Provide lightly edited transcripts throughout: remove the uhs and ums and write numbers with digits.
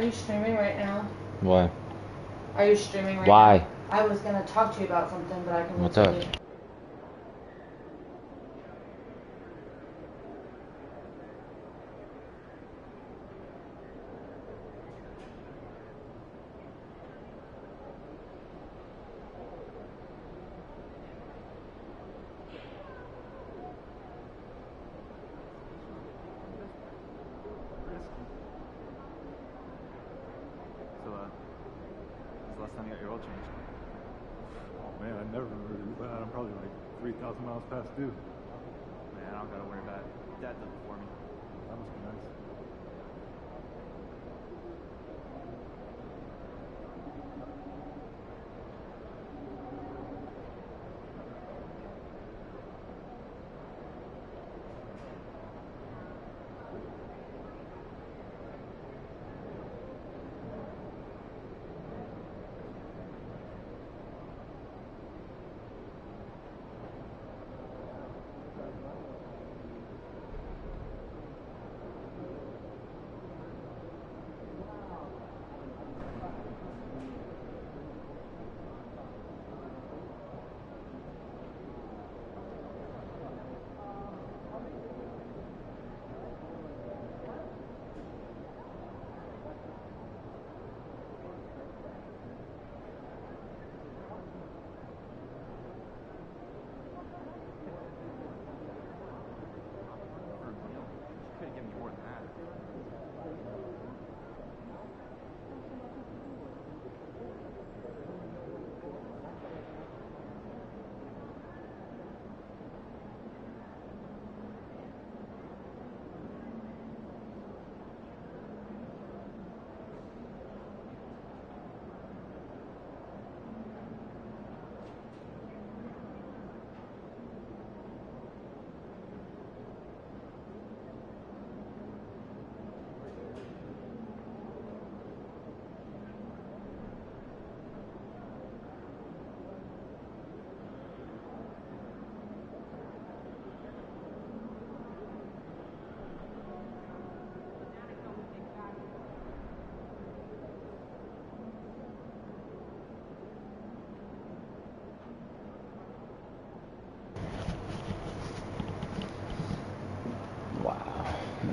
Are you streaming right now? What? Are you streaming right now? Why? I was gonna talk to you about something, but I can. What's up? Last time you got your oil changed? Oh man, I never remember that. I'm probably like 3,000 miles past due. Man, I don't gotta worry about it. Dad does it for me. That must be nice.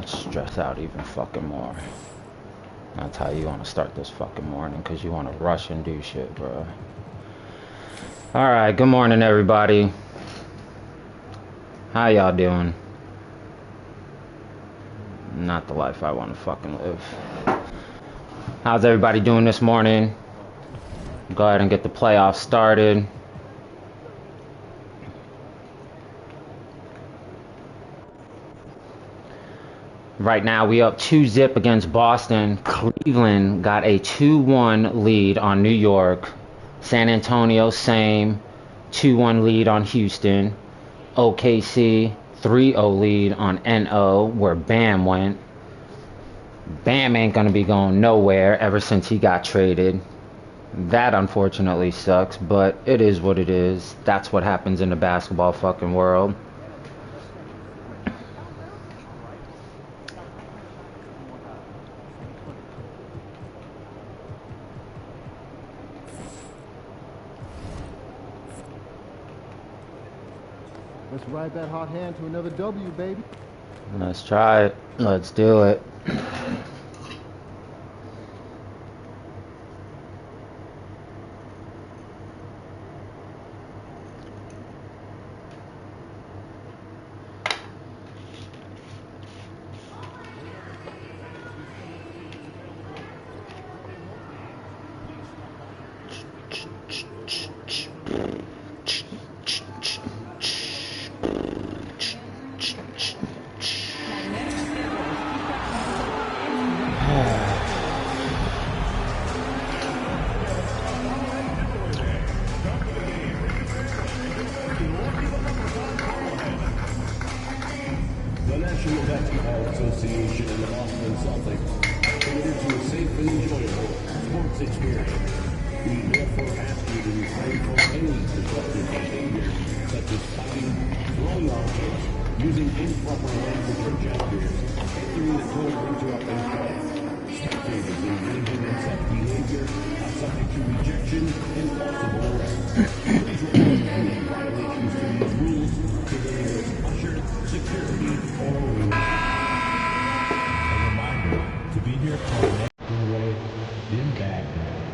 Stress out even fucking more. That's how you want to start this fucking morning, because you want to rush and do shit, bro. Alright, good morning, everybody. How y'all doing? Not the life I want to fucking live. How's everybody doing this morning? Go ahead and get the playoffs started. Right now, we up 2-0 against Boston. Cleveland got a 2-1 lead on New York. San Antonio, same. 2-1 lead on Houston. OKC, 3-0 lead on NO, where Bam went. Bam ain't gonna be going nowhere ever since he got traded. That unfortunately sucks, but it is what it is. That's what happens in the basketball fucking world. Let's ride that hot hand to another W, baby. Let's try it. Let's do it.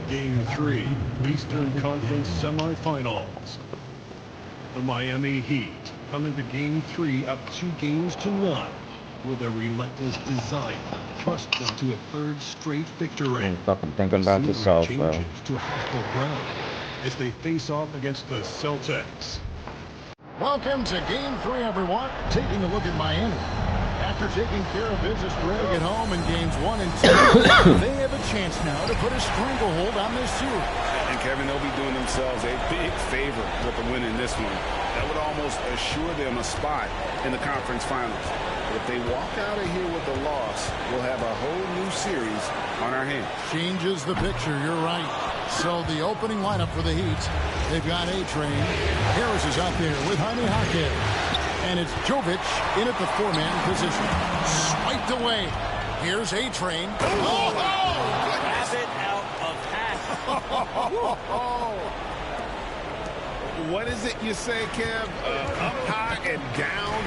Game 3, Eastern Conference Semifinals. The Miami Heat come into Game 3 up 2-1 with a relentless design thrust them to a third straight victory. I'm fucking thinking about this Scenery golf, bro. changes to hostile ground as they face off against the Celtics. Welcome to Game 3, everyone. Taking a look at Miami. After taking care of business early at home in Games 1 and 2, they have a chance now to put a stranglehold on this series. And Kevin, they'll be doing themselves a big favor with the win in this one. That would almost assure them a spot in the conference finals. But if they walk out of here with a loss, we'll have a whole new series on our hands. Changes the picture, you're right. So the opening lineup for the Heat, they've got A-Train. Harris is out there with Jaime Jaquez. And it's Jovic in at the four-man position. Swiped away. Here's A-Train. Oh! Grab it out of hand. What is it you say, Kev? Up high and down?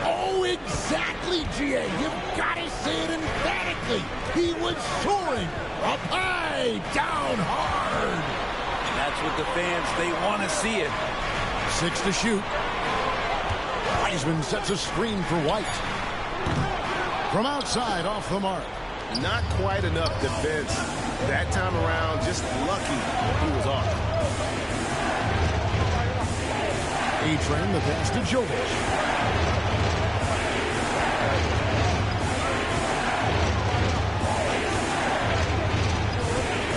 Oh, exactly, G.A. You've got to say it emphatically. He was soaring. Up high, down hard. And that's what the fans, they want to see it. 6 to shoot. Wiseman sets a screen for White. From outside, off the mark. Not quite enough defense. That time around, just lucky he was off. A-Train, the pass to Jovic.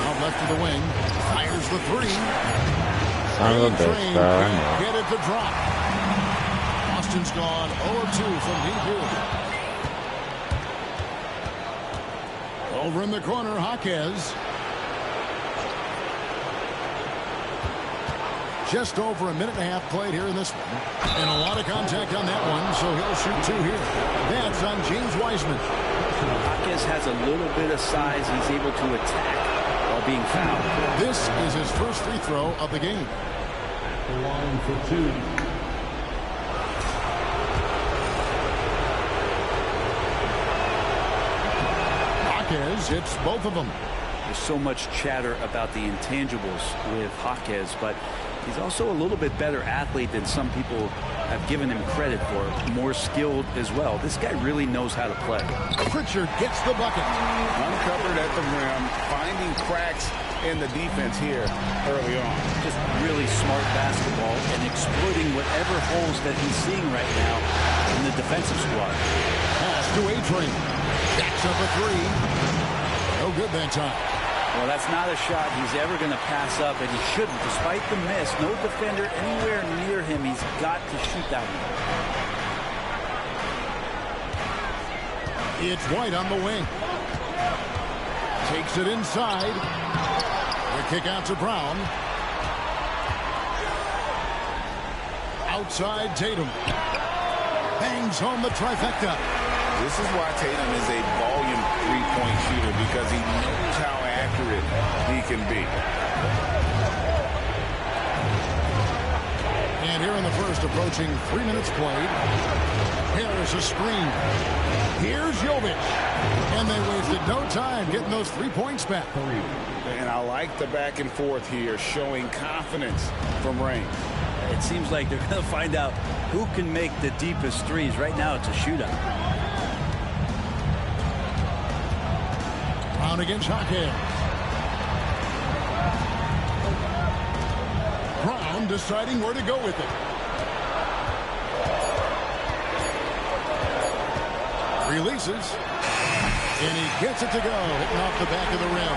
Out left to the wing. Fires the three. Son of a bitch, bro. Can't get it to drop. Boston's gone 0-2 from deep. Over in the corner, Jaquez. Just over a minute and a half played here in this one. And a lot of contact on that one, so he'll shoot 2 here. That's on James Wiseman. Jaquez has a little bit of size. He's able to attack while being fouled. This is his first free throw of the game. The line for 2. Jaquez hits both of them. There's so much chatter about the intangibles with Jaquez, but he's also a little bit better athlete than some people have given him credit for. More skilled as well. This guy really knows how to play. Pritchard gets the bucket. Uncovered at the rim, finding cracks in the defense here early on. Just really smart basketball and exploiting whatever holes that he's seeing right now in the defensive squad. Pass to A-Train. Jacks up a three. No good that time. Well, that's not a shot he's ever going to pass up, and he shouldn't. Despite the miss, no defender anywhere near him. He's got to shoot that one. It's White on the wing. Takes it inside. The kick out to Brown. Outside Tatum. Bangs home the trifecta. This is why Tatum is a volume three-point shooter, because he knows how accurate he can be. And here in the first, approaching 3 minutes played. Harris a screen. Here's Jovic. And they wasted no time getting those 3 points back. And I like the back and forth here, showing confidence from Rain. It seems like they're going to find out who can make the deepest threes. Right now, it's a shootout. Brown against Jaquez. Brown deciding where to go with it. Releases. And he gets it to go, hitting off the back of the rim.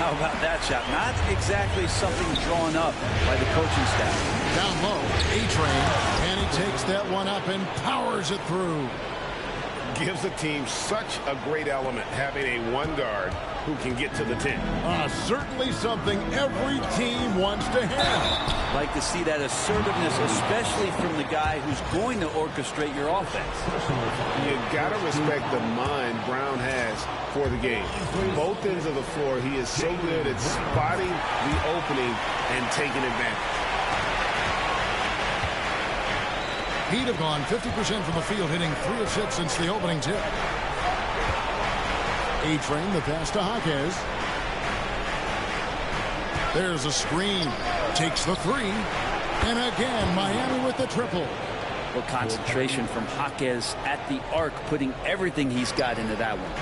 How about that shot? Not exactly something drawn up by the coaching staff. Down low, A-Train, and he takes that one up and powers it through. gives the team such a great element, having a one guard who can get to the 10. Certainly something every team wants to have. Like to see that assertiveness, especially from the guy who's going to orchestrate your offense. You got to respect the mind Brown has for the game. Both ends of the floor, he is so good at spotting the opening and taking advantage. Heat have gone 50% from the field, hitting 3 of 6 since the opening tip. A-Train, the pass to Jaquez. There's a screen. Takes the 3. And again, Miami with the triple. Well, concentration from Jaquez at the arc, putting everything he's got into that one.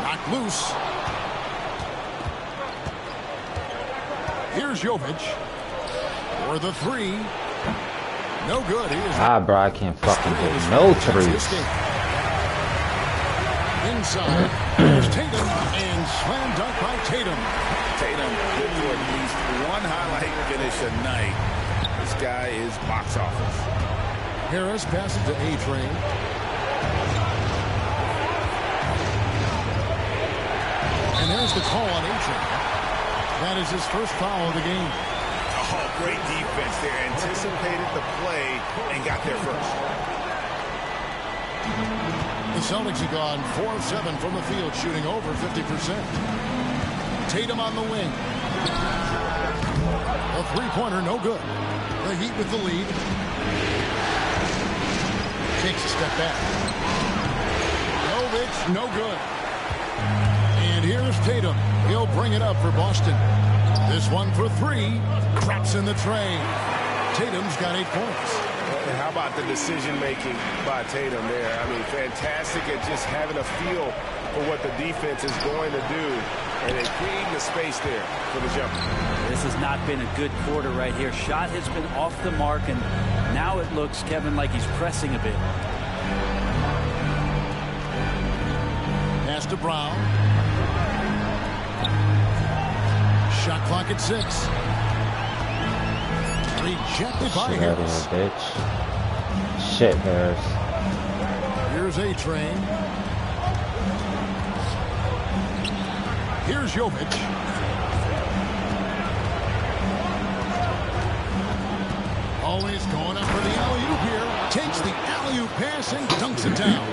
Knocked loose. Here's Jovic. For the 3. No good. Bro, I can't fucking hit no threes. Inside. There's Tatum. And slam dunk by Tatum. Tatum good for at least one highlight finish a night. This guy is box office. Harris passes to A-Train. And there's the call on A-Train. That is his first foul of the game. Oh, great defense there. Anticipated the play and got there first. The Celtics have gone 4 of 7 from the field, shooting over 50%. Tatum on the wing. A three-pointer, no good. The Heat with the lead. Takes a step back. Jovic, no good. And here's Tatum. He'll bring it up for Boston. This one for 3. Drops in the tray. Tatum's got 8 points. And how about the decision-making by Tatum there? I mean, fantastic at just having a feel for what the defense is going to do and then creating the space there for the jumper. This has not been a good quarter right here. Shot has been off the mark, and now it looks, Kevin, like he's pressing a bit. Pass to Brown. Shot clock at 6. Rejected by Harris. Bitch. Shit, Harris. Here's A-Train. Here's Jovic. Always going up for the alley-oop here. Takes the alley-oop pass and dunks it down.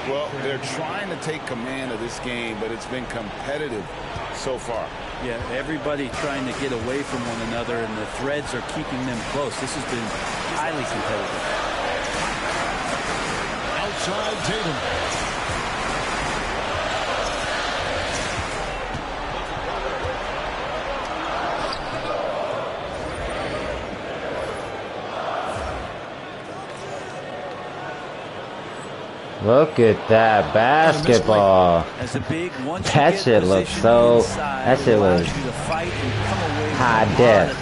Well, they're trying to take command of this game, but it's been competitive so far. Yeah, everybody trying to get away from one another, and the threads are keeping them close. This has been highly competitive. Outside Tatum. Look at that basketball. As a big, that shit looks so. That shit was high def.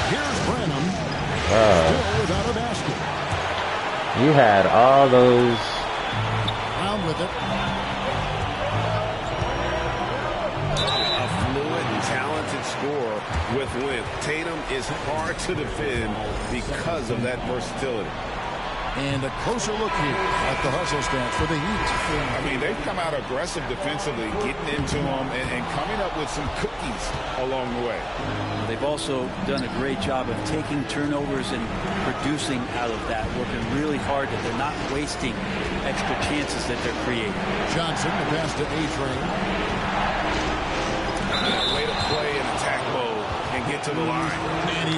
Here's Branham. Still without a basket. You had all those. Round with it. A fluid and talented scorer with length. Tatum is hard to defend because of that versatility. And a closer look here at the hustle stats for the Heat. I mean, they've come out aggressive defensively, getting into them and coming up with some cookies along the way. They've also done a great job of taking turnovers and producing out of that, working really hard that they're not wasting extra chances that they're creating. Johnson, the pass to A-Train. Way to play in attack mode and get to the line.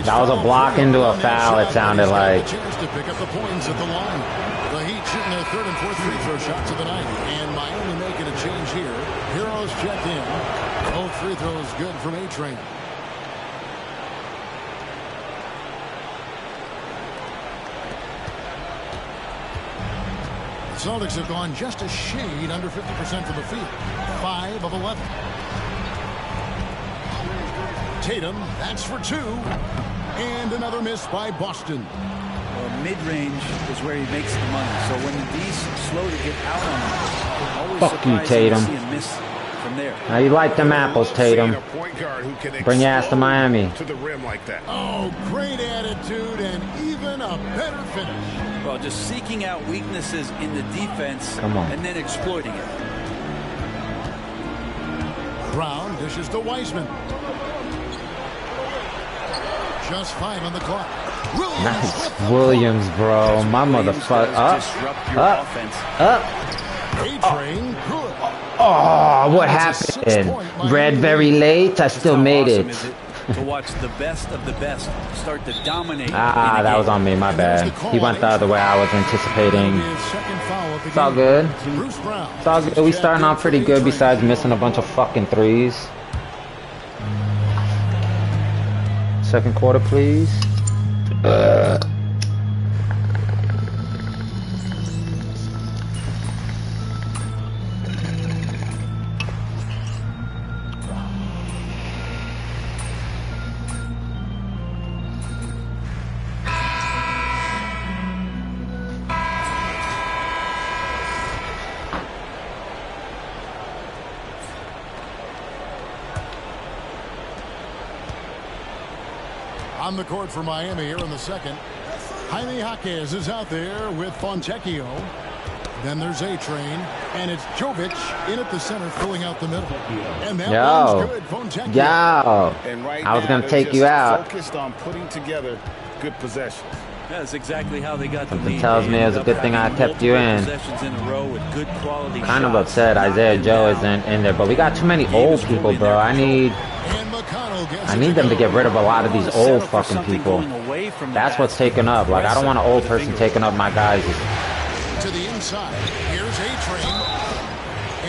That was a block into a foul, it sounded like. Chance to pick up the points at the line. The Heat shooting their 3rd and 4th free throw shots of the night. And Miami making a change here. Heroes checked in. Both free throws good from A-Train. The Celtics have gone just a shade under 50% from the field. 5 of 11. Tatum, that's for 2. And another miss by Boston. Well, mid-range is where he makes the money. So when he's slow to get out on him, always fuck you, surprising Tatum. to see him miss from there. Now you like them apples, Tatum. Bring your ass to Miami. To the rim like that. Oh, great attitude and even a better finish. Well, just seeking out weaknesses in the defense Come on. and then exploiting it. Brown dishes to Wiseman. Just 5 on the clock. Nice. Williams, bro. My motherfucker. Up. Disrupt your Up. offense. Up. A-Train, good. Oh, what happened? Read very late. I still made Awesome, it. is it to watch the best of the best start to dominate. Ah, that was on me. My bad. He went the other way I was anticipating. It's all good. It's all good. We starting off pretty good besides missing a bunch of fucking threes. Second quarter, please. On the court for Miami here in the second. Jaime Jaquez is out there with Fontecchio. Then there's A-Train, and it's Jovic in at the center, filling out the middle. And that one's good, Fontecchio. Yo. And right I was now, gonna they're take just you out. Focused on putting together good possessions. That's exactly how they got the Something lead. tells me it was a good thing I kept you in. Possessions in a row with good quality Kind of shots. upset Isaiah Joe isn't in there, but we got too many old people, bro. I need them to get rid of a lot of these old fucking people. That's what's taking up. Like, I don't want an old person taking up my guys. To the inside. Here's A-Train.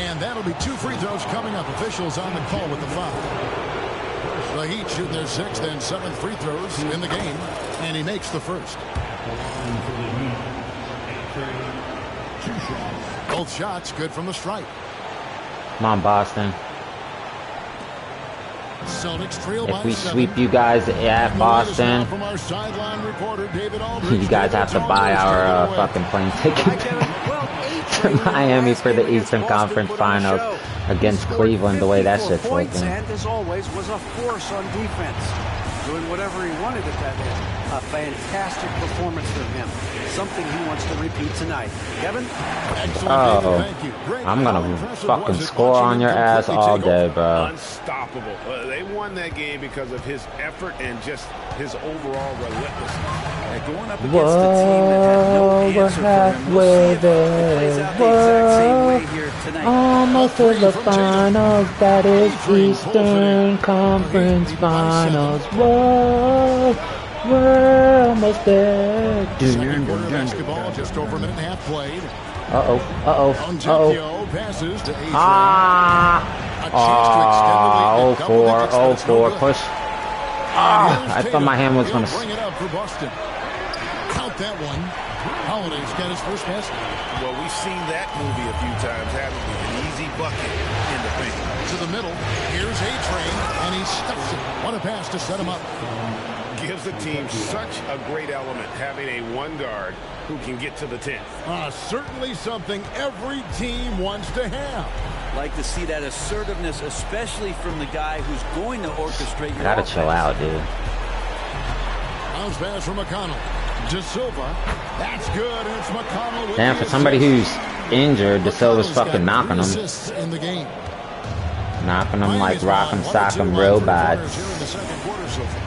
And that'll be 2 free throws coming up. Officials on the call with the foul. The Heat shooting their 6th and 7th free throws in the game. And he makes the first. Both shots good from the stripe. Come on, Boston. Celtics trail If by we 7. sweep you guys at Boston, From our sideline reporter, David Aldridge. you guys have to buy our fucking plane ticket to Miami for the Eastern Conference Finals against Cleveland, the way that shit's looking. And as always, was a force on defense, doing whatever he wanted at that end. A fantastic performance from him. Something he wants to repeat tonight. Kevin? Oh, I'm gonna fucking score on your ass all day, bro. Unstoppable. They won that game because of his effort and just his overall relentlessness. And going up against a team that had no answer for him. We'll see if it plays out the exact same way here tonight. Almost to the finals, that is Eastern Conference Finals. Whoa, we're almost there. Second quarter basketball, just over a minute and a half played. Uh-oh. Passes to A-Train. Oh, 4, push. I thought my hand was going to... Bring it up for Boston. Count that one. Holiday's got his first basket. Well, we've seen that movie a few times, haven't we? An easy bucket in the paint. To the middle. Here's A-Train, and he stuffs it. What a pass to set him up. Gives the team such a great element, having a one guard who can get to the 10th. Certainly something every team wants to have. Like to see that assertiveness, especially from the guy who's going to orchestrate your Gotta offense. chill out, dude. Bounce pass from McConnell. De Silva. That's good. And it's McConnell. With Damn, for somebody who's injured, De Silva's fucking knocking him. In the game. Knocking him like rock'em sock'em robots. Here in the second quarter so far.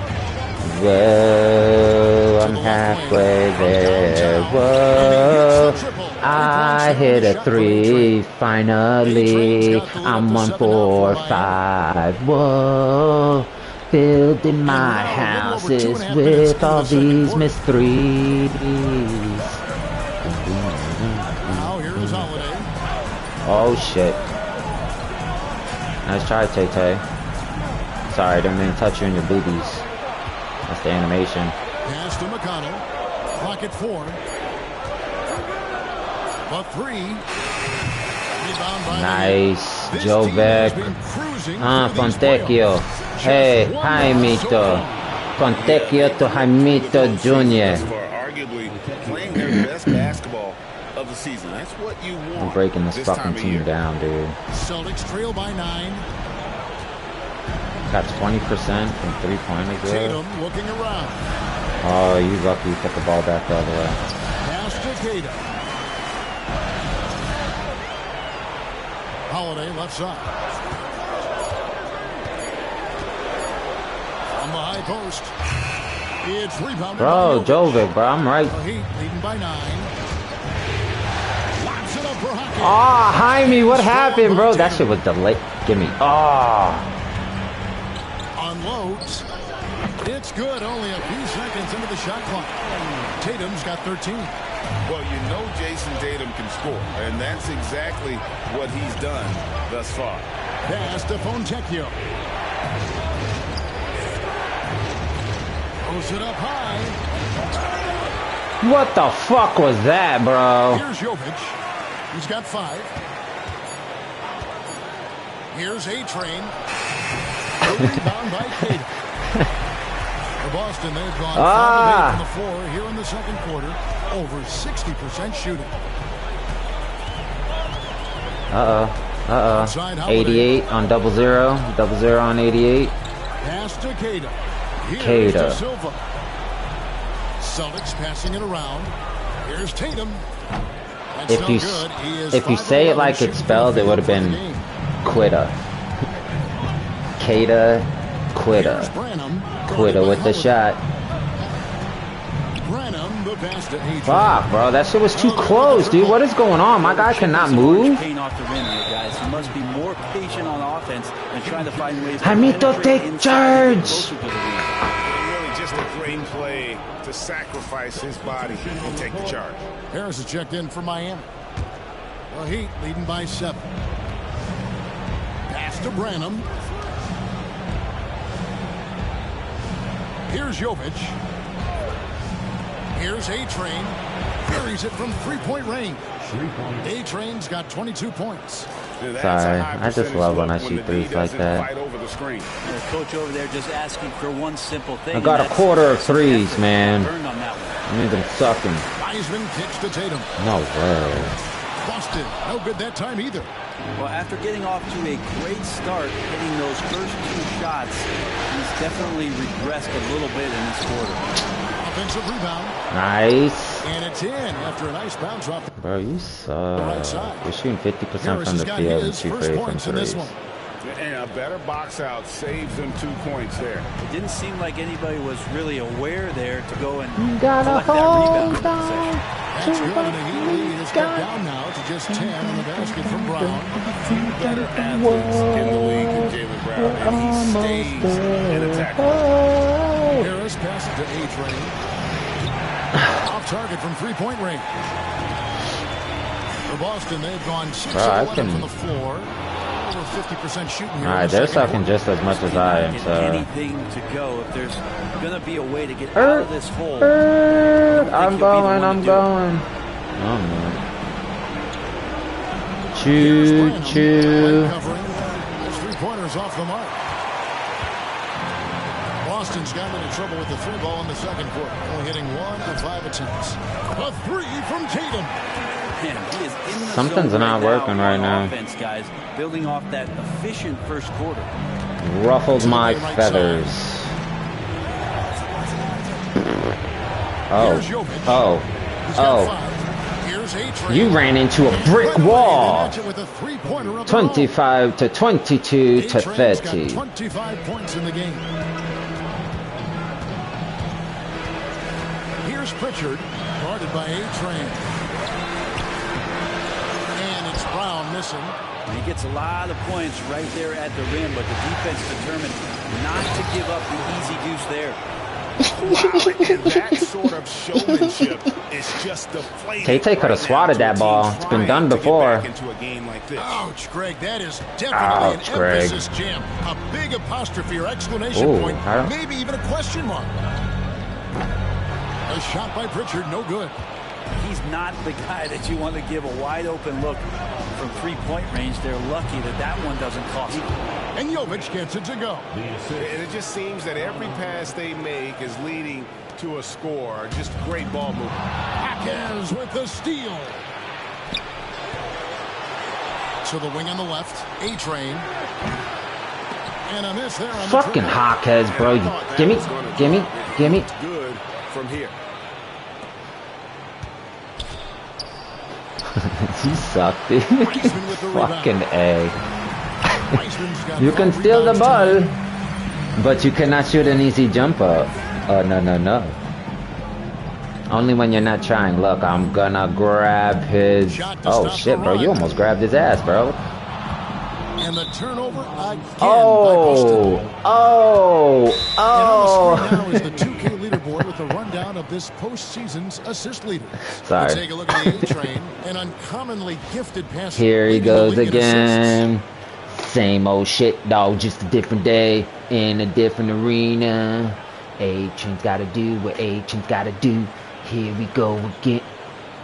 Whoa, I'm halfway there. Whoa, I hit a 3. Finally, I'm 1 4 5. Whoa, building my houses with all these missed threes. Now here's Holiday. Oh shit. Nice try, Tay-Tay. Sorry, didn't mean to touch you in your boobies. That's the animation. Pass to McConnell. Clock at 4. A 3. Rebound by Nice. Jovic. Fontecchio. Hey, Jaimito. Fontecchio to Jaimito Jr. For arguably playing their best basketball of the season. That's what you want. I'm breaking this fucking time of team year. down, dude. Celtics trail by 9. Got 20% from three-pointers there. Tatum looking around. Oh, you lucky you put the ball back the other way. Pass to Tatum. Holiday left side. On the high post. It's rebounded Bro, by Jovic, bro, I'm right. The Heat leading by 9. Locks it up for Hockey. Ah, Jaime, what happened, bro? That shit was delayed. Give me. Ah. Unloads. It's good. Only a few seconds into the shot clock. Tatum's got 13. Well, you know Jason Tatum can score, and that's exactly what he's done thus far. Pass to Fontecchio. Throws it up high. What the fuck was that, bro? Here's Jovic. He's got 5. Here's A-Train. Rebound by Tatum. For Boston, they've gone 5 of 8 from the floor here in the second quarter. Over 60% shooting. Uh-oh. 88 on 00. 00 on 88. Pass to Cada. Here's Cada. to Silva. Celtics passing it around. Here's Tatum. That's If no you good. He is if you 5 of say it 11 like it's shooting spelled, from it the would have field for been the game. Quita. Cada. Here's Quita. Branham. Quita with the shot. Branham, the pass to A-Train. Fuck, bro. That shit was too close, dude. What is going on? My guy cannot move. Paint off the rim here, guys. He must be more patient on offense and trying to find ways to Hamito, penetrate take inside and get charge. closer to the rim. Really just a great play to sacrifice his body and take the charge. Harris is checked in for Miami. The Heat leading by 7. Pass to Branham. Here's Jovic. Here's A-Train. Buries it from three-point range. A-Train's got 22 points. Sorry, I just love when I shoot threes like that. The coach over there just asking for one simple thing. I got a quarter of threes, man. Burned on that one. I need them sucking. Wiseman kicks to Tatum. No way. Boston, no good that time either. Well, after getting off to a great start, hitting those first 2 shots, he's definitely regressed a little bit in this quarter. Offensive rebound. Nice. And it's in after a nice bounce off. Bro, you suck. We're shooting 50% Harris from has the got field and his 2 first for 8 from points in this threes. one. And a better box out saves them 2 points there. It didn't seem like anybody was really aware there to go and Gotta collect that rebound. hold on. That's good, and the Heat lead is cut down now to just 10 on the basket from Brown. Better athletes in the league than Jaylen Brown, and he stays in attack. Harris passes to A-Train. Off target from three-point range. For Boston, they've gone 6 Bro, of I 11 can- from the floor. Over 50% shooting here. Alright, they're sucking just as much as I am, Get so. anything to go. If there's going to be a way to get out of this hole, I'm going. No, I'm not. Choo choo. Those three-pointers off the mark. Boston's gotten into trouble with the 3 ball in the second quarter, only hitting 1 of 5 attempts. A 3 from Tatum. man, he is in the Something's zone not working right on now. Offense, guys, building off that efficient first quarter. Ruffled my feathers. Oh, oh, oh. You ran into a brick wall. 25 to 22 to 30. 25 points in the game. Here's Pritchard, guarded by A-Train. And it's Brown missing. He gets a lot of points right there at the rim, but the defense determined not to give up the easy deuce there. Wow, and that sort of showmanship is just deflating. KT could have swatted that ball. It's been done before. Ouch, Greg, that is definitely an emphasis jam. A big apostrophe or exclamation point, maybe even a question mark. A shot by Pritchard, no good. He's not the guy that you want to give a wide open look from three-point range. They're lucky that that one doesn't cost them. And Jovic gets it to go. And it just seems that every pass they make is leading to a score. Just great ball movement. Hackers with the steal. to the wing on the left. A-Train. And a miss there on Fucking the Hawkheads, bro. Gimme. Good from here. You suck, dude. Weisman with the Fucking rebound. A. Weisman's got You can 5 steal the rebounds ball, tonight. but you cannot shoot an easy jumper. Oh, no. Only when you're not trying. Look, I'm gonna grab his... Shot to Oh, stop shit, the bro. run. You almost grabbed his ass, bro. And the turnover again Oh! by Boston. Oh! And on the screen now Oh! is the 2K leaderboard with a rundown of this postseason's assist leaders. Sorry. We'll take a look at the A-Train, an uncommonly gifted passer. Here he leading the goes league in again. Same old shit, dog. Just a different day in a different arena. A-Train's gotta do what A-Train's gotta do. Here we go again.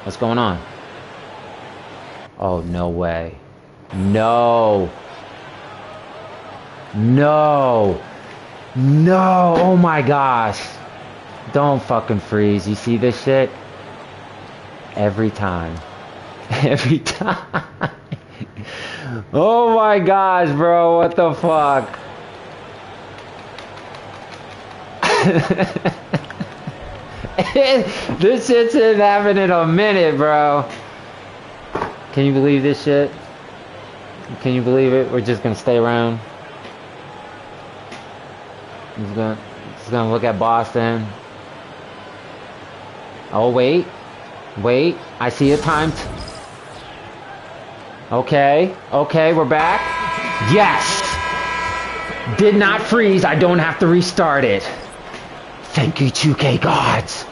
What's going on? Oh, no way. No. Oh my gosh. Don't fucking freeze. You see this shit? Every time. Oh my gosh, bro. What the fuck? This shit's been happening in a minute, bro. Can you believe this shit? Can you believe it? We're just gonna stay around. Just gonna look at Boston. Oh wait, I see it timed. Okay, we're back. Yes! Did not freeze, I don't have to restart it. Thank you, 2K gods.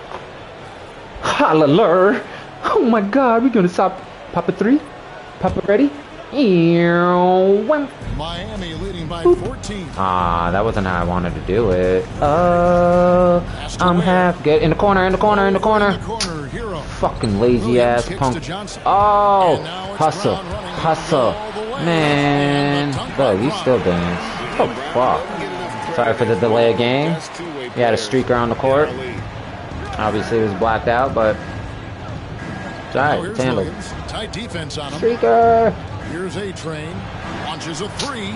Hallelujah. Oh my god, we're gonna stop. Papa 3? Papa ready? Miami leading by 14. Ah, that wasn't how I wanted to do it. I'm half good. In the corner. Hero. Fucking lazy ass punk. Oh, hustle. Man. Bro, you still dance. Oh, fuck. Sorry for the delay of game. He had a streaker on the court. Obviously, it was blacked out, but it's alright. It's handled. Tight defense on him. Streaker. Here's A-Train. Launches a 3.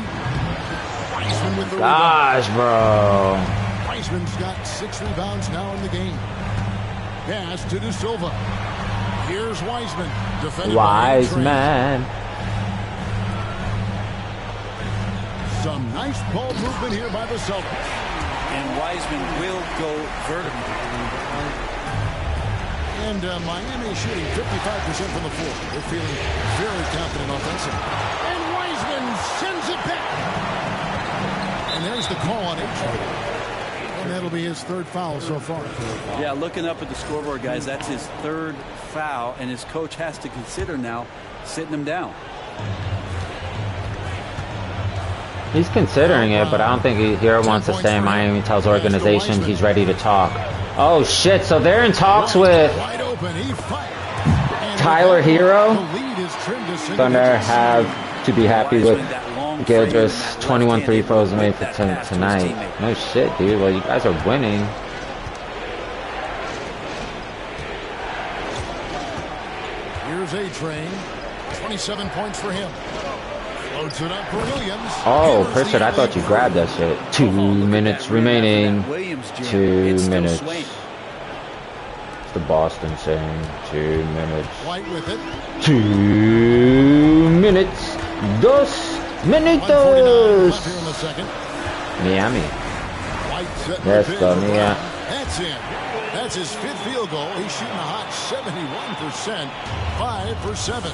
Weisman with the Gosh, bro. rebound. Weisman's got 6 rebounds now in the game. Pass to De Silva. Here's Weisman. Defended by A-Train. Man. Some nice ball movement here by the Celtics. And Weisman will go vertical. And Miami shooting 55% from the floor. They're feeling very confident offensively. And Weisman sends it back. And there's the call on A-Train. And that'll be his 3rd foul so far. Yeah, looking up at the scoreboard, guys, that's his 3rd foul, and his coach has to consider now sitting him down. He's considering it, but I don't think Hero wants to stay in Miami. Tells organization he's ready to talk. Oh shit, so they're in talks with Tyler Hero. Gonna have to be happy with Gildress. 21 3 throws made for tonight. No shit, dude. Well, you guys are winning. Here's A-Train. 27 points for him. Loads it up for Williams. Oh, Pritchard, I thought you grabbed that shit. 2 minutes remaining. 2 minutes. It's the Boston saying 2 minutes. White with it. 2 minutes. 2 minutos. Here in the second. Miami. White set Yes, the go Mia. That's in. That's his 5th field goal. He's shooting a hot 71%. 5 for 7.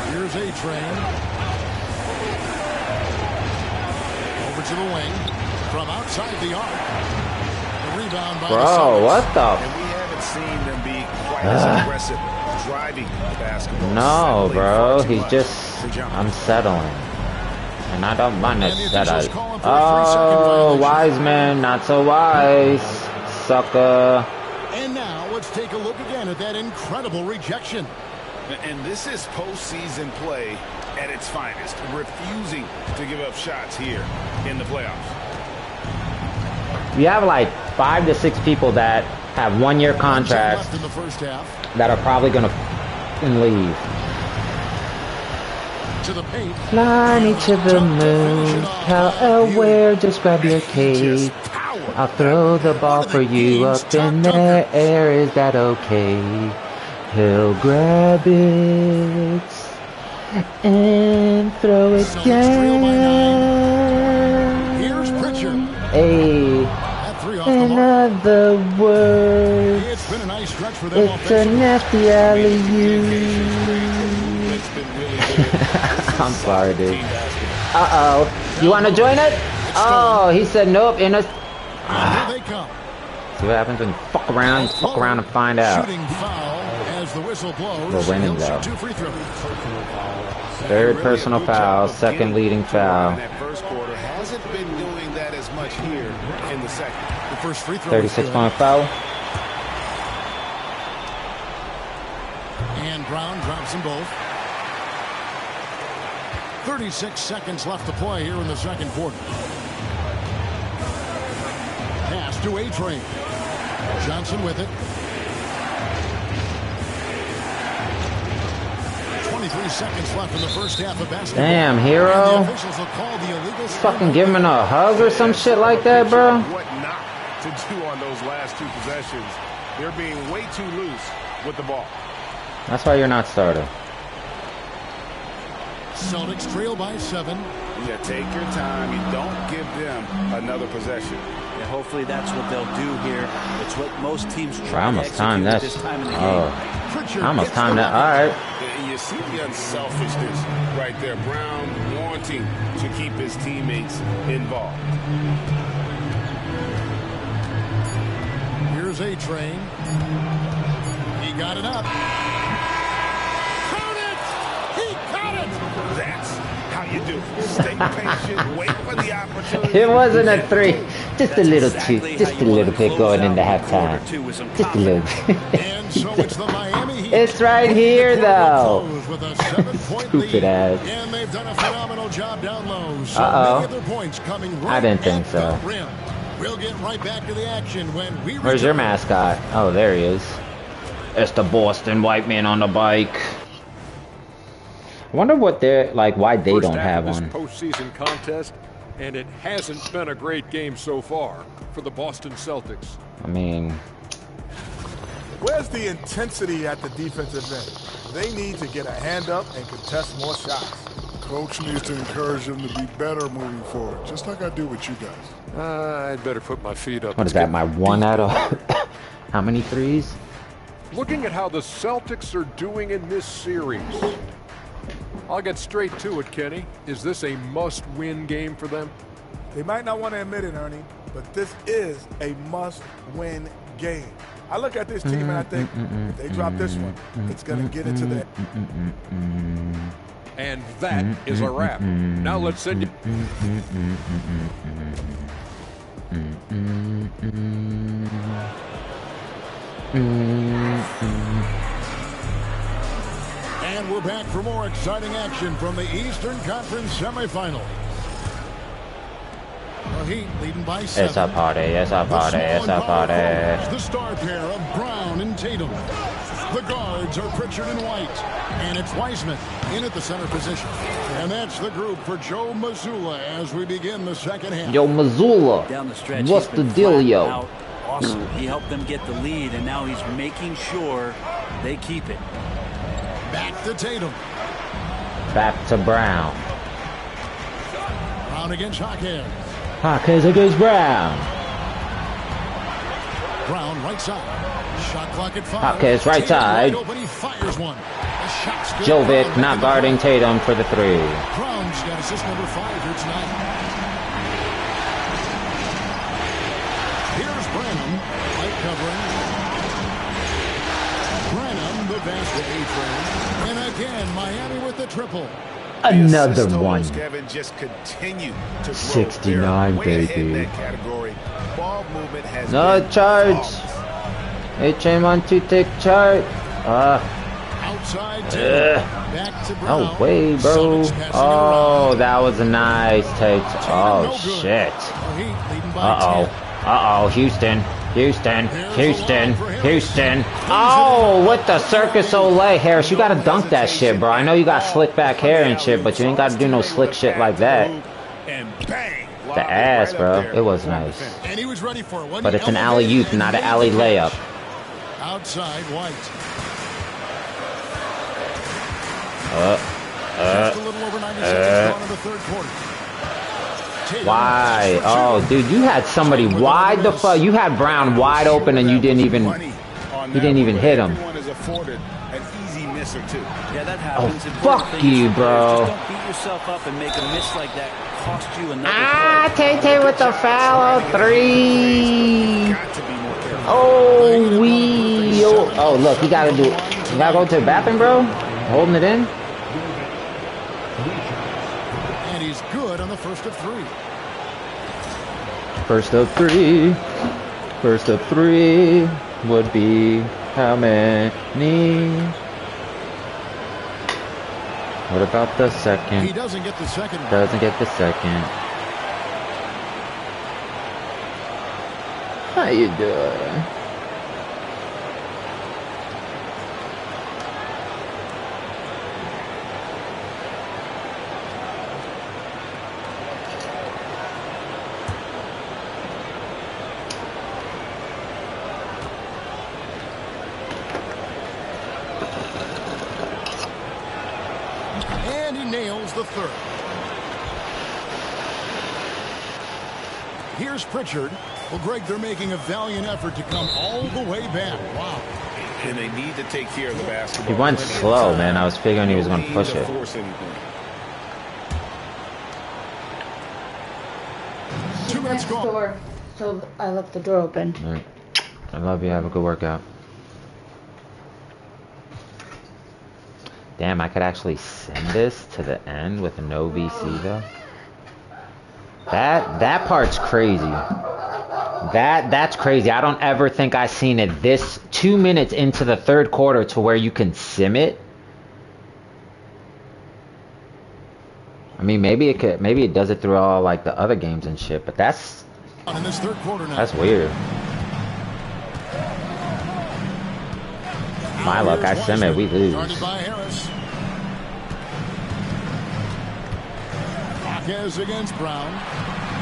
Here's A-Train. Over to the wing. From outside the arc. The rebound by the Bro, what the? And we haven't seen them be quite as aggressive driving the basketball. No, bro. He's just... I'm settling. And I don't mind to settle. Oh, Wiseman. Not so wise. Sucker. And now let's take a look again at that incredible rejection. And this is postseason play at its finest, refusing to give up shots here in the playoffs. We have like 5 to 6 people that have 1-year contracts left in the first half. that are probably going to and leave. To the paint. Fly me to the moon, elsewhere, just grab your cape. I'll throw the ball for you up in the air, is that okay? He'll grab it and throw it down. Here's Pritchard. Hey, in other words, It's been a nice stretch for them. it's a nasty alley-oop. I'm sorry, dude. Uh-oh. You want to join it? Oh, he said nope. In a... Here they come. See what happens when you fuck around and find out. Shooting foul as the whistle blows. We're winning, He'll though. shoot 2 free throws. Third personal foul, second leading foul. In that first quarter, hasn't been doing that as much here in the second. The first free throw. 36-point foul. And Brown drops them both. 36 seconds left to play here in the second quarter. Pass to A-Train. Johnson with it. 23 seconds left in the first half of basketball. Damn, hero. Fucking give him a hug or some shit like that, bro. What not to do on those last 2 possessions. They're being way too loose with the ball. That's why you're not starter. Celtics trail by 7. Yeah, take your time. You don't give them another possession. Yeah, hopefully that's what they'll do here. It's what most teams try I almost to timed execute that. this time in the game. Oh, I almost timed that. All right. You see the unselfishness right there. Brown wanting to keep his teammates involved. Here's A-Train. He got it up. Count it! He got it! That's how you do it. Stay patient. Wait for the opportunity. It wasn't a 3. Just a little too. Just a little bit going into halftime. Just a little bit. And so it's the Miami Heat. It's right here, though. With a 7-point lead. Stupid ass. And they've done a phenomenal job down low. So Uh-oh. many of their points coming right I didn't think at so. the rim. We'll get right back to the action when we Where's your return. mascot? Oh, there he is. It's the Boston white man on the bike. I wonder what they're like. Why they First don't half have of this one. postseason contest, and it hasn't been a great game so far for the Boston Celtics. I mean, Where's the intensity at the defensive end? They need to get a hand up and contest more shots. Coach needs to encourage them to be better moving forward, just like I do with you guys. I'd better put my feet up. what is that? My 1 out of how many threes? Looking at how the Celtics are doing in this series, I'll get straight to it, Kenny. Is this a must-win game for them? They might not want to admit it, Ernie, but this is a must-win game. I look at this team and I think if they drop this one, it's going to get into the... And that is a wrap. Now let's send you... And we're back for more exciting action from the Eastern Conference semifinals. The Heat leading by 7. It's a party. It's a party. It's a party. The star pair of Brown and Tatum. The guards are Pritchard and White. And it's Wiseman in at the center position. And that's the group for Joe Mazzulla as we begin the second half. Yo, Mazzulla. Down the stretch, What's he's the been deal, flat yo? out awesome. He helped them get the lead, and now he's making sure they keep it. Back to Tatum. Back to Brown. Brown against Hawkins. Hawkins against Brown. Brown right side. Shot clock at 5. Hawkins right Tatum side. wide open, he fires one. The shot's good. Jovic Brown not making guarding the play. Tatum for the 3. Brown's got assist number 5 here tonight. Here's Branham. Light covering. Branham, the basket A-Train. And again, Miami with the triple. Another one. Kevin just continue to grow. 69, They're way ahead in baby. that category. Ball movement has No been charge. flawless. H.M. on 2 tick chart. Outside Tatum. Back to Brown. No way, bro. Celtics passing it Oh, around. that was a nice take. Tatum Oh, no good. shit. The Heat leading by Uh-oh. 10. Uh-oh, Houston. Houston, Houston, Houston. Oh, with the Circus Olay. Harris, you gotta dunk that shit, bro. I know you got slick back hair and shit, but you ain't gotta do no slick shit like that. The ass, bro. It was nice. And he was ready for it. But it's an alley-oop, not an alley layup. Outside White. Just a little over 90 seconds gone in the third quarter. Why? Oh, dude, you had somebody wide the fuck. You had Brown wide open and you didn't even hit him. Yeah, that happens. Oh, fuck you, bro. Just don't beat yourself up and make a miss like that cost you another Tay with the foul. 3. Oh, we. Oh, look, you gotta do. You gotta go to the bathroom, bro. Holding it in. And he's good on the first of 3. First of 3. First of 3 would be how many? What about the second? He doesn't get the second. Doesn't get the second. How you doing? And he nails the third. Here's Pritchard. Well, Greg, they're making a valiant effort to come all the way back. Wow. And they need to take care of the basketball. He went slow, man. I was figuring he was going to push it. Next door, so I left the door open. Right. I love you. Have a good workout. Damn, I could actually send this to the end with no VC though. That part's crazy. That's crazy. I don't ever think I seen it this 2 minutes into the third quarter to where you can sim it. I mean, maybe it does it through all like the other games and shit, but that's In this third quarter now. that's weird. My luck, I sim it, we lose. Started by Harris. Marquez against Brown.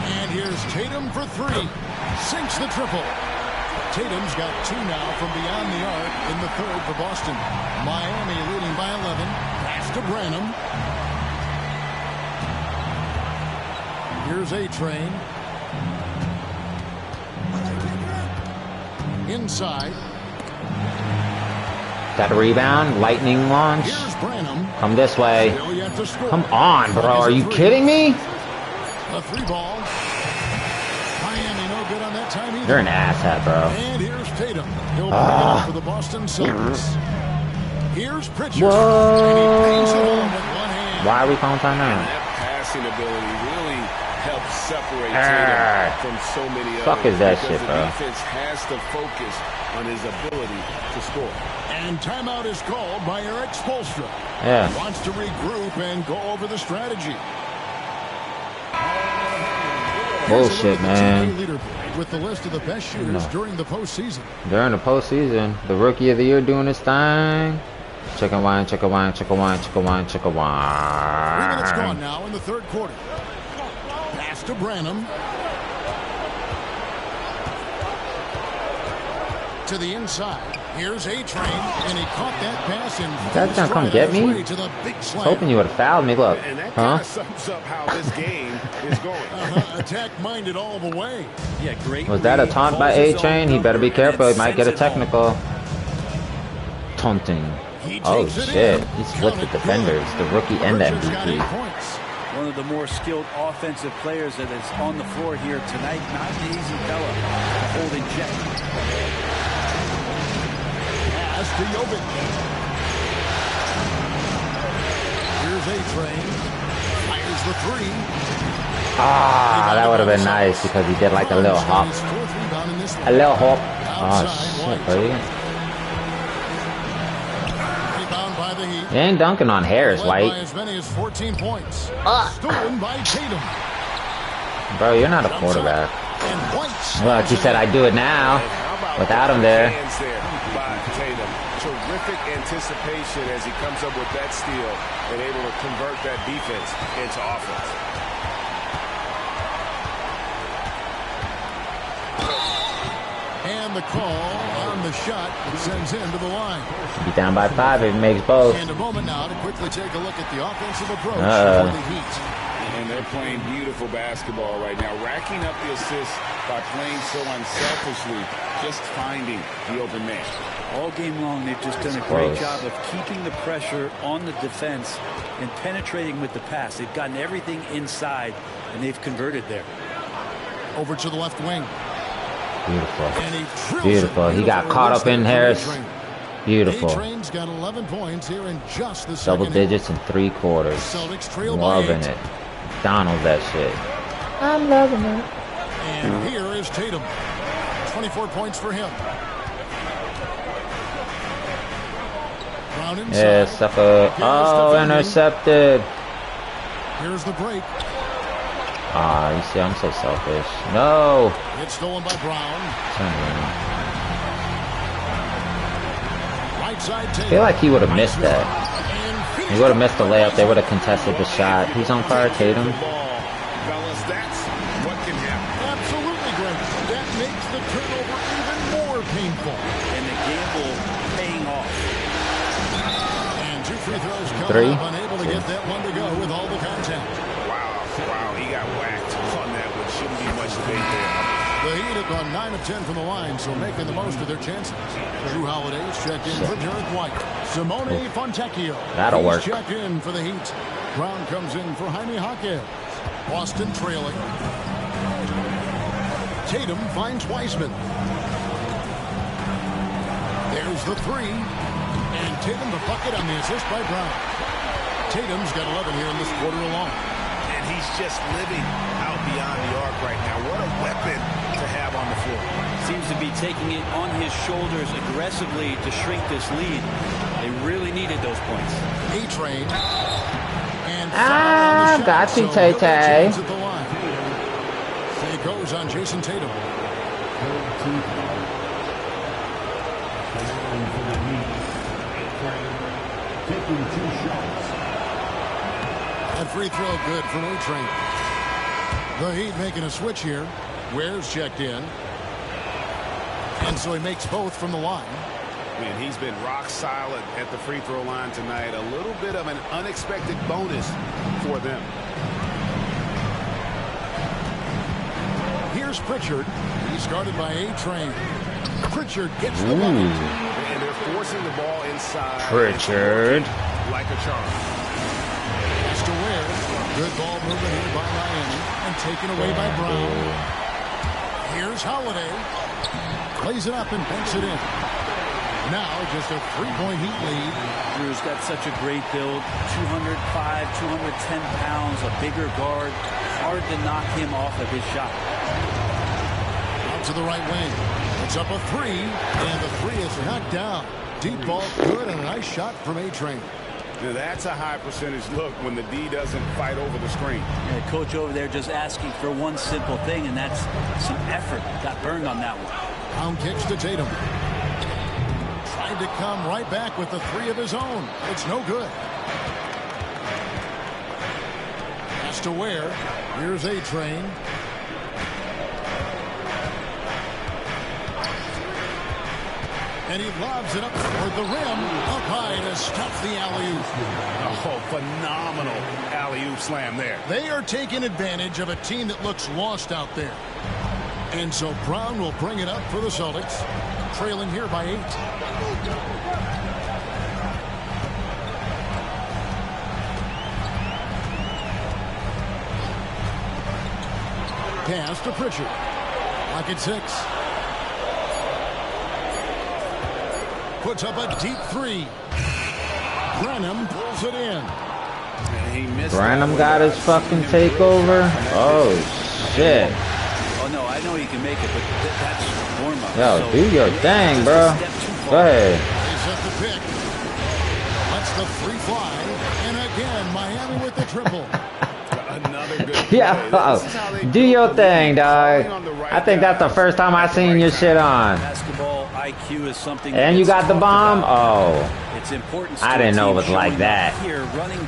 And here's Tatum for 3. Sinks the triple. Tatum's got 2 now from beyond the arc in the third for Boston. Miami leading by 11. Pass to Branham. Here's A-Train. Inside. Got a rebound, lightning launch. Here's Branham. Come this way. Still yet to score. Come on, bro. Are you kidding me? A 3-ball. Miami no good on that time either. You're an asshat, bro. And here's Tatum. He'll bring it up for the Boston Celtics. Here's Pritchard. Whoa. And he paints it home with one hand. Why are we calling timeout? That passing ability really helps separate Tatum from so many others. Fuck is that shit, the bro? defense has to focus on his ability to score. And timeout is called by Eric Spoelstra. Yeah. He wants to regroup and go over the strategy. Bullshit, man. Leaderboard with the list of the best shooters during the postseason. During the postseason, the rookie of the year doing his thing. Chicken wine, chicken wine, chicken wine, chicken wine, chicken 3 minutes gone wine. now in the third quarter. Pass to Branham. To the inside. Here's A-Train, and he caught that pass in That's gonna come get me? to the big I was slam. hoping you would have fouled me. Look, And that huh? kind of sums up how this game is going. Attack-minded all the way. Yeah, great. Was that a taunt by A-Train? He better be careful. He might get a technical. Taunting. Oh shit! He split the defenders, the rookie and the Pritchard's got 8 MVP. points. One of the more skilled offensive players that is on the floor here tonight. Not an easy fella to hold in check. Pass to Jovic. Here's A-Train. Fires the 3. Ah, that would have been nice because he did like a little hop. His 4th rebound in this one. A little hop. Outside Oh White. shit, buddy. Rebound by the Heat. You ain't dunking on Harris, Led by White. as many as 14 points. Stolen by Tatum. Bro, you're not a quarterback. Look, he said I'd do it now without him there. By Tatum. Terrific anticipation as he comes up with that steal and able to convert that defense into offense. And the call on the shot sends him to the line. Be down by 5 if he makes both. And a moment now to quickly take a look at the offensive approach for the Heat. And they're playing beautiful basketball right now, racking up the assists by playing so unselfishly, just finding the open man. All game long, they've just done a great job of keeping the pressure on the defense and penetrating with the pass. They've gotten everything inside, and they've converted there. Over to the left wing. Beautiful. Beautiful. He got caught up in Harris. Beautiful. A-Train's got 11 points here in just the Double digits in 3 quarters. Celtics trail Loving it. Donald that shit. I'm loving it. And here is Tatum. 24 points for him. Brown inside. Yeah, sucker. Oh, intercepted. Here's the break. Ah, you see, I'm so selfish. No. It's stolen by Brown. Right side Tatum. I feel like he would have missed that. He would have missed the layup. They would have contested the shot. Who's on fire? Tatum. Fellas, that's what can happen. Absolutely great. That makes the turnover even more painful. And the gamble paying off. And 2 free throws coming up, unable to get that one to go with all the contact. Wow, he got whacked on that one. Shouldn't be much debate there. The Heat have gone 9 of 10 from the line, so making the most of their chances. Drew Holiday's checked in for Derek White. Simone Fontecchio. That'll work. Checked in for the Heat. Brown comes in for Jaime Jaquez. Boston trailing. Tatum finds Wiseman. There's the 3. And Tatum the bucket on the assist by Brown. Tatum's got 11 here in this quarter alone. And he's just living out beyond the arc right now. What a weapon to have on the floor. Seems to be taking it on his shoulders aggressively to shrink this lead. They really needed those points. A-Train. And got you, Tay-Tay. It goes on Jason Tatum. Taking 2 shots. That free throw good from A-Train. The Heat making a switch here. Ware's checked in. And so he makes both from the line. Man, he's been rock solid at the free throw line tonight. A little bit of an unexpected bonus for them. Here's Pritchard. He's guarded by A-Train. Pritchard gets the bucket. And they're forcing the ball inside. Pritchard. Like a charm. Has to Ware. Good ball movement here by Miami. And taken away by Brown. Here's Holiday. Plays it up and banks it in. Now just a 3-point Heat lead. Drew's got such a great build. 205, 210 pounds, a bigger guard. Hard to knock him off of his shot. Out to the right wing. It's up a 3. And the 3 is knocked down. Deep ball good and a nice shot from A-Train. Now that's a high percentage look when the D doesn't fight over the screen. Yeah, coach over there just asking for one simple thing, and that's some effort. Got burned on that one. Pound kicks to Tatum. Tried to come right back with the 3 of his own. It's no good. Has to Ware. Here's A-Train. And he lobs it up toward the rim. Up high to stop the alley-oop. Oh, phenomenal alley-oop slam there. They are taking advantage of a team that looks lost out there. And so Brown will bring it up for the Celtics. Trailing here by 8. Pass to Pritchard. Pocket 6. Puts up a deep 3. Branham pulls it in. Branham got his fucking takeover. Oh shit. Oh no, I know he can make it, but that's warm-up. Yo, so do your thing, bro. Go ahead. He's at the pick. Lets the 3 fly. And again, Miami with the triple. Another good play. Yeah, do your thing, dog. I think that's the first time I seen your shit on. Basketball IQ is something. And you got the bomb? Oh. It's important. I didn't know it was like that.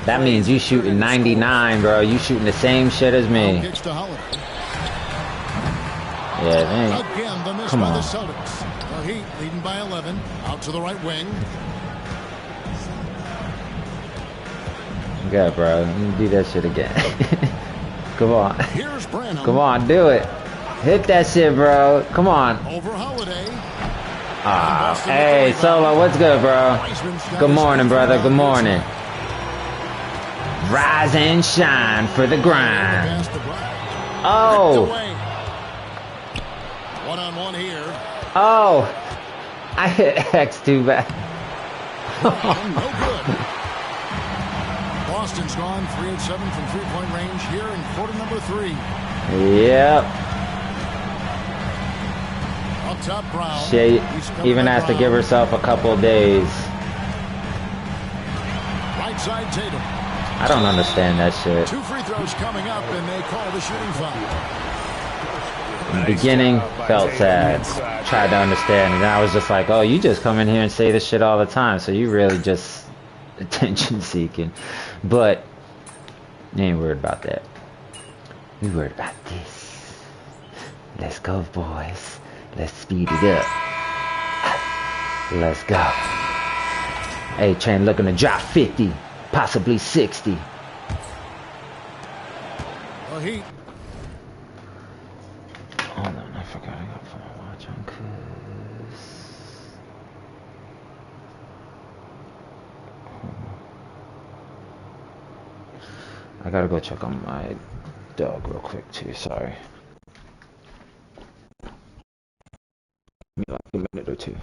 That means you shooting 99, bro. You shooting the same shit as me. Yeah, man. Again, the miss Come by on. the Celtics. The Heat leading by 11. Out to the right wing. Good, bro. You do that shit again. Come on. Here's Branham. Come on, do it. Hit that shit, bro. Come on. Over Holiday. Ah, hey, Solo, what's good, bro? Good morning, brother. Good morning. Rise and shine for the grind. Oh. One-on-one here. Oh. I hit X too bad. No good. Boston's gone 3 of 7 from three-point range here in quarter number 3. Yep. Up top, Brown. She even has to give herself a couple of days. Right side, Tatum. I don't understand that shit. 2 free throws coming up, and they call the shooting foul. In the beginning, felt sad. Tried to understand, and I was just like, "Oh, you just come in here and say this shit all the time, so you really just attention seeking." But you ain't worried about that. We worried about this. Let's go, boys. Let's speed it up. Let's go. A-Train looking to drop 50, possibly 60. The Heat. Hold on, I forgot I got phone watch on, cause I gotta go check on my dog real quick too, sorry. Give me like a minute or two.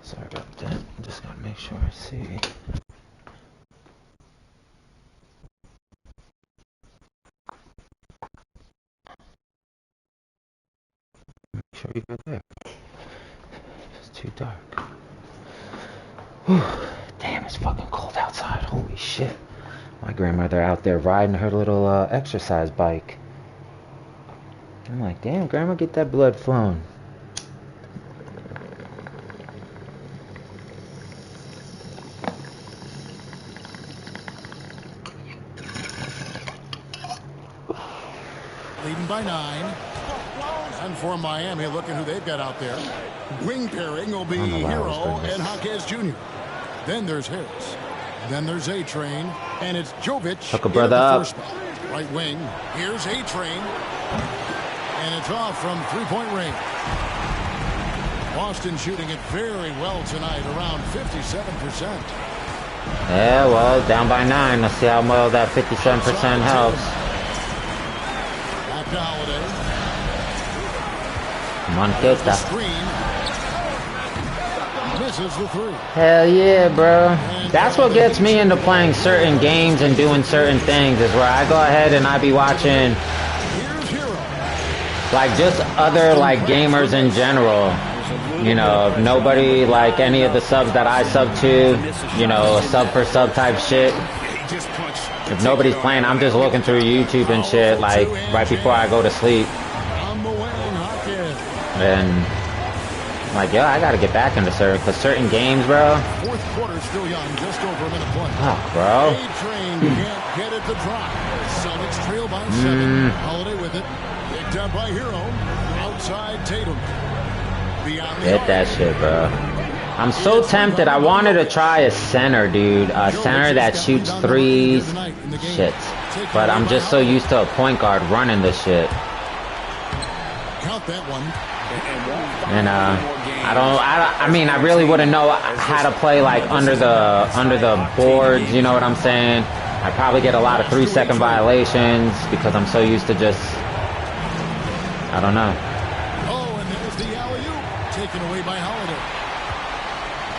Sorry about that. Just gotta make sure I see. Make sure you got there. It's too dark. Whew. Damn, it's fucking cold outside. Holy shit. My grandmother out there riding her little exercise bike. I'm like, damn, Grandma, get that blood flowing. Leading by 9. And for Miami, looking who they've got out there. Wing pairing will be Hero and Jaquez Jr. Then there's Harris. Then there's A-Train. And it's Jovic. Hook a brother up. Right wing. Here's A-Train. And it's off from three-point range. Boston shooting it very well tonight, around 57%. Yeah, well, down by 9. Let's see how well that 57% helps. Back to Holiday. Manqueta. Misses the three. Hell yeah, bro. That's what gets me into playing certain games and doing certain things, is where I go ahead and I be watching like just other like gamers in general. You know, nobody like any of the subs that I sub to, you know, sub for sub type shit. If nobody's playing, I'm just looking through YouTube and shit like right before I go to sleep. And like, yo, I gotta get back into certain games, bro. Fourth quarter still young, just over a minute play. Oh, bro. A-Train can't get it to drop. Celtics trail by 7. Holiday with it. Picked up by Hero. Outside Tatum. Get that shit, bro. I'm so tempted. I wanted to try a center, dude. A center that shoots threes. Shit. But I'm just so used to a point guard running this shit. Count that one. And I mean, I really wouldn't know how to play like under the boards, you know what I'm saying? I probably get a lot of 3-second violations because I'm so used to just, I don't know. Oh, and there's the alley-oop taken away by Holiday.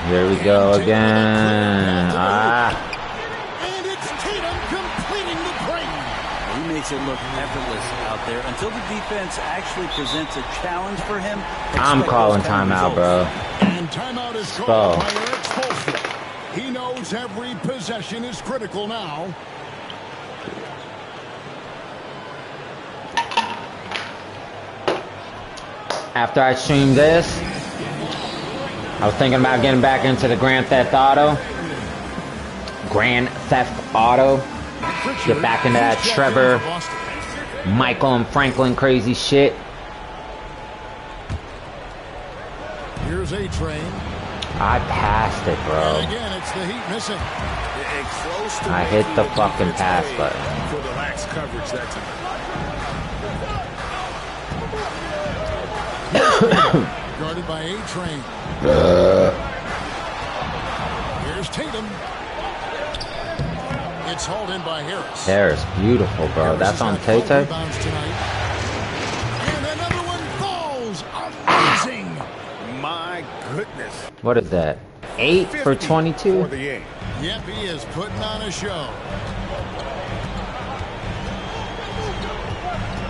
Here we go again. And it's Tatum completing the break. He makes it look effortless out there until the defense actually presents a challenge for him. I'm calling timeout, bro. And timeout is called by Eric Spoelstra. He knows every possession is critical now. After I streamed this, I was thinking about getting back into the Grand Theft Auto. Get back into that Trevor, Michael, and Franklin crazy shit. Here's A-Train. I passed it, bro. And again, it's the Heat missing. I hit the fucking pass button. For the lax coverage that time. Guarded by A-Train. Here's Tatum. It's hauled in by Harris. Harris, beautiful, bro. That's on Tay. And another one falls. Amazing. My goodness. What is that? 8 for 22? For the 8. Yep, he is putting on a show.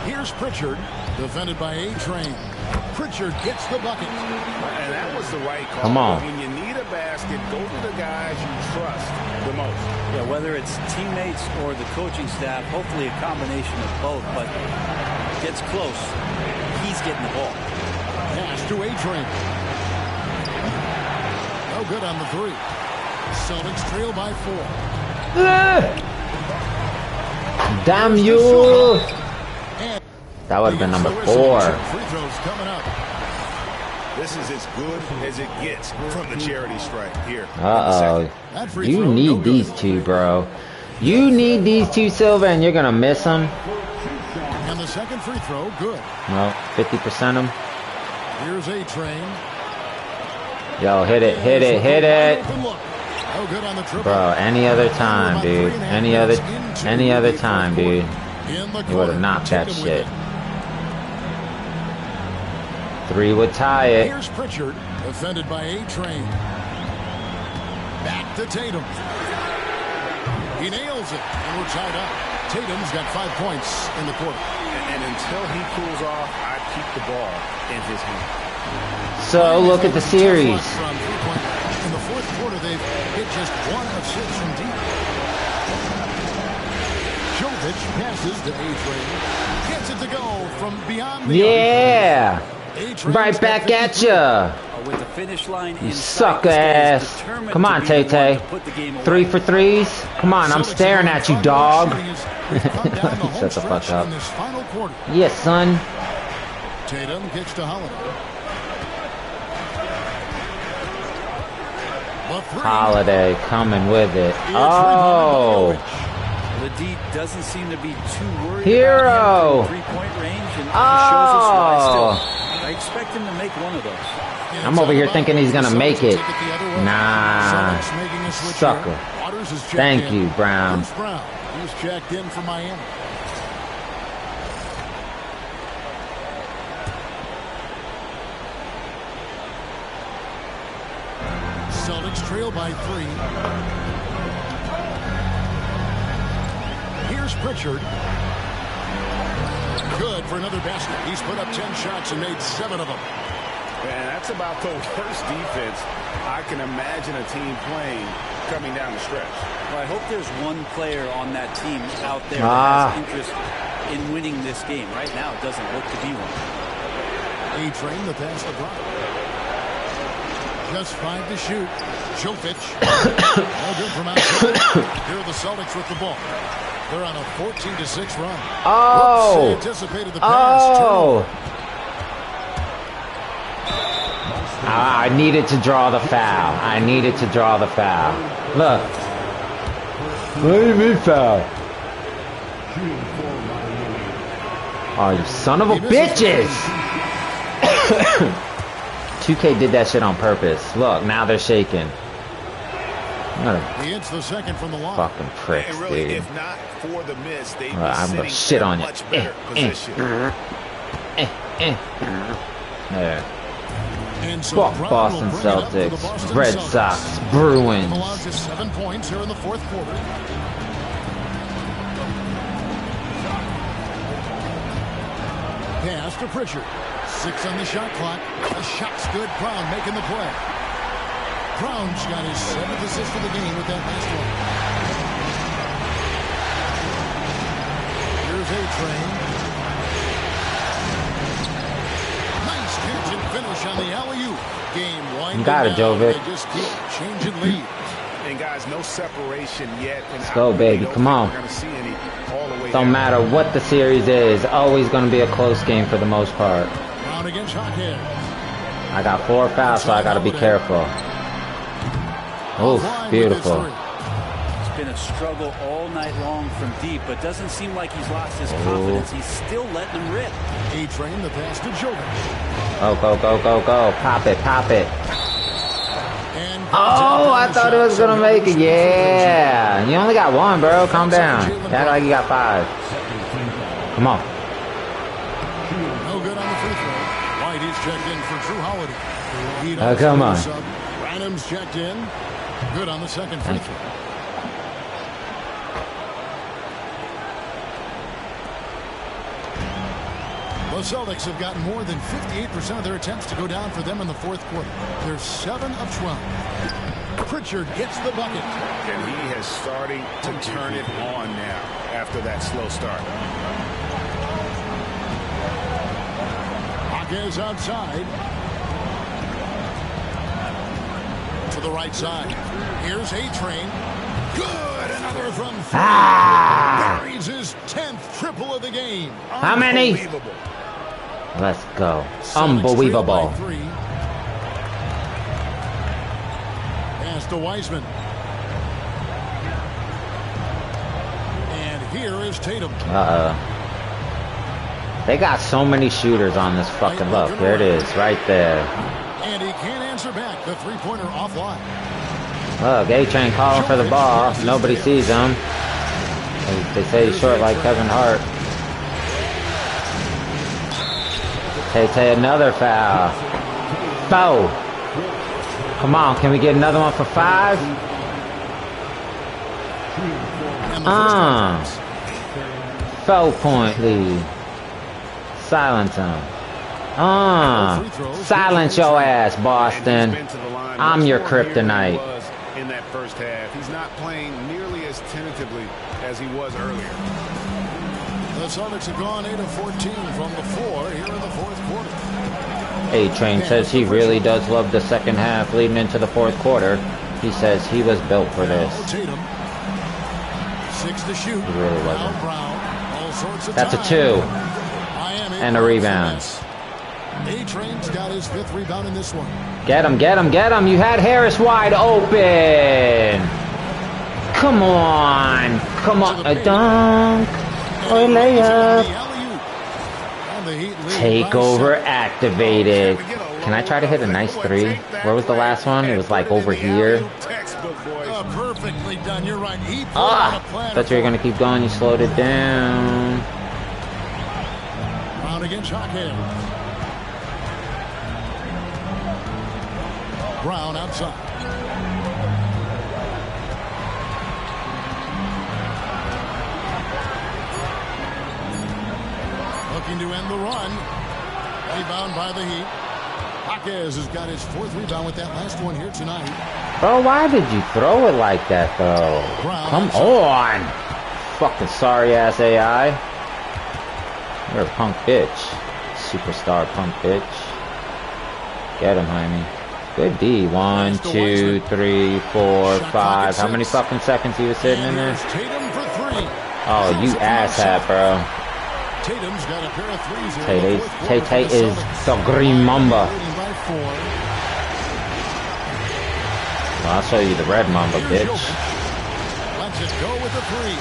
Here's Pritchard, defended by A-Train. Pritchard gets the bucket. And that was the right call. Come on. When you need a basket, go to the guys you trust the most. Yeah, whether it's teammates or the coaching staff, hopefully a combination of both, but gets close. He's getting the ball. Pass to A-Train. No good on the 3. Celtics trail by 4. Damn you! That would have been number 4. Free throws coming up. This is as good as it gets from the charity strike here. Uh-oh. You need these two, bro. You need these two, Silva, and you're going to miss them. And the second free throw, good. Well, 50% them. Here's A-Train. Yo, hit it, hit it, hit it. No good on the triple. Bro, any other time, dude. Any other time, dude. You would have knocked that shit. 3 would tie it. Here's Pritchard, defended by A-Train. Back to Tatum. He nails it, and we're tied up. Tatum's got 5 points in the quarter. And until he cools off, I keep the ball in his hand. So, look at the series. In the fourth quarter, they've hit just 1 of 6 from deep. Jovic passes to A-Train. Gets it to go from beyond the Yeah! Right back at ya! With the finish line you suck ass. Come on, Tay. 3 for 3s? Come on, I'm staring at you, dog. Shut the fuck up. Yes, son. Tatum gets to Holiday. Holiday coming with it. Oh! The D doesn't seem to be too worried Hero. about him from 3-point range, and shows us why still. I expect him to make one of those. I'm over here thinking he's gonna make it. Nah, sucker. Thank you, Brown. He's checked in for Miami. Celtics trail by 3. Here's Pritchard. Good for another basket. He's put up 10 shots and made 7 of them. Man, that's about the worst defense I can imagine a team playing coming down the stretch. Well, I hope there's one player on that team out there that has interest in winning this game. Right now, it doesn't look to be one. A-Train the pass to Brown. Just 5 to shoot. Jovic. All good from outside. Here are the Celtics with the ball. They're on a 14-6 run. Oh! Whoops, anticipated the pass. Oh! I needed to draw the foul. I needed to draw the foul. Look. What do you mean foul? Oh, you son of a bitches! 2K did that shit on purpose. Look, now they're shaking. He hits the second from the line. Fucking pricks, And really, dude. if not for the miss, they'd be I'm gonna shit on you. much better position. Yeah. And so Fuck Brown Boston will bring it up to the Celtics, Boston Red Celtics. Sox, Bruins. Allows just 7 points here in the fourth quarter. Pass to Pritchard. 6 on the shot clock. The shot's good. Brown making the play. Brown's got his 7th assist of the game with that last one. Here's A-Train. Nice catch and finish on the alley-oop. Game winding You got it, down. Jovic. They just keep changing leads. And guys, no separation yet. Let's go, baby. Come on. Don't matter what the series is. Always going to be a close game for the most part. Brown against Hawkhead. I got 4 fouls, so I got to be careful. Oof, beautiful. It's been a struggle all night long from deep, but doesn't seem like he's lost his confidence. He's still letting them rip. A-Train the pass to Jovic. Go, go, go, go, go. Pop it, pop it. And Oh, I thought it was going to make it. Yeah. You only got 1, bro. Calm down. Act like you got 5. Come on. no good on the free throw. White is checked in for Drew Holiday. Oh, come on. Branham's checked in. Good on the second free throw. The Celtics have gotten more than 58% of their attempts to go down for them in the fourth quarter. They're 7 of 12. Pritchard gets the bucket. And he has starting to turn it on now after that slow start. Hawkins outside. To the right side. Here's A-Train. Good. Another from 3. Buries his 10th triple of the game. How many? Let's go. Unbelievable. Pass to Wiseman. And here is Tatum. They got so many shooters on this fucking look. There it is, right there. And he can't answer back. The three-pointer offline. Look, A-Train calling for the ball. Nobody sees him. They say he's short like Kevin Hart. Tay, another foul. Foul. Come on, can we get another one for 5? Foul point lead. Silence him. Silence your ass, Boston. I'm your kryptonite. In that first half, he's not playing nearly as tentatively as he was earlier. The Celtics have gone 8 of 14 from the floor here in the fourth quarter. A-Train says he really does love the second half leading into the fourth quarter. He says he was built for this. Tatum. 6 to shoot. He really wasn't. Brown. All sorts of That's a time. 2. Miami And a rebound. A-Train's got his 5th rebound in this one. Get him, get him, get him. You had Harris wide open. Come on. Come on. A dunk. Or a layup. Takeover activated. Can I try to hit a nice 3? Where was the last one? It was like over here. Perfectly done. You're right. He Thought you were going to keep going. You slowed it down. Round against Hawkhead. Brown outside. Looking to end the run. Rebound by the Heat. Jaquez has got his 4th rebound with that last one here tonight. Bro, why did you throw it like that, though? Come on! Fucking sorry-ass AI. You're a punk bitch. Superstar punk bitch. Get him, Jaime. Good D. 1, 2, 3, 4, 5. How many fucking seconds he was sitting in there? Oh, you asshat, bro. Tatum's got a pair of threes here. Tay is the green mamba. Well, I'll show you the red mamba, bitch. Let's it go with the 3.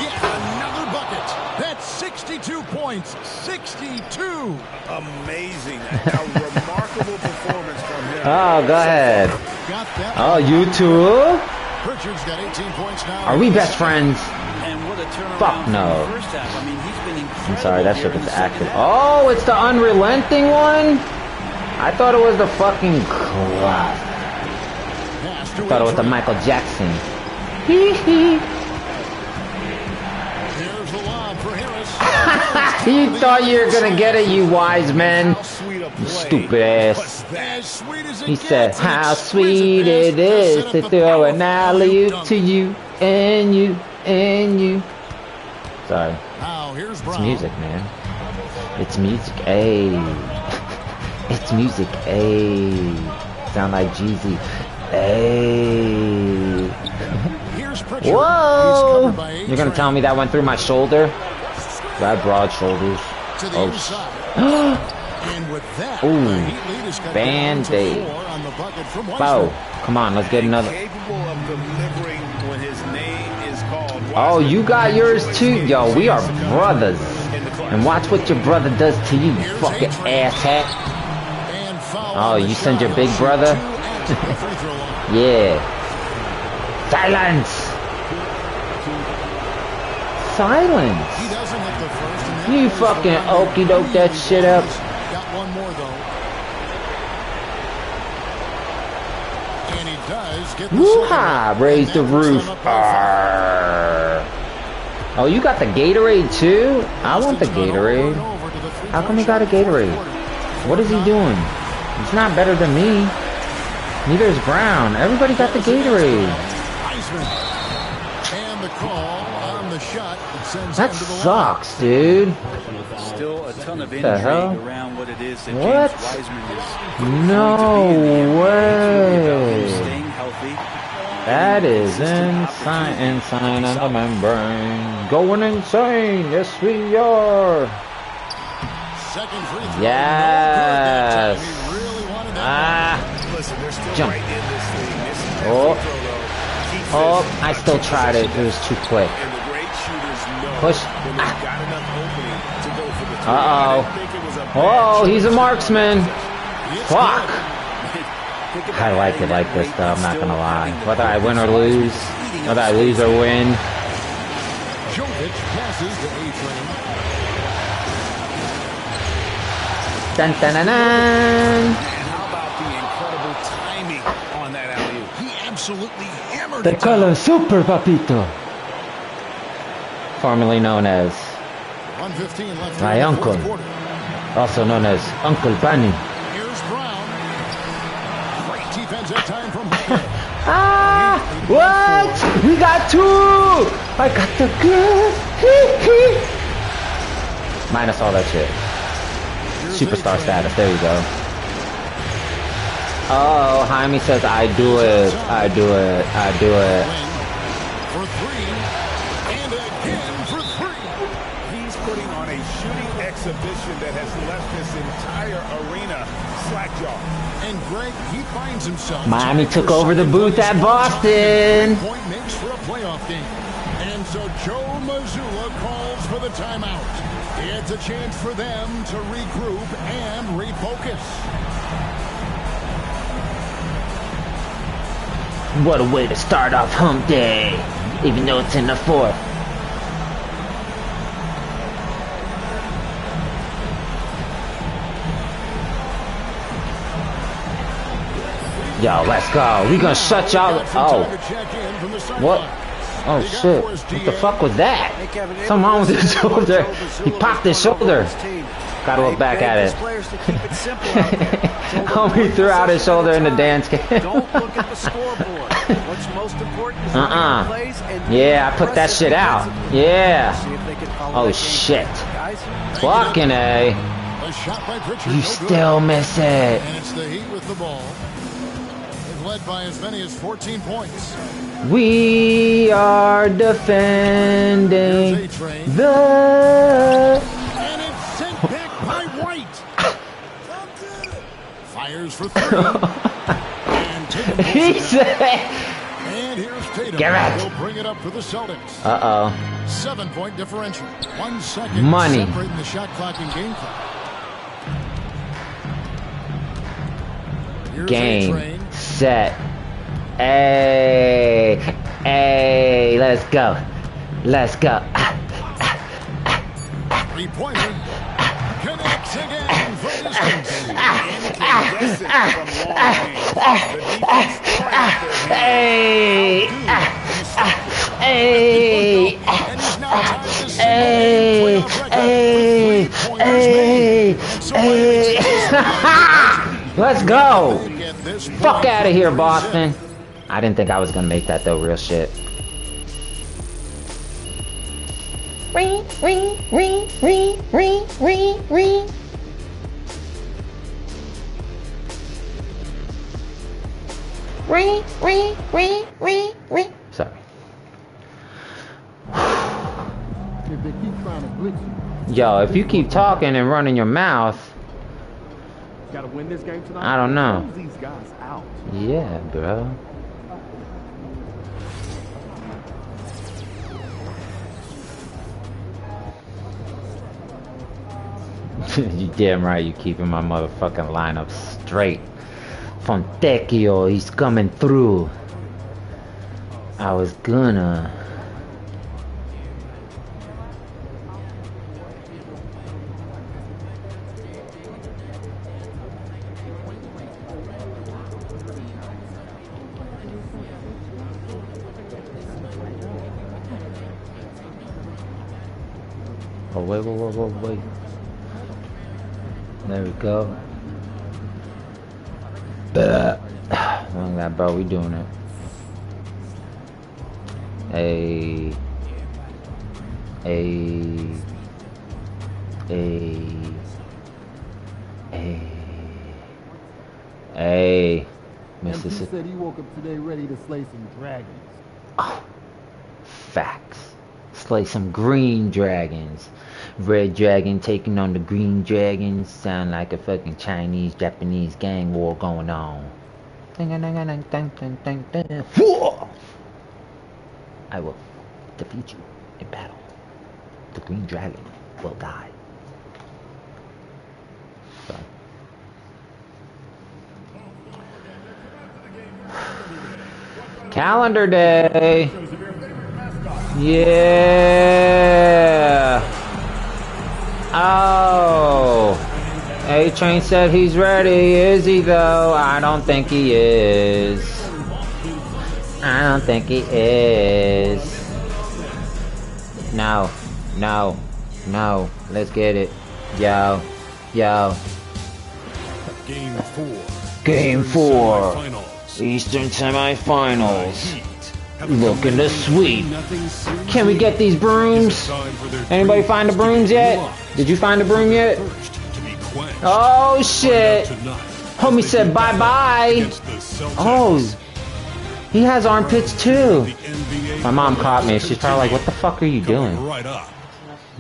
Yet another bucket. That's 62 points. 62. Amazing. A remarkable performance from him. Oh, go ahead. Oh, you too? Pritchard's got 18 points now. Are we best friends? And what a turnaround. Fuck no. From the first half. I mean, he's been incredible. I'm sorry, that shit was active. Oh, it's the unrelenting one? I thought it was the fucking club. I thought it was the Michael Jackson. Hee hee. Here's the lob for Harris. You thought you were gonna get it, you wise men. You stupid ass. He said, how sweet it is to throw an alley-oop to you and you and you. Sorry. It's music, man. It's music, ayy. It's music, ayy. Sound like Jeezy. Ayy. Whoa! You're gonna tell me that went through my shoulder? I have broad shoulders. Oh, ooh. Band-aid. Bow. Come on, let's get another. Oh, you got yours too? Yo, we are brothers. And watch what your brother does to you, you fucking asshat. Oh, you send your big brother? Yeah. Silence! Silence! You fucking okey doke that shit up. Got one more though. And he does get the Woo-ha! Raise the roof. Arr. Oh, you got the Gatorade too? I want the Gatorade. How come he got a Gatorade? What is he doing? He's not better than me. Neither is Brown. Everybody got the Gatorade. And the call on the shot sends that sucks, dude. Still a ton of intrigue around what it is that what? James Wiseman is. No way. Staying healthy. That is insane on the membrane. Going insane. Yes, we are. Second free throw. Yes. Listen, they're still Jump. right in this thing. This is their Oh. free throw, though. Oh, I still tried it. It was too quick. And the great shooters know Push. when they've got enough opening to go for the three. Uh-oh. Oh, he's a marksman. Fuck. I like it like this, though. I'm not gonna lie. Whether I win or lose, whether I lose or win. Jovic passes to A-Train. Dun dun dun dun. How about the incredible timing on that alley-oop? He absolutely hammered The it color down. Super Papito. Formerly known as 1:15 left my in the uncle, fourth quarter. also known as Uncle Bunny. Here's Brown. Great defense at time from Hooker. Ah! What? We got two! I got the good. Minus all that shit. Superstar status. There you go. Oh, Jaime says, I do it. I do it. I do it. For three. And again for three. He's putting on a shooting exhibition that has left this entire arena slack-jawed. And Greg, he finds himself. Miami took over the booth at Boston. Point makes for a playoff game. And so Joe Mazzulla calls for the timeout. It's a chance for them to regroup and refocus. What a way to start off hump day, even though it's in the fourth. Yo, let's go. We gonna shut y'all. Oh. What? Oh shit. What the fuck was that? Something wrong with his shoulder. He popped his shoulder. Gotta look back at it. Homie threw out his shoulder in the dance game. Don't look at the scoreboard. What's most important is plays and yeah, I put that shit out. Yeah. Oh shit. Fucking A. You still miss it. And it's the Heat with the ball. They've led by as many as 14 points. We are defending the... And it's sent back by White. Fires for three. And he said... And here's Tatum. Give it. He'll bring it up for the Celtics. Uh-oh. 7-point differential. 1 second money. Separating the shot clock and game clock. Here's Game, set, hey, hey, let's go, let's go. 3-pointer connects again for distance. Hey, hey, hey, let's go. Fuck out of here, Boston. I didn't think I was gonna make that though, real shit. Ring, ring, ring, ring, ring, ring, ring. Ring, ring, ring, ring, ring. Sorry. Yo, if you keep talking and running your mouth, gotta win this game tonight. I don't know. Close these guys out. Yeah, bro. You damn right you keeping my motherfucking lineup straight. Fontecchio, he's coming through. I was gonna. Oh, wait. There we go. Look at that, bro. We doing it. Hey. Mississippi said he woke up today ready to slay some dragons. Oh, facts. Slay some green dragons. Red dragon taking on the green dragons. Sound like a fucking Chinese, Japanese gang war going on. I will defeat you in battle. The green dragon will die. So. Calendar day. Yeah. Oh. A-Train said he's ready. Is he though? I don't think he is. I don't think he is. No. Let's get it. Yo. Game 4. Eastern semifinals. Looking to sweep. Can we get these brooms? Anybody find the brooms yet? Did you find the broom yet? Oh shit. Homie said bye-bye. Oh. He has armpits too. My mom caught me. She's probably like, what the fuck are you doing?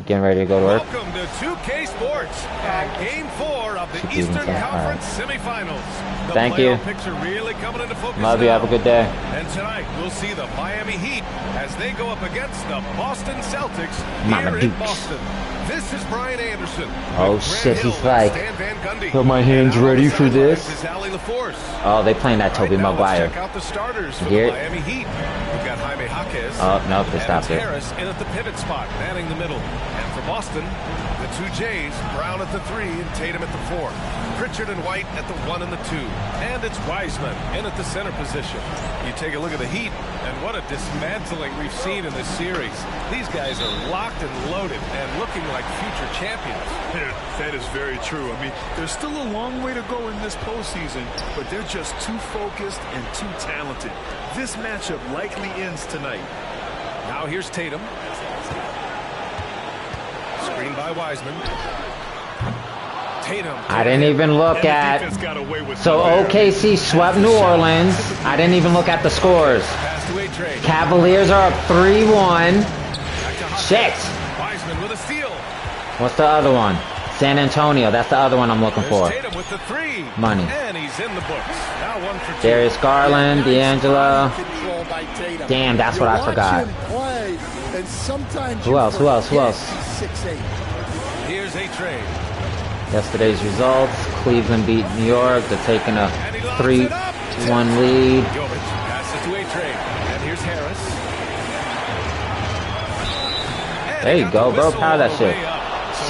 Getting ready to go to work. Welcome to 2K Sports and Game 4 of the Eastern Conference Semifinals. Thank you. Picture really coming into focus. Love you. Have a good day. And tonight we'll see the Miami Heat as they go up against the Boston Celtics here in Boston. This is Brian Anderson. Oh shit, he's like, put my hands ready for this. Oh, they playing that Tobey Maguire. Check out the starters for the Miami Heat. We've got Jaime Jaquez. Oh, no, they stopped it. Harris in at the pivot spot, manning the middle. And for Boston, The two Jays, Brown at the 3 and Tatum at the 4. Pritchard and White at the 1 and the 2. And it's Wiseman in at the center position. You take a look at the Heat, and what a dismantling we've seen in this series. These guys are locked and loaded and looking like future champions. That is very true. I mean, there's still a long way to go in this postseason, but they're just too focused and too talented. This matchup likely ends tonight. Now here's Tatum. Screen by Wiseman. Tatum. I didn't even look at. So OKC swept New Orleans. I didn't even look at the scores. Cavaliers are up 3-1. Shit. Wiseman with a steal. What's the other one? San Antonio. That's the other one I'm looking for. Tatum with the 3. Money. And he's in the books. Now 1 for 2. Darius Garland, D'Angelo. Damn, that's what I forgot. Who else? Who else? Who else? Here's a trade. Yesterday's results. Cleveland beat New York. They're taking a 3-1 lead. Passes to a trade. And here's Harris. There you go, bro. Proud of that shit.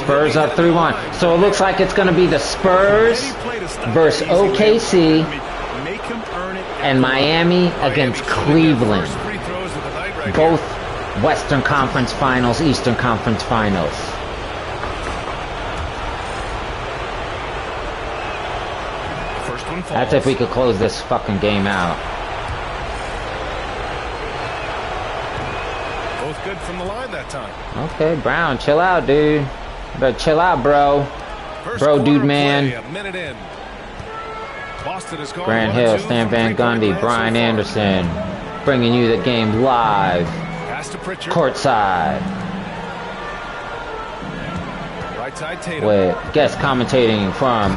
Spurs up 3-1. So it looks like it's going to be the Spurs versus OKC and Miami against Cleveland. Both Western Conference Finals, Eastern Conference Finals. That's if we could close this fucking game out. Both good from the line that time. Okay, Brown, chill out, dude. You better chill out, bro. Bro, dude, man. A minute in. Boston has gone Grant Hill, Stan Van Gundy, Brian Anderson, bringing you the game live, courtside. Right side Tatum. With guest commentating from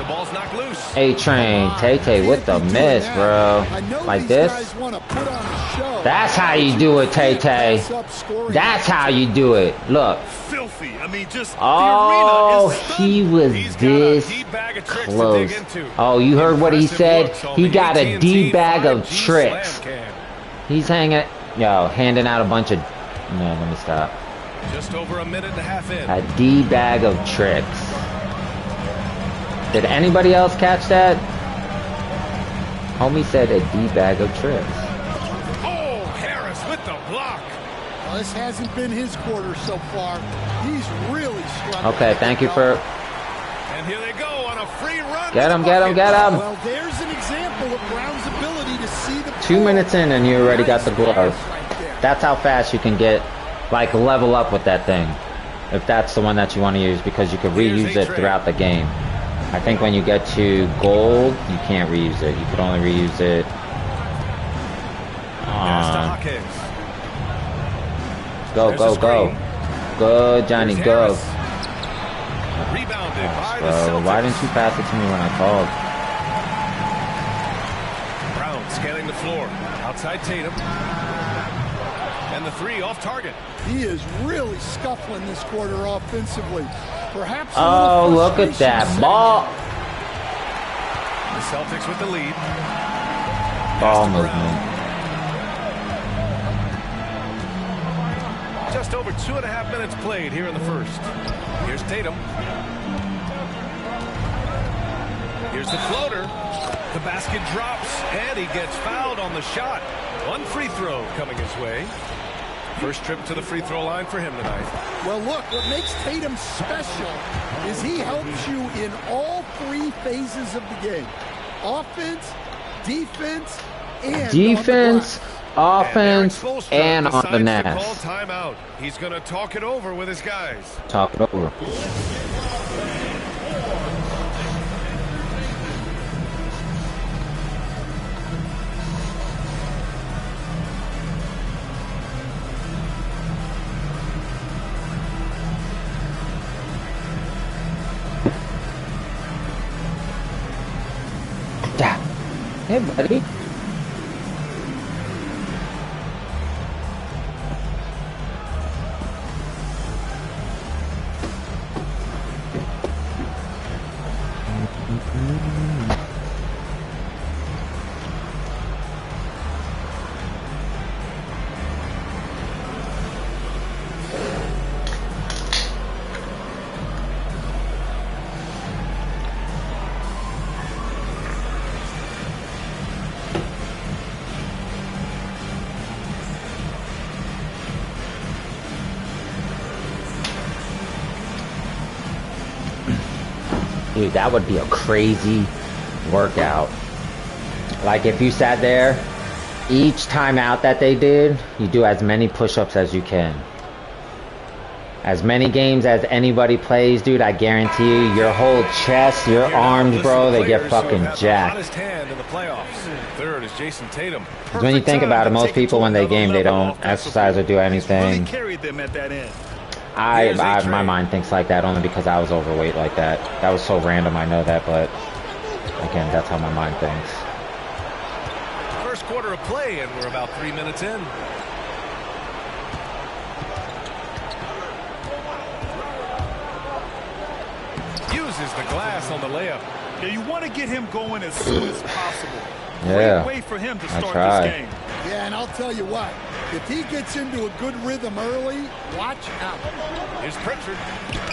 The ball's knocked loose. A-Train, Tay-Tay with the miss, bro. Like this. That's how you do it, Tay-Tay. That's how you do it. Look. Filthy. I mean, just oh, he was this close. Oh, you heard what he said? He got a D bag of tricks. He's handing out a bunch of. No, let me stop. Just over a minute and a half in. A D bag of tricks. Did anybody else catch that? Homie said a D bag of tricks. Oh, Harris with the block. Well, this hasn't been his quarter so far. He's really struggling. Okay, thank you for. And here they go on a free run. Get him, get him, get him. Well, there's an example of Brown's ability to see the 2 minutes in and you already got the glove. That's how fast you can get, like, level up with that thing. If that's the one that you want to use, because you can reuse it throughout the game. I think when you get to gold, you can't reuse it. You could only reuse it. Go, go, go. Go, Johnny, go. Rebounded by the Bro, Celtics. why didn't you pass it to me when I called? Brown scanning the floor. Outside Tatum. And the 3 off target. He is really scuffling this quarter offensively. Perhaps. Oh, look at that ball. The Celtics with the lead. Ball movement. Just over 2.5 minutes played here in the first. Here's Tatum. Here's the floater. The basket drops, and he gets fouled on the shot. One free throw coming his way. First trip to the free throw line for him tonight. Well, look, what makes Tatum special is he helps you in all 3 phases of the game. Offense, defense, and defense, offense, and on the net. Call timeout. He's going to talk it over with his guys. Talk it over. Hey, buddy. Dude, that would be a crazy workout. Like if you sat there, each time out that they did, you do as many push-ups as you can. As many games as anybody plays, dude, I guarantee you, your whole chest, your arms, bro, they get fucking jacked. Third is Jason Tatum. When you think about it, most people when they game, they don't exercise or do anything. My mind thinks like that only because I was overweight like that. That was so random, I know that, but again, that's how my mind thinks. First quarter of play, and we're about 3 minutes in. Uses the glass on the layup. Yeah, you want to get him going as soon as possible. Yeah, Great way for him to start this game. Yeah, and I'll tell you what, if he gets into a good rhythm early, watch out. Here's Pritchard.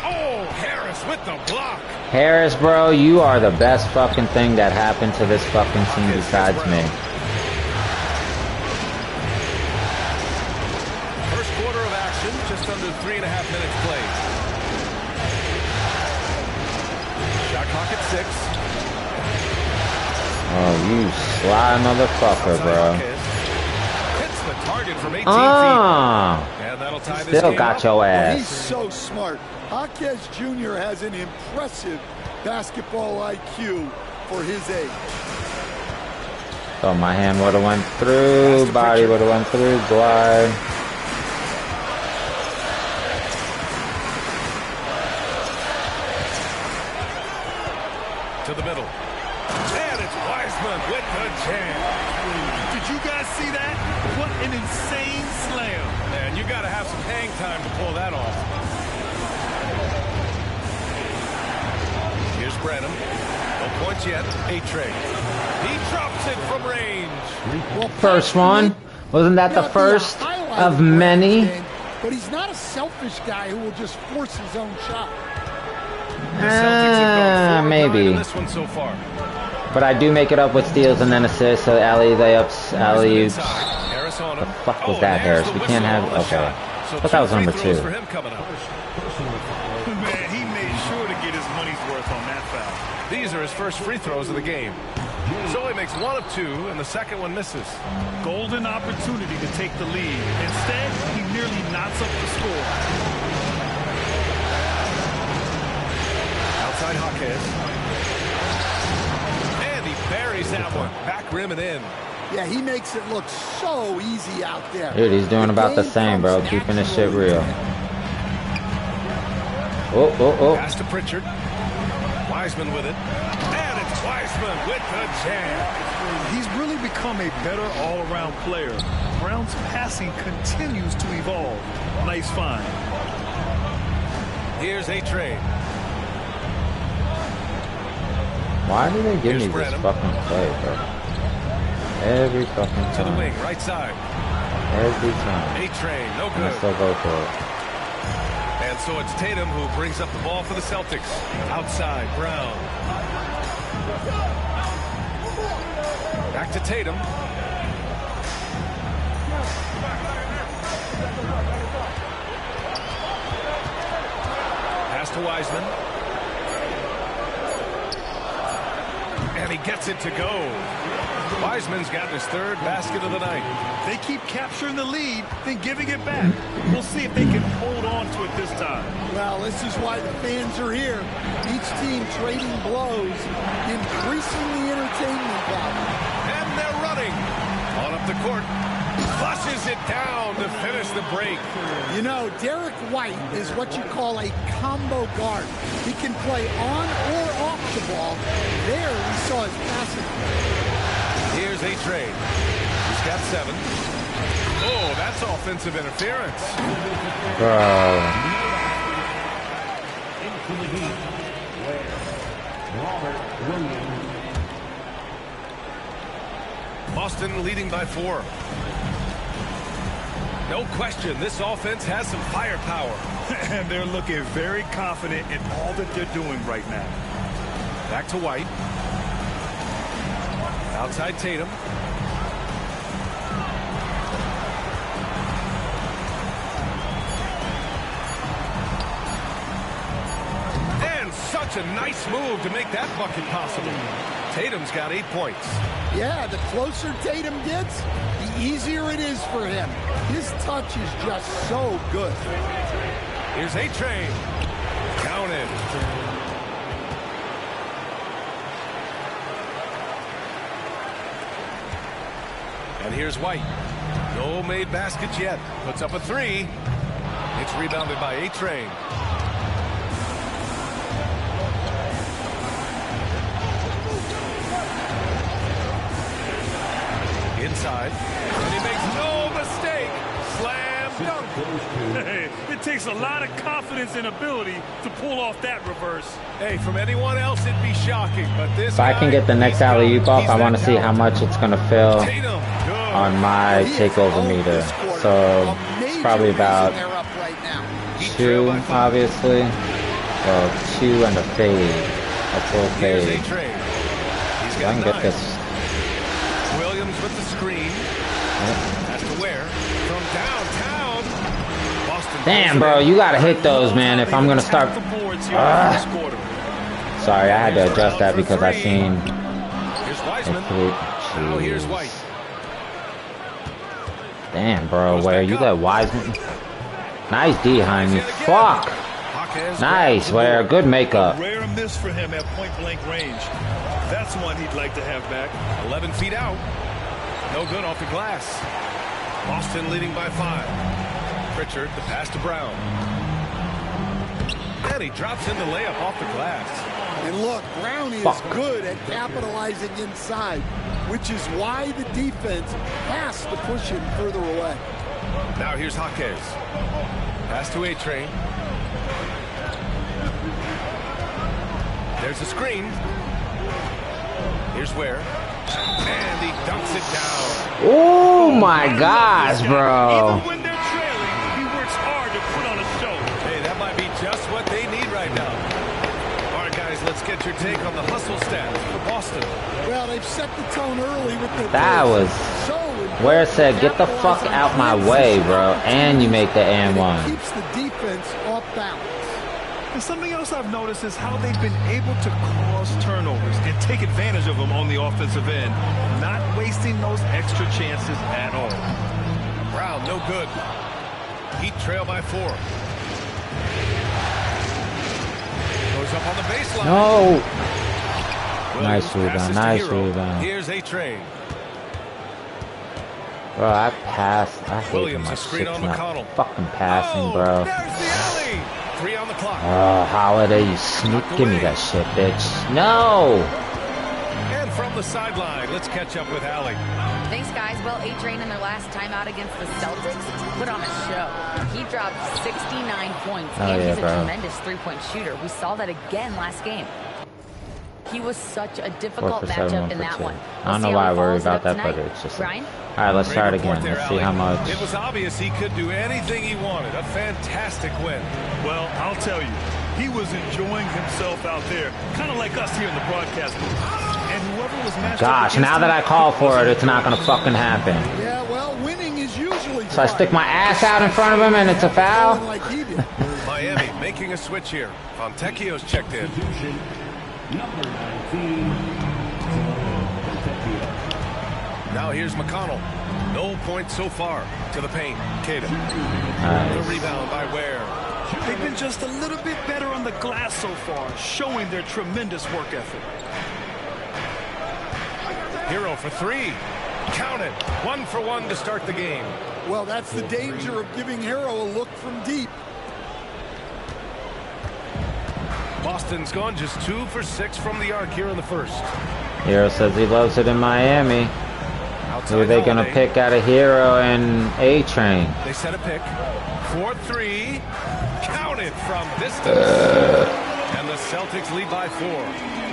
Oh, Harris with the block. Harris, bro, you are the best fucking thing that happened to this fucking team besides me. First quarter of action, just under 3.5 minutes played. Shot clock at 6. Oh, you sly motherfucker, bro. Hits the target from 18 feet. And that'll tie this Still game got up. your Well, ass. he's so smart. Jaquez Jr. has an impressive basketball IQ for his age. So my hand would have went through, body would have went through, glide. To the middle. And it's Wiseman with the jam. Did you guys see that? What an insane slam. And you got to have some hang time to pull that off. Here's Branham. No points yet. A-Train. He drops it from range. Well, First one. Wasn't that the first of many? But he's not a selfish guy who will just force his own shot. Maybe. This one so far. But I do make it up with steals and then assists, so alley layups, alley-oops. The fuck was that, Harris? We can't have... Okay. But that was number 2. Man, he made sure to get his money's worth on that foul. These are his first free throws of the game. So he makes 1 of 2, and the second one misses. Golden opportunity to take the lead. Instead, he nearly knocks up the score. Outside Jaquez. And he buries that one. Back rim and in. Yeah, he makes it look so easy out there. Dude, he's doing about the same, bro. Keeping this shit real. Oh. Pass to Pritchard. Wiseman with it. And it's Wiseman with the jam. He's really become a better all-around player. Brown's passing continues to evolve. Nice find. Here's A-Train. Why do they give me this fucking play, bro? Every fucking time. To the wing, right side. Every time. A-Train, no good. I still go for it. And so it's Tatum who brings up the ball for the Celtics. Outside, Brown. Back to Tatum. Pass to Wiseman. And he gets it to go. Wiseman's got his 3rd basket of the night. They keep capturing the lead, then giving it back. We'll see if they can hold on to it this time. Well, this is why the fans are here. Each team trading blows, increasing the entertainment value. And they're running. On up the court. Flushes it down to finish the break. You know, Derek White is what you call a combo guard. He can play on or off the ball. There we saw his passing. Here's A-Train. He's got 7. Oh, that's offensive interference. Into the Heat, where Robert Williams. Boston leading by 4. No question, this offense has some firepower. And they're looking very confident in all that they're doing right now. Back to White. Outside Tatum. And such a nice move to make that bucket possible. Tatum's got 8 points. Yeah, the closer Tatum gets, the easier it is for him. His touch is just so good. Here's A-Train. Counted. And here's White. No made baskets yet. Puts up a 3. It's rebounded by A-Train. Inside. And he makes no mistake. Slam dunk. Hey, it takes a lot of confidence and ability to pull off that reverse. Hey, from anyone else it'd be shocking, but this If I can get the next alley-oop off, I want to see how much it's going to fill on my takeover meter. So it's probably about 2, obviously. So 2 and a fade. A full fade. So I can get this. Williams with the screen. Has to wear from downtown. Boston. Damn, bro, you gotta hit those, man. If I'm gonna start. Sorry, I had to adjust that because I seen. Here's Wiseman. Now here's White. Damn, bro, where you let Wiseman? Nice D, Jaime. Fuck. Nice, where good makeup. Rare miss for him at point-blank range. That's one he'd like to have back. 11 feet out. No good off the glass. Boston leading by 5. Pritchard, the pass to Brown. And he drops in the layup off the glass. And look, Brown is good at capitalizing inside, which is why the defense has to push him further away. Now here's Jaquez. Pass to A-Train. There's a screen. Here's where. And he dunks it down. Oh my gosh, bro. Even when they're trailing, he works hard to put on a show. Hey, that might be just what they need right now. All right, guys, let's get your take on the hustle stats for Boston. Well, they've set the tone early with their That was where it said, get the fuck out my way, bro. And you make the and one. Keeps the defense off balance. And something else I've noticed is how they've been able to cause turnovers and take advantage of them on the offensive end, not wasting those extra chances at all. Brown, no good. Heat trail by 4. Goes up on the baseline. No. Williams Nice rebound. passes to Nice Hero. rebound. Here's A-Train. Bro, I passed. I hate when Williams, my a screen shit's on not McConnell. fucking passing, bro. There's the alley. 3 on the clock. Oh, Holiday, you sneak. Give me that shit, bitch. No. And from the sideline, let's catch up with Allie. Thanks, guys. Well, A-Train in their last timeout against the Celtics put on a show. He dropped 69 points, and he's a tremendous three-point shooter. We saw that again last game. He was such a difficult matchup in that one. I don't know why I worry about that, but it's just. Brian? All right, let's try it again. Let's see how much. It was obvious he could do anything he wanted. A fantastic win. Well, I'll tell you, he was enjoying himself out there, kind of like us here in the broadcast booth. And whoever was matched Gosh, now that I call for it, it's not going to fucking happen. Yeah, well, winning is usually. So I stick my ass out in front of him and it's a foul? Miami making a switch here. Fontecchio's checked in. Number 19. Now here's McConnell. No points so far to the paint. Tatum. The rebound by Ware. They've been just a little bit better on the glass so far, showing their tremendous work ethic. Hero for 3. Count it. 1 for 1 to start the game. Well, that's the danger of giving Hero a look from deep. Boston's gone just 2 for 6 from the arc here in the first. Hero says he loves it in Miami. Who are they going to pick out of Hero and A-Train? They set a pick. 4-3. Counted from distance. And the Celtics lead by 4.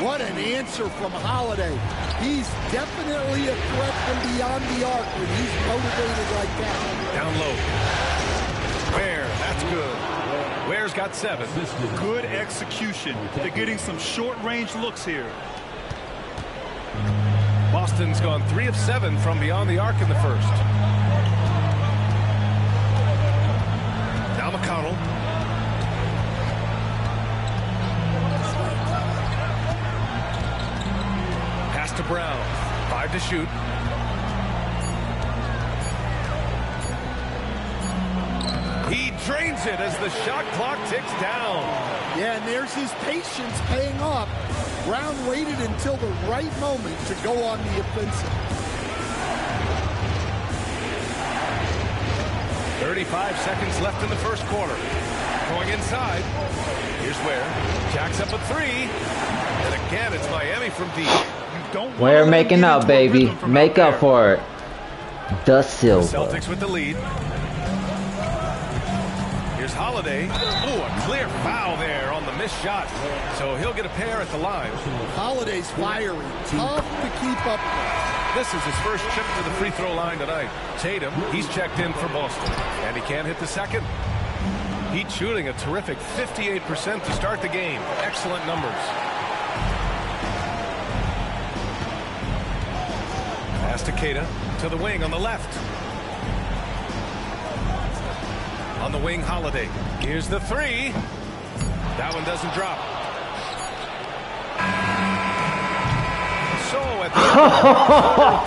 What an answer from Holiday. He's definitely a threat from beyond the arc when he's motivated like that. Down low. Ware, that's good. Ware's got 7. Good execution. They're getting some short-range looks here. Boston's gone 3 of 7 from beyond the arc in the first. Now McConnell. 5 to shoot. He drains it as the shot clock ticks down. Yeah, and there's his patience paying off. Brown waited until the right moment to go on the offensive. 35 seconds left in the first quarter. Going inside. Here's where. Jacks up a 3. And again, it's Miami from deep. We're making up, baby. Make up for it. Da Silva. Celtics with the lead. Here's Holiday. Ooh, a clear foul there on the missed shot. So he'll get a pair at the line. Holiday's fiery. Tough to keep up with. This is his first trip to the free throw line tonight. Tatum, he's checked in for Boston. And he can't hit the second. Heat shooting a terrific 58% to start the game. Excellent numbers. Pass to Keita, to the wing on the left. On the wing, Holiday. Here's the 3. That one doesn't drop. So at the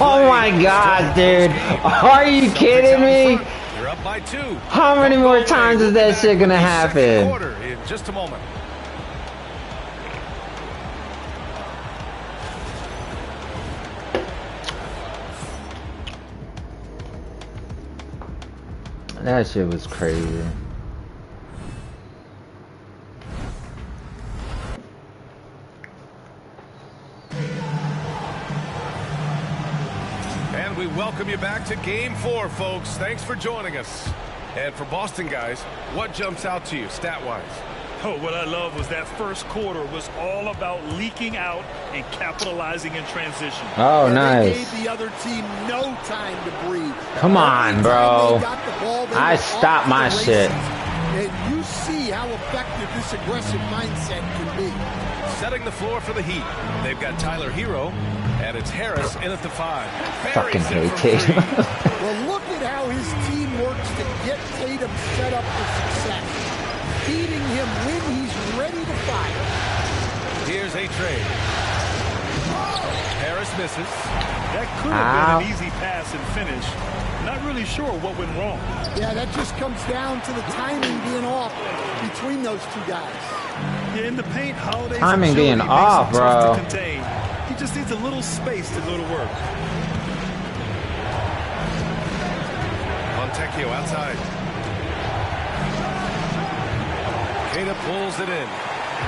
oh my God, dude. Are you kidding me? You're up by 2. How many more times is that shit gonna happen? Quarter in just a moment. That shit was crazy. And we welcome you back to Game 4, folks. Thanks for joining us. And for Boston guys, what jumps out to you stat-wise? Oh, what I love was that first quarter was all about leaking out and capitalizing in transition. Oh, nice. They gave the other team no time to breathe. Come on, bro. I stopped my shit. And you see how effective this aggressive mindset can be. Setting the floor for the Heat. They've got Tyler Hero, and it's Harris in at the 5. Fucking hate Tatum. Well, look at how his team works to get Tatum set up for success. Feeding him when he's ready to fire. Here's a trade. Harris misses. That could have been an easy pass and finish. Not really sure what went wrong. Yeah, that just comes down to the timing being off between those two guys. Yeah, in the paint, Holiday's timing being off, bro. He just needs a little space to go to work. Montecchio outside. Keita pulls it in.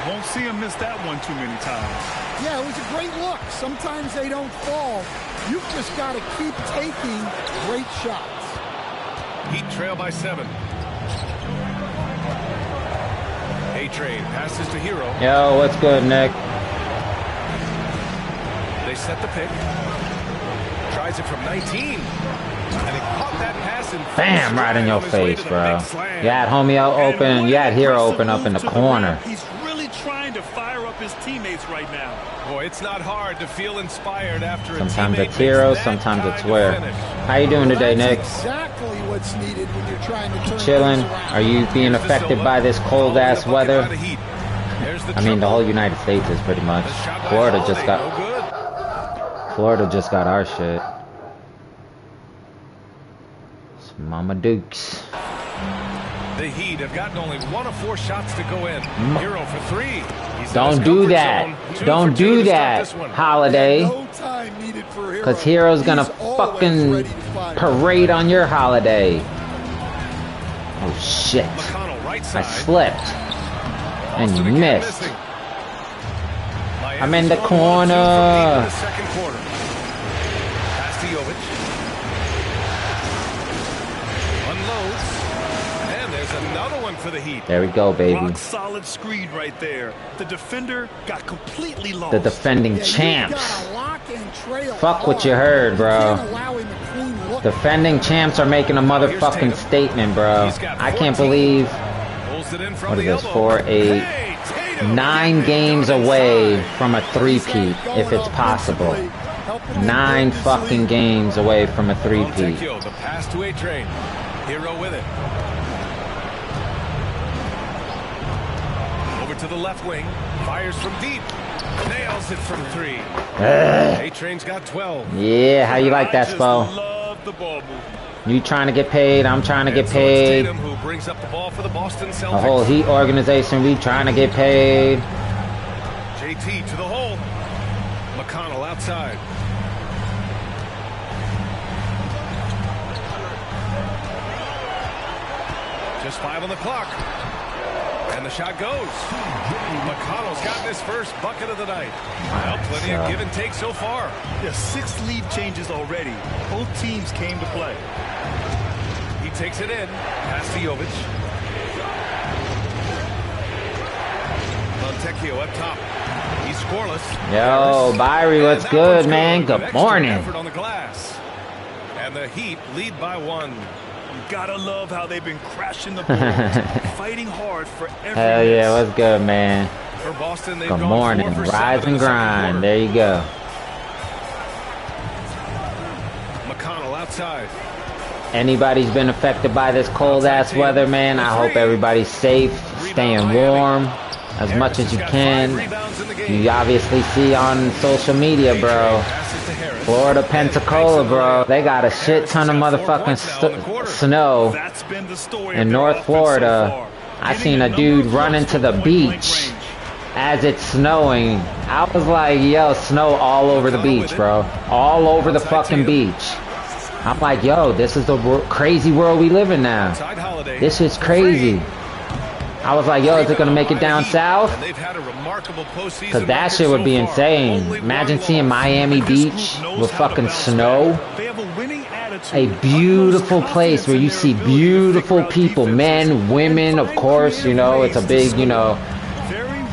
Won't see him miss that one too many times. Yeah, it was a great look. Sometimes they don't fall. You've just got to keep taking great shots. Heat trail by 7. A-Train passes to Hero. Yo, what's good, Nick? They set the pick. Tries it from 19. And he caught that pass and bam, right in your face, bro. You had Homeo open, you had Hero open up in the corner. He's really trying to fire up his teammates right now. Boy, it's not hard to feel inspired after sometimes it's Hero, sometimes it's Where. How you doing today, Nick? Exactly what's needed when you're trying to turn chilling? Are you being affected by this cold ass weather? I mean, the whole United States is pretty much. Florida just got our shit. Mama Dukes. The Heat have gotten only 1 of 4 shots to go in. Hero for 3. Don't do that. Don't do that, Holiday. Because Hero's gonna fucking parade on your Holiday. Oh shit. I slipped. And you missed. I'm in the corner. For the Heat. There we go, baby. Rock solid screen right there. The defender got completely lost. The defending champs. Fuck what you heard, bro. Defending champs are making a motherfucking statement, bro. I can't believe. What is this? 4, 8, 9 games away from a three-peat, if it's possible. 9 fucking games away from a three-peat. The pass to A-Train. Hero with it. To the left wing, fires from deep. Nails it from 3. A-Train's got 12. Yeah, how you like that, Spo? Love the ball movement. You trying to get paid, I'm trying to get So paid. Tatum who brings up the ball for the Boston Celtics. The whole Heat organization, we trying to get paid. JT to the hole. McConnell outside. Just 5 on the clock. And the shot goes. McConnell's gotten his first bucket of the night. Well, plenty of give and take so far. Yeah, 6 lead changes already. Both teams came to play. He takes it in. Pass to Jovic. Montecchio up top. He's scoreless. Yo, Byrie, what's good, man? Good morning. Effort on the glass. And the Heat lead by 1. You gotta love how they've been crashing the boards, fighting hard for every Hell yeah, what's good, man? For Boston, they've Good gone morning. 4 for Rise 7 in and the second grind. quarter. There you go. McConnell outside. Anybody's been affected by this cold ass weather, man, I hope everybody's safe, staying warm as much as you can. You obviously see on social media, bro. Florida, Pensacola, bro. They got a shit ton of motherfucking snow in North Florida. I seen a dude run into the beach as it's snowing. I was like, yo, snow all over the beach, bro. All over the fucking beach. I'm like, yo, this is the crazy world we live in now. This is crazy. I was like, yo, is it going to make it down south? Because that shit would be insane. Imagine seeing Miami Beach with fucking snow. A beautiful place where you see beautiful people, men, women, of course, you know, it's a big, you know,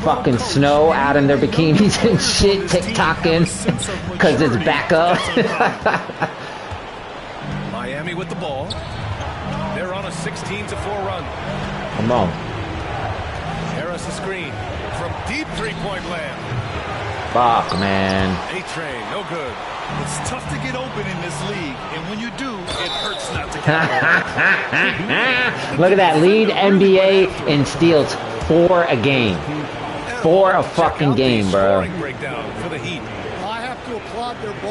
fucking snow out in their bikinis and shit, TikToking, because it's back up. Miami with the ball. They're on a 16-4 run. Come on. Harris a screen from deep three-point land. Fuck, man. A-Train, no good. It's tough to get open in this league, and when you do, it hurts not to Look at that. Lead NBA in steals 4 a game. 4 a fucking game, bro.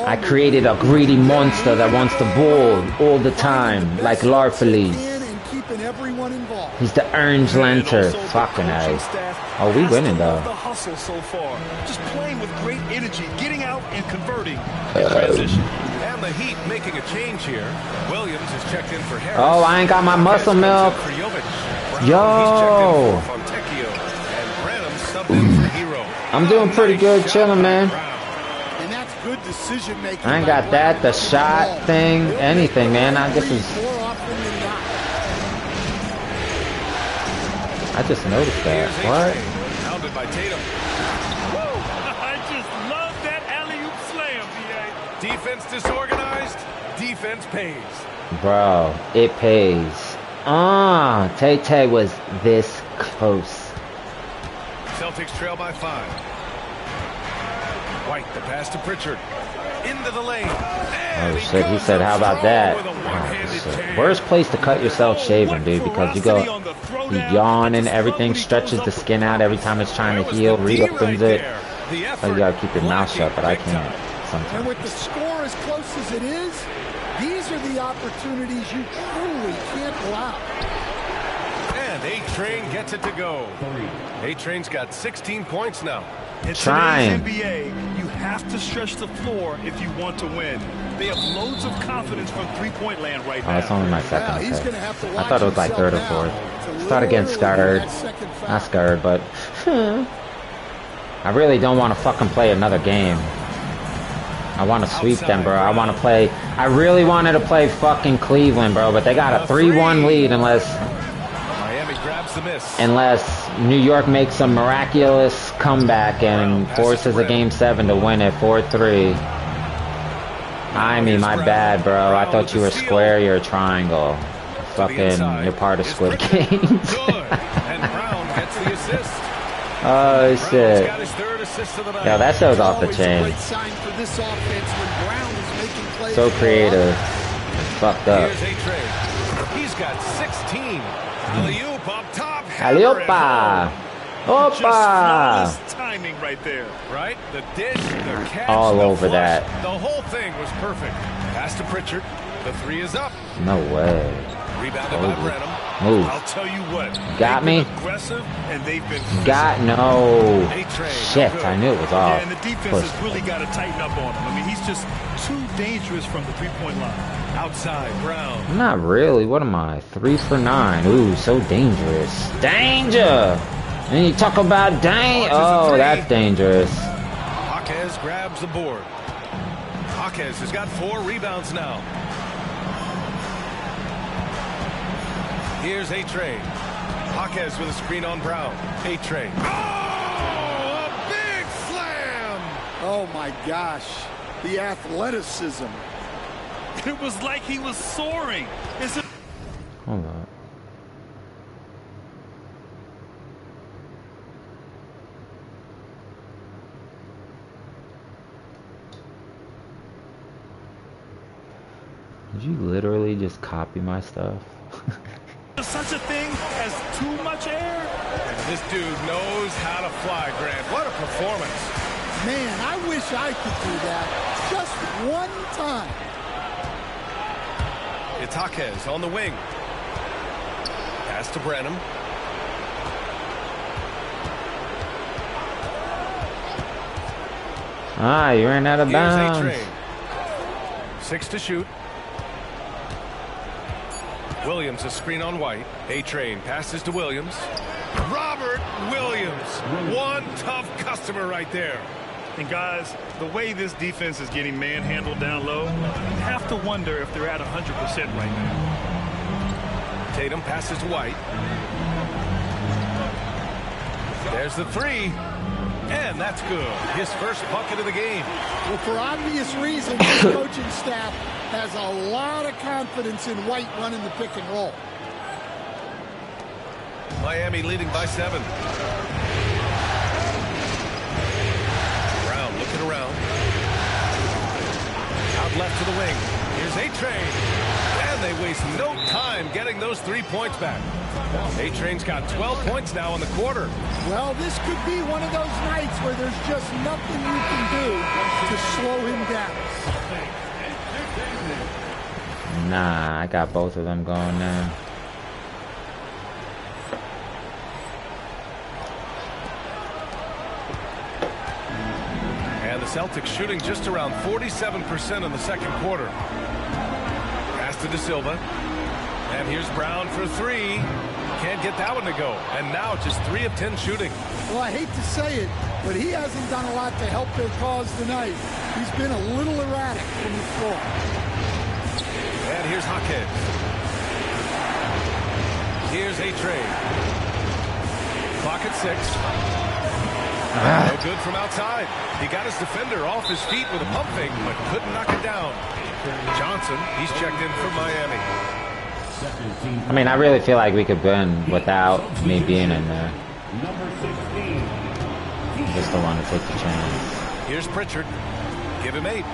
I created a greedy monster that wants the ball all the time, like Larfleeze. He's the orange lantern. Fucking A. Oh, we winning though. The hustle so far, just playing with great energy, getting out and converting in transition. And the Heat making a change here. Williams is checked in for Harris. Oh, I ain't got my muscle milk. Yo. I'm doing pretty good, chilling, man. And that's good decision making. I ain't got that, the shot thing, anything, man. I just noticed that. What? Pounded by Tatum. I just love that alley-oop slam, B.A. Defense disorganized. Defense pays. Bro, it pays. Tay was this close. Celtics trail by 5. White, the pass to Pritchard. Into the lane. Oh shit, he said, how about that? Oh, shit. Worst place to cut yourself shaving, dude, because you go, you yawn and everything stretches the skin out every time it's trying to heal, reopens it. So you gotta keep your mouth shut, but I can't sometimes. And with the score as close as it is, these are the opportunities you truly can't allow. And A-Train gets it to go. A-Train's got 16 points now. In today's NBA, you have to stretch the floor if you want to win. They have loads of confidence from three-point land right now. Oh, it's only my second. I thought it was like 3rd or 4th. Start getting scared. Not scared, but I really don't want to fucking play another game. I want to sweep them, bro. I want to play. I really wanted to play fucking Cleveland, bro, but they got a 3-1 lead unless New York makes a miraculous comeback and forces a Game 7 to win it 4-3. I mean, my bad, bro. I thought you were square, you're a triangle. Fucking, you're part of Squid Games. Oh, shit. Yeah, that show's off the chain. So creative. Fucked up. He's got 16. Alley-oop up top. Alley-oopa! Opa! timing right there. Right? The dish, the catch, all the over flush, that. The whole thing was perfect. Pass to Pritchard. The three is up. No way. Rebounded by Brenham. Move. I'll tell you what. Got me. Aggressive, and they've been Got no. A-Train. Shit, I knew it was off. Yeah, and the defense has really got to tighten up on him. I mean, he's just too dangerous from the three-point line. Outside, Brown. Not really. What am I? 3 for 9. Ooh, so dangerous. Danger! And you talk about oh, that's dangerous. Jaquez grabs the board. Jaquez has got 4 rebounds now. Here's A-Train. Jaquez with a screen on Brown. A-Train. Oh, a big slam! Oh, my gosh. The athleticism. It was like he was soaring. Hold on. Did you literally just copy my stuff? There's such a thing as too much air. And this dude knows how to fly, Grant. What a performance. Man, I wish I could do that just one time. It's Jaquez on the wing. Pass to Brenham. Ah, you ran out of bounds. Here's A-Train. 6 to shoot. Williams, a screen on White. A-Train passes to Williams. Robert Williams. One tough customer right there. And guys, the way this defense is getting manhandled down low, you have to wonder if they're at 100% right now. Tatum passes to White. There's the three. And that's good. His first bucket of the game. Well, for obvious reasons, this coaching staff has a lot of confidence in White running the pick and roll. Miami leading by 7. Brown looking around. Out left to the wing. Here's A-Train. And they waste no time getting those 3 points back. A-Train's got 12 points now in the quarter. Well, this could be one of those nights where there's just nothing you can do to slow him down. Nah, I got both of them going now. And the Celtics shooting just around 47% in the second quarter. Pass to De Silva. And here's Brown for 3. Can't get that one to go. And now just 3 of 10 shooting. Well, I hate to say it, but he hasn't done a lot to help their cause tonight. He's been a little erratic from the floor. And here's Jaquez. Here's A-Train. Clock at 6. No good from outside. He got his defender off his feet with a pump fake, but couldn't knock it down. Johnson, he's checked in for Miami. I mean, I really feel like we could win without me being in there. Just don't want to take the chance. Here's Pritchard. Give him 8.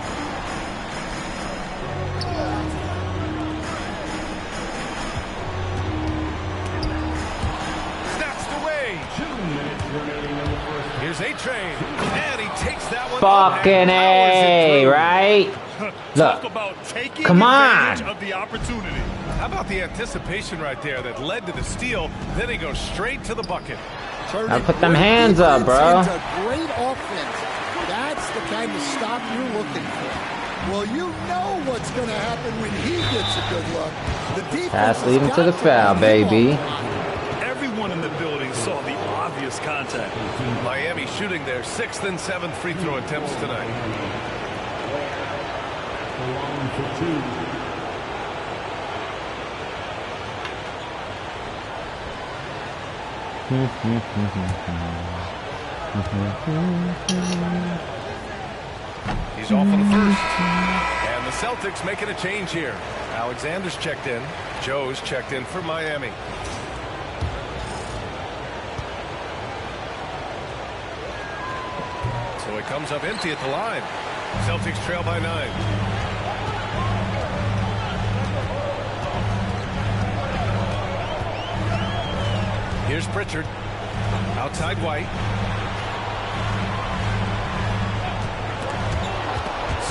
Snatched away. 2 minutes remaining in the first. Here's A-Train. And he takes that one. Fucking A, right? Look, come on. Of the opportunity. How about the anticipation right there that led to the steal? Then he goes straight to the bucket. I put them hands up, bro. It's a great offense. That's the kind of stop you're looking for. Well, you know what's going to happen when he gets a good look. The defense Pass leading to the foul, baby. Everyone in the building saw the obvious contact. Miami shooting their 6th and 7th free throw attempts tonight. Along for 2. He's off on the first. And the Celtics making a change here. Alexander's checked in. Joe's checked in for Miami. So it comes up empty at the line. Celtics trail by 9. Here's Pritchard. Outside White.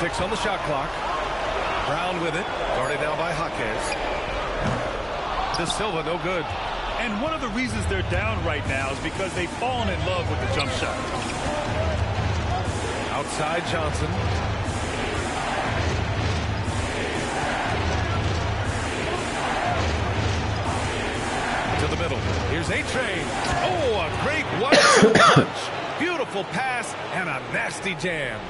6 on the shot clock. Brown with it. Guarded now by Jaquez. De Silva, no good. And one of the reasons they're down right now is because they've fallen in love with the jump shot. Outside Johnson. To the middle. Here's A-Train. Oh, a great one-two punch. Beautiful pass and a nasty jam.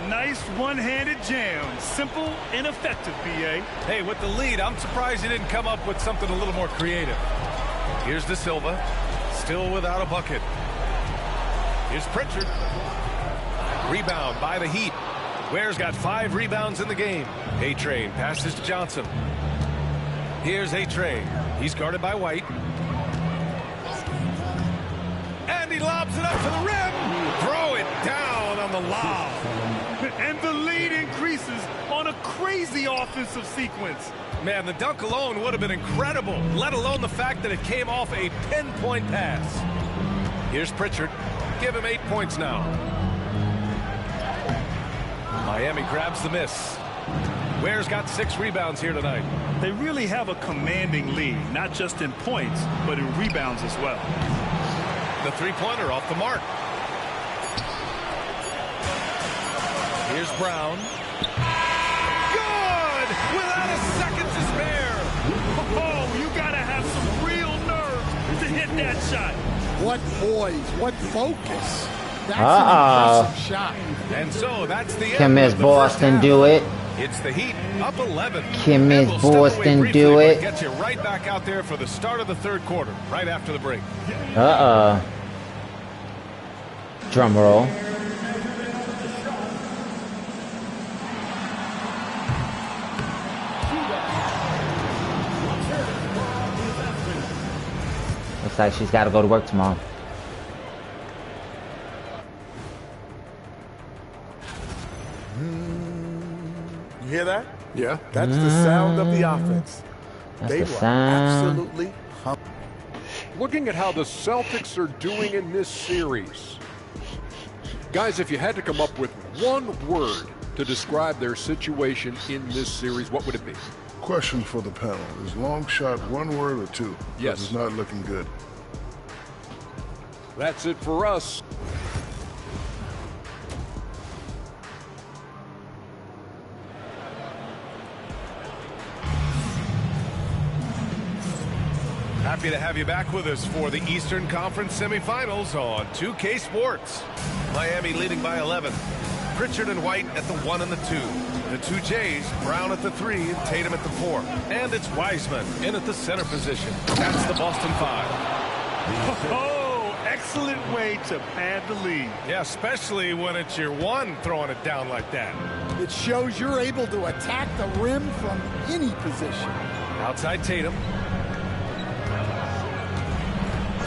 Nice one-handed jam. Simple and effective, B.A. Hey, with the lead, I'm surprised he didn't come up with something a little more creative. Here's De Silva. Still without a bucket. Here's Pritchard. Rebound by the Heat. Ware's got 5 rebounds in the game. A-Train passes to Johnson. Here's A-Train. He's guarded by White. And he lobs it up to the rim. Throw it down on the lob. And the lead increases on a crazy offensive sequence. Man, the dunk alone would have been incredible, let alone the fact that it came off a pinpoint pass. Here's Pritchard. Give him 8 points now. Miami grabs the miss. Ware's got 6 rebounds here tonight. They really have a commanding lead, not just in points, but in rebounds as well. The three-pointer off the mark. Here's Brown. Good! Without a second to spare. Oh, you gotta have some real nerve to hit that shot. What poise, what focus. That's an impressive shot. And so that's the end. Can Miss Boston do it? It's the Heat up 11. Can Miss Boston do it? Get you right back out there for the start of the third quarter, right after the break. Drum roll. Looks like she's got to go to work tomorrow. You hear that? Yeah. That's the sound of the offense. That's They the were sound. absolutely hungry. Looking at how the Celtics are doing in this series. Guys, if you had to come up with one word to describe their situation in this series, what would it be? Question for the panel. Is long shot one word or two? Yes. It's not looking good. That's it for us. Happy to have you back with us for the Eastern Conference semifinals on 2K Sports. Miami leading by 11. Pritchard and White at the 1 and the 2. The 2 Jays, Brown at the 3 and Tatum at the 4. And it's Wiseman in at the center position. That's the Boston 5. Oh, excellent way to pad the lead. Yeah, especially when it's your 1 throwing it down like that. It shows you're able to attack the rim from any position. Outside Tatum.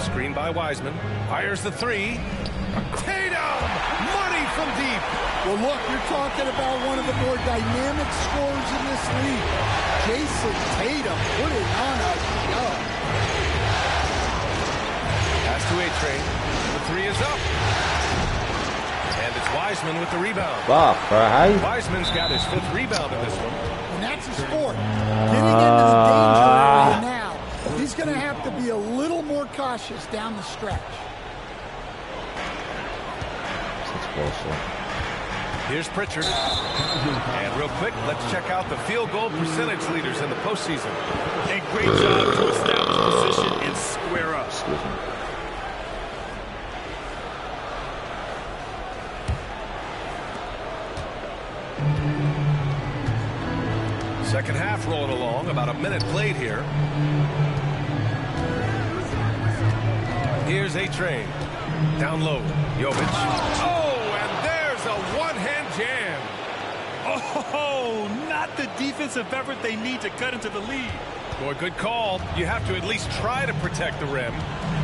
Screen by Wiseman. Fires the 3. Tatum! Money from deep. Well, look, you're talking about one of the more dynamic scorers in this league. Jason Tatum putting on a show. Pass to A-Train. The 3 is up. And it's Wiseman with the rebound. Fuck, bro. Wiseman's got his 5th rebound in this one. And that's a sport. Getting into the danger area now. He's going to have to be a little more cautious down the stretch. Here's Pritchard. And real quick, let's check out the field goal percentage leaders in the postseason. And great job to establish position and square up. Second half rolling along, about a minute played here. Here's A-Train. Down low, Jovic. Oh, and there's a one-hand jam. Oh, not the defensive effort they need to cut into the lead. Boy, good call. You have to at least try to protect the rim.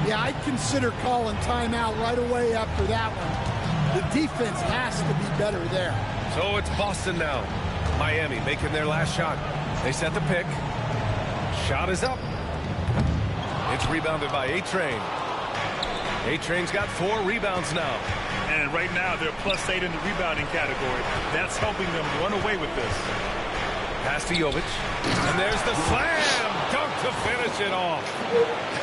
Yeah, I'd consider calling timeout right away after that one. The defense has to be better there. So it's Boston now. Miami making their last shot. They set the pick. Shot is up. It's rebounded by A-Train. A-Train's got 4 rebounds now. And right now, they're +8 in the rebounding category. That's helping them run away with this. Pass to Jovic. And there's the slam dunk to finish it off.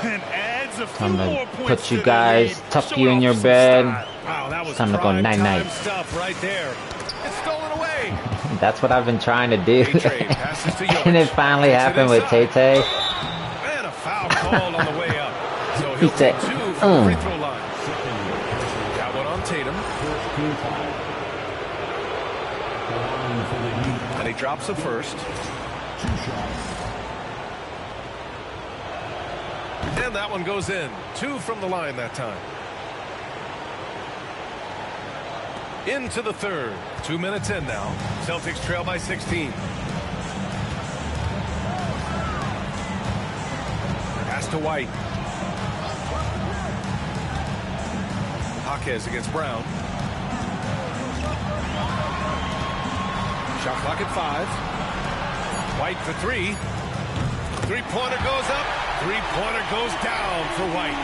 And adds a few I'm more gonna points put you to guys, the lead. tuck Showing you in off your some bed. style. Wow, that was Time to go night-night. stuff right there. It's stolen away. That's what I've been trying to do. A-Train passes to Jovic. And it finally Takes it happened with inside. Tay-Tay. And a foul called on the way up. So He he'll said, take 2 from the free throw line. Got one on Tatum. And he drops the first. And that one goes in. 2 from the line that time. Into the third. 2 minutes in now. Celtics trail by 16. Pass to White. Jaquez against Brown. Shot clock at 5. White for 3. Three-pointer goes up. Three-pointer goes down for White.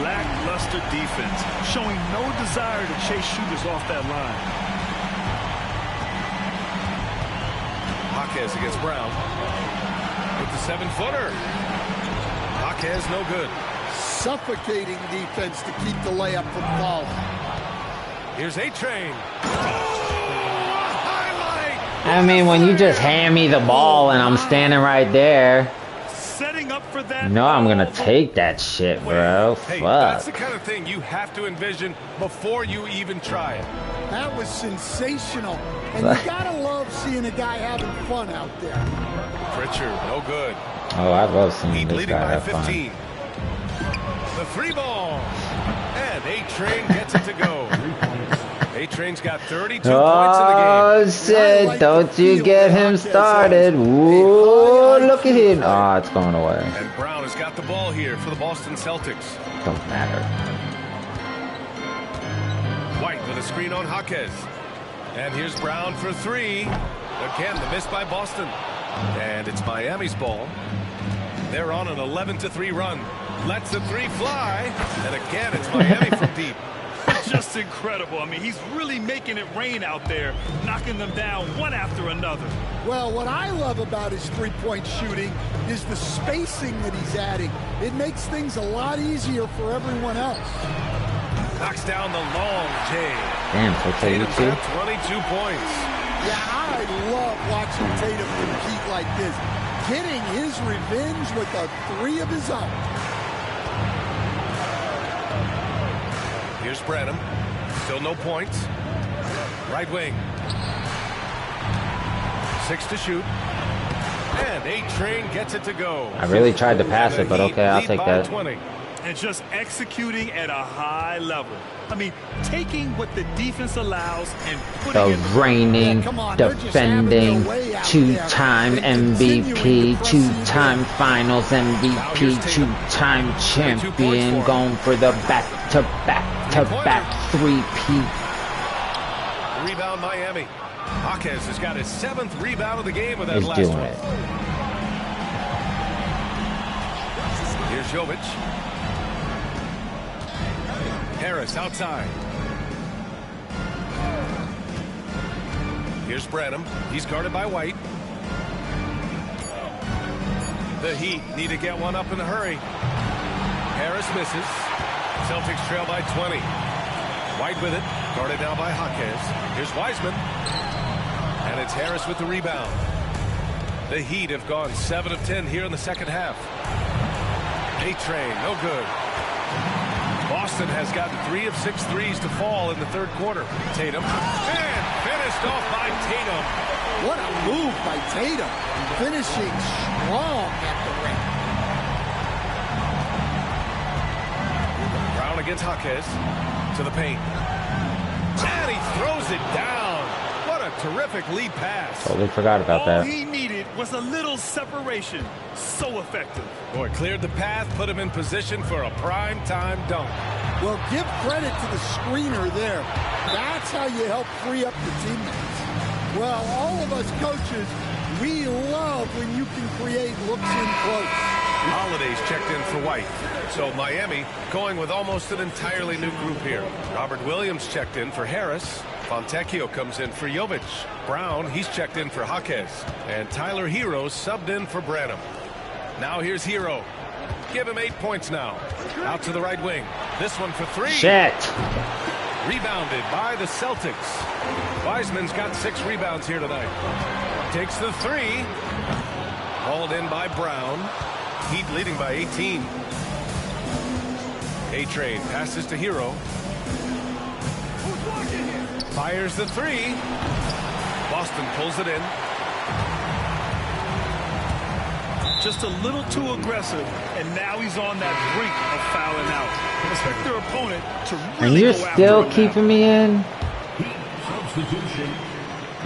Lackluster defense, showing no desire to chase shooters off that line. Jaquez against Brown. With the 7-footer. Jaquez no good. Suffocating defense to keep the layup from falling. Here's A-Train. I mean, when you just hand me the ball and I'm standing right there, Setting up for that. you know I'm gonna take that shit, bro. Hey, Fuck. that's the kind of thing you have to envision before you even try it. That was sensational. And you gotta love seeing a guy having fun out there. Pritchard, no good. Oh, I love seeing Heat this leading guy by have fun. 15. The 3-ball. And A-Train gets it to go. A-Train's got 32 points in the Oh game. shit, don't you get him started. Ooh, look at him. Oh, it's going away. And Brown has got the ball here for the Boston Celtics. Don't matter. White with a screen on Jaquez. And here's Brown for 3. Again, the miss by Boston. And it's Miami's ball. They're on an 11-3 run. Lets the 3 fly. And again, it's Miami from deep. Just incredible. I mean, he's really making it rain out there, knocking them down one after another. Well, what I love about his three-point shooting is the spacing that he's adding. It makes things a lot easier for everyone else. Knocks down the long J. Damn, okay, you Tatum's too. got 22 points. Yeah, I love watching Tatum compete like this. Getting his revenge with a 3 of his own. Here's Branham. Still no points. Right wing. 6 to shoot. And A-Train gets it to go. I really tried to pass it, but okay, I'll take that. 20. And just executing at a high level. I mean, taking what the defense allows and putting The it. reigning, defending, two-time MVP, two-time Finals MVP, two-time champion, going for the back-to-back-to-back three-peat. Rebound Miami. Jaquez has got his 7th rebound of the game with that He's last doing one. it. Here's Jovic. Harris outside. Here's Branham. He's guarded by White. The Heat need to get one up in a hurry. Harris misses. Celtics trail by 20. White with it. Guarded now by Jaquez. Here's Wiseman. And it's Harris with the rebound. The Heat have gone 7 of 10 here in the second half. A-Train, no good. Boston has gotten 3 of 6 threes to fall in the third quarter. Tatum. And finished off by Tatum. What a move by Tatum. Finishing strong at the rim. Brown against Jaquez. To the paint. And he throws it down. What a terrific lead pass. Totally forgot about All that. he needed was a little separation. So effective. Boy, cleared the path, put him in position for a prime-time dunk. Well, give credit to the screener there. That's how you help free up the teammates. Well, all of us coaches, we love when you can create looks in close. Holiday's checked in for White. So Miami going with almost an entirely new group here. Robert Williams checked in for Harris. Fontecchio comes in for Jovic. Brown, he's checked in for Jaquez. And Tyler Hero subbed in for Branham. Now here's Hero. Give him 8 points now. Out to the right wing. This one for 3. Shit. Rebounded by the Celtics. Wiseman's got 6 rebounds here tonight. Takes the 3. Hauled in by Brown. Heat leading by 18. A-Train passes to Hero. Fires the 3. Boston pulls it in. Just a little too aggressive, and now he's on that brink of fouling out. Expect their opponent to really And you're go after still him keeping me in? Substitution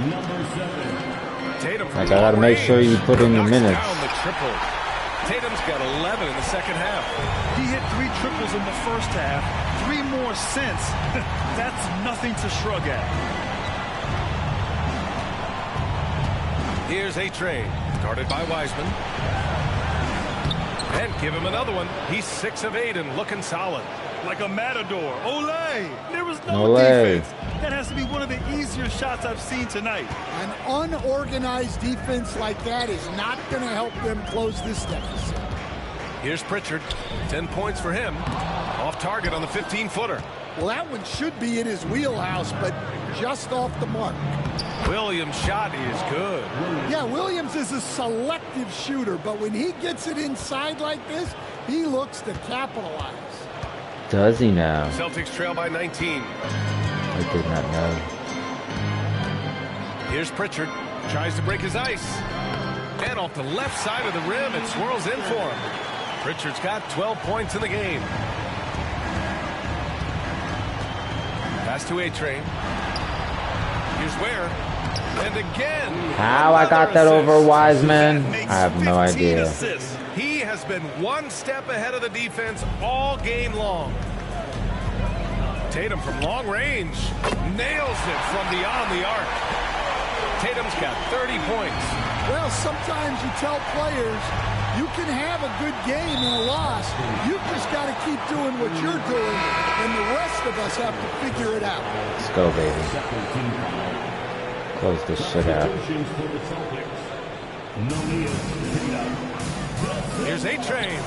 number 7. Tatum Like, I gotta make sure you put in your minutes. down the triple. Tatum's got 11 in the second half. He hit 3 triples in the first half, 3 more since. That's nothing to shrug at. Here's A-Train, guarded by Wiseman. And give him another one. He's 6 of 8 and looking solid. Like a matador. Olay! There was no Olay. defense. That has to be one of the easier shots I've seen tonight. An unorganized defense like that is not going to help them close this deficit. Here's Pritchard. 10 points for him. Off target on the 15-footer. Well, that one should be in his wheelhouse, but just off the mark. Williams' shot is good. Yeah, Williams is a selective shooter, but when he gets it inside like this, he looks to capitalize. Does he now? Celtics trail by 19. I did not know. Here's Pritchard. Tries to break his ice. And off the left side of the rim, it swirls in for him. Pritchard's got 12 points in the game. Pass to A-Train. Here's Ware. And again. How I got that over Wiseman? I have no idea. Assists. He has been one step ahead of the defense all game long. Tatum from long range nails it from beyond the arc. Tatum's got 30 points. Well, sometimes you tell players you can have a good game in a loss. You've just got to keep doing what you're doing, and the rest of us have to figure it out. Let's go, baby. Close this shit out. Here's A-Train.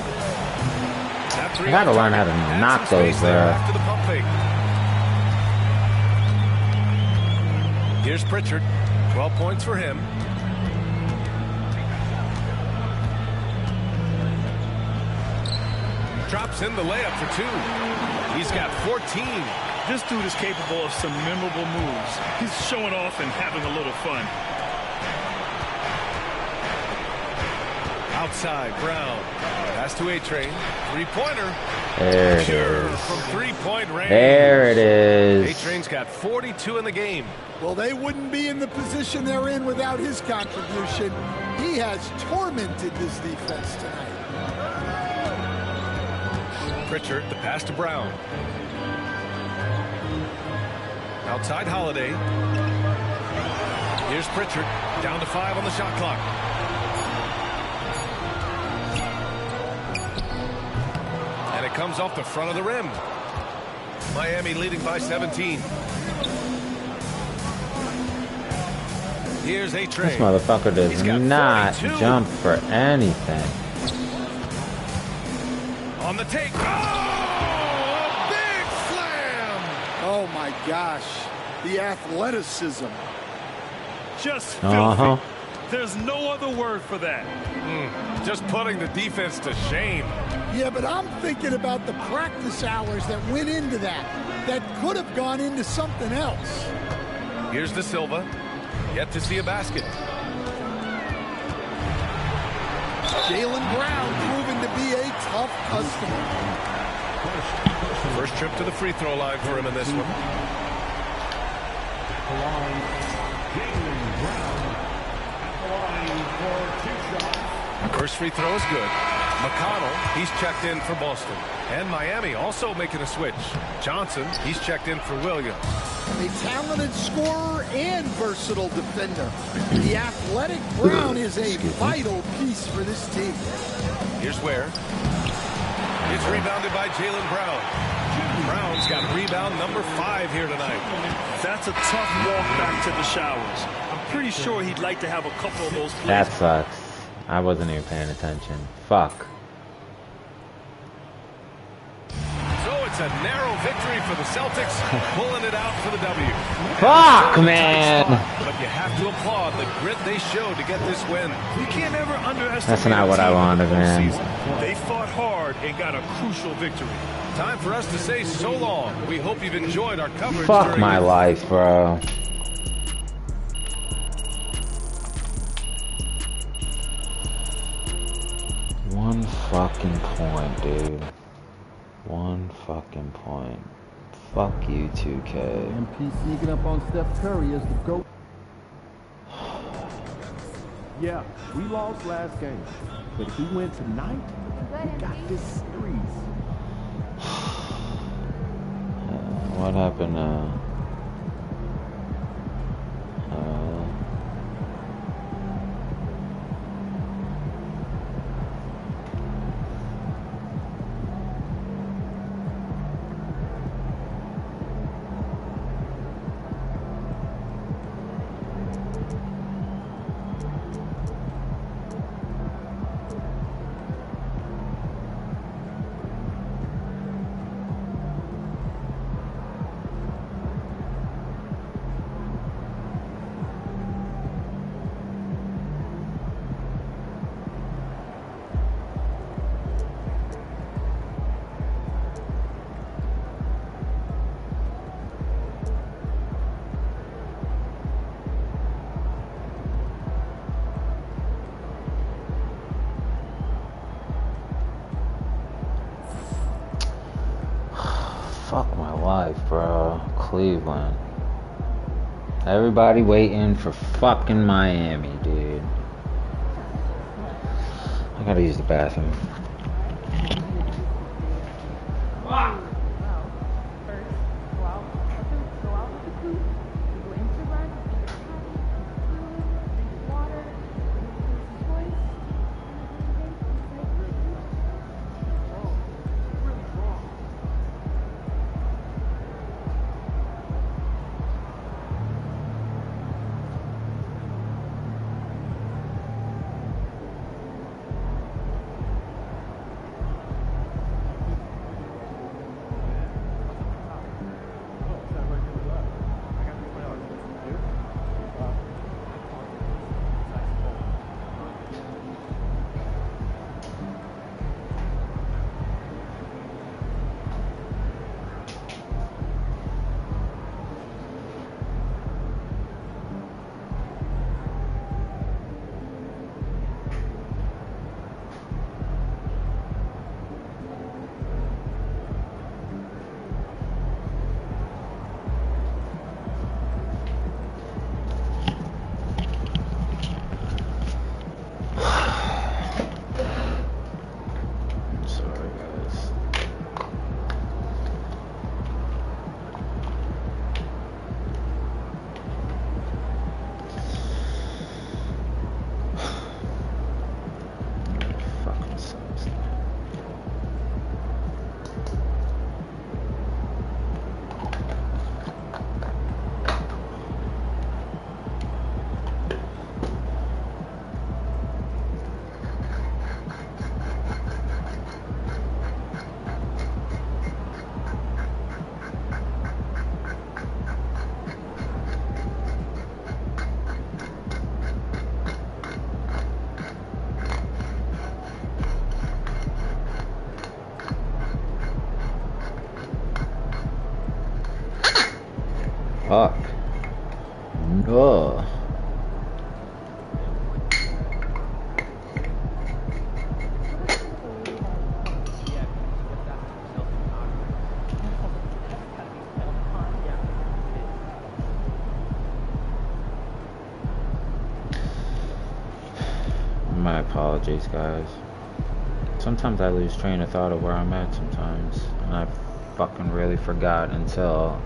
I gotta learn how to knock those there. After the pump fake. Here's Pritchard. 12 points for him. Drops in the layup for 2. He's got 14. This dude is capable of some memorable moves. He's showing off and having a little fun. Outside, Brown. Pass to A-Train. 3-pointer. There it Pure is. from 3-point range. There it is. A-Train's got 42 in the game. Well, they wouldn't be in the position they're in without his contribution. He has tormented this defense tonight. Pritchard, the pass to Brown. Outside Holiday. Here's Pritchard. Down to 5 on the shot clock. And it comes off the front of the rim. Miami leading by 17. Here's A-Train. This motherfucker does not 42. jump for anything. On the take. Oh! A big slam! Oh, my gosh. The athleticism. Just filthy. Uh-huh. There's no other word for that. Just putting the defense to shame. Yeah, but I'm thinking about the practice hours that went into that could have gone into something else. Here's the Silva. Yet to see a basket. Jaylen Brown proven to be a tough customer. First trip to the free throw line for him in this one. First free throw is good. McConnell, he's checked in for Boston. And Miami also making a switch. Johnson, he's checked in for Williams. A talented scorer and versatile defender. The athletic Brown is a vital piece for this team. Here's where. It's rebounded by Jaylen Brown. Brown's got rebound number 5 here tonight. That's a tough walk back to the showers. I'm pretty sure he'd like to have a couple of those plays. That sucks. I wasn't even paying attention. Fuck. So it's a narrow victory for the Celtics, pulling it out for the W. Fuck, man. But you have to applaud the grit they showed to get this win. You can't ever underestimate. That's not what I wanted, man. They fought hard and got a crucial victory. Time for us to say so long. We hope you've enjoyed our coverage. Fuck my life, bro. One fucking point, dude. One fucking point. Fuck you, 2K. MP sneaking up on Steph Curry as the GOAT. Yeah, we lost last game. But if we win tonight, we got this series. What happened now? Fuck my life, bro. Cleveland. Everybody waiting for fucking Miami, dude. I gotta use the bathroom. Fuck. No. My apologies, guys. Sometimes I lose train of thought of where I'm at sometimes. And I fucking really forgot until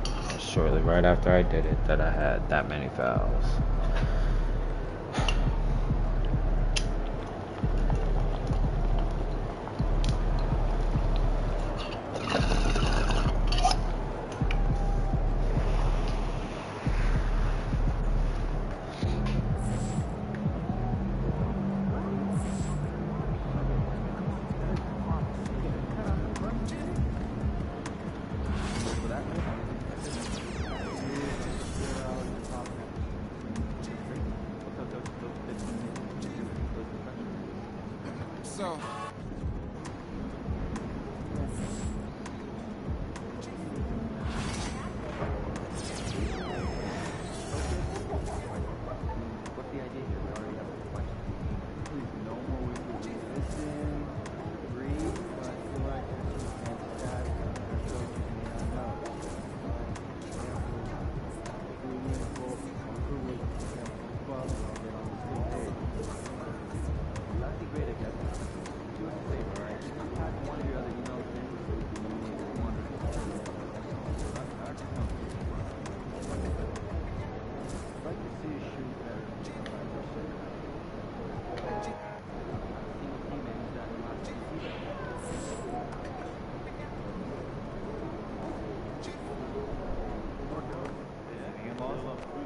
shortly right after I did it that I had that many fouls.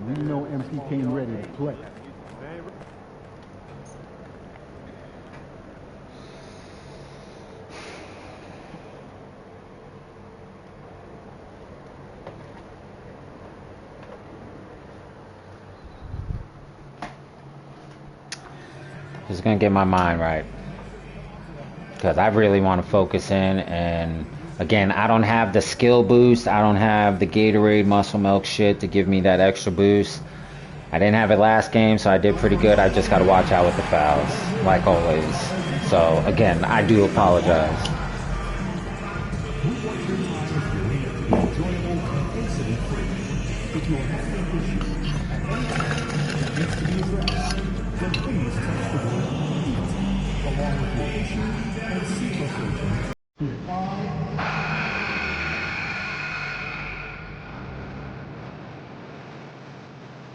We know MP came ready to play. Just gonna get my mind right, because I really want to focus in. And again, I don't have the skill boost. I don't have the Gatorade muscle milk shit to give me that extra boost. I didn't have it last game, so I did pretty good. I just got to watch out with the fouls, like always. So again, I do apologize.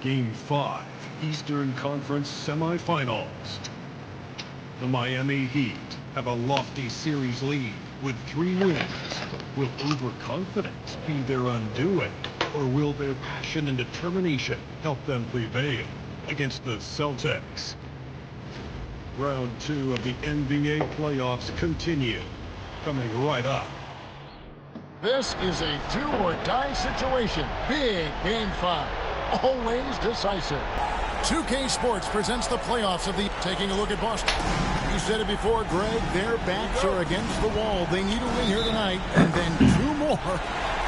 Game 5, Eastern Conference Semifinals. The Miami Heat have a lofty series lead with 3 wins. Will overconfidence be their undoing, or will their passion and determination help them prevail against the Celtics? Round 2 of the NBA playoffs continue, coming right up. This is a do-or-die situation. Big Game 5. Always decisive. 2K Sports presents the playoffs of the... Taking a look at Boston. You said it before, Greg. Their backs are against the wall. They need a win here tonight. And then 2 more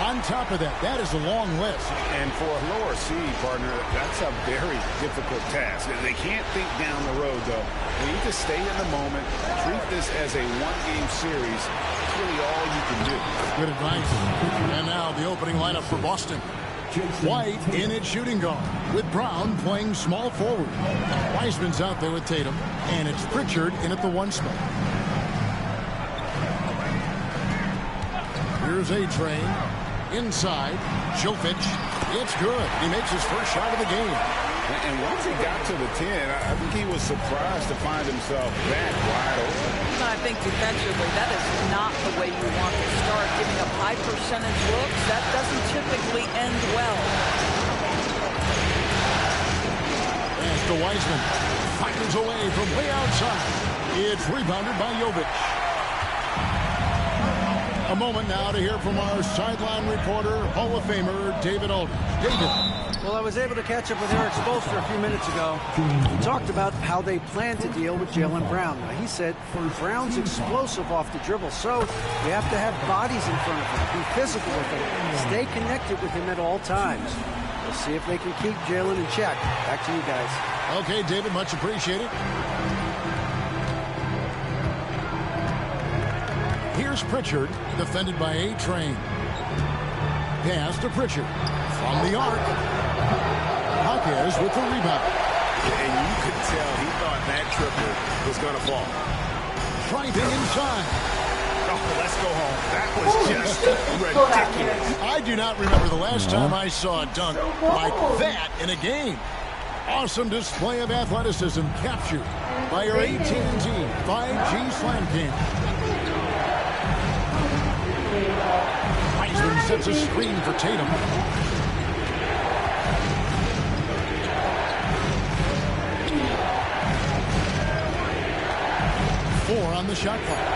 on top of that. That is a long list. And for a lower seed, partner, that's a very difficult task. They can't think down the road, though. They need to stay in the moment. Treat this as a one-game series. That's really all you can do. Good advice. And now the opening lineup for Boston. White in at shooting guard, with Brown playing small forward. Wiseman's out there with Tatum, and it's Pritchard in at the 1 spot. Here's A-Train. Inside, Jovic. It's good. He makes his first shot of the game. And once he got to the 10, I think he was surprised to find himself that wide open. I think defensively, that is not the way you want to start. Giving up high percentage looks, that doesn't typically end well. Pass to Wiseman. Fires away from way outside. It's rebounded by Jovic. A moment now to hear from our sideline reporter, Hall of Famer David Aldridge. David. Well, I was able to catch up with Eric Spoelstra a few minutes ago. He talked about how they plan to deal with Jaylen Brown. Now, he said Brown's explosive off the dribble, so you have to have bodies in front of him, be physical with him, stay connected with him at all times. We'll see if they can keep Jaylen in check. Back to you guys. Okay, David, much appreciated. Here's Pritchard, defended by A-Train. Pass to Pritchard. From the arc. Hawkins with the rebound. And you could tell he thought that triple was going to fall. Driving inside. Oh, Let's go home. That was just ridiculous. I do not remember the last time I saw a dunk like that in a game. Awesome display of athleticism captured by your AT&T 5G Slam King. Wiseman sets a screen for Tatum. Four on the shot clock.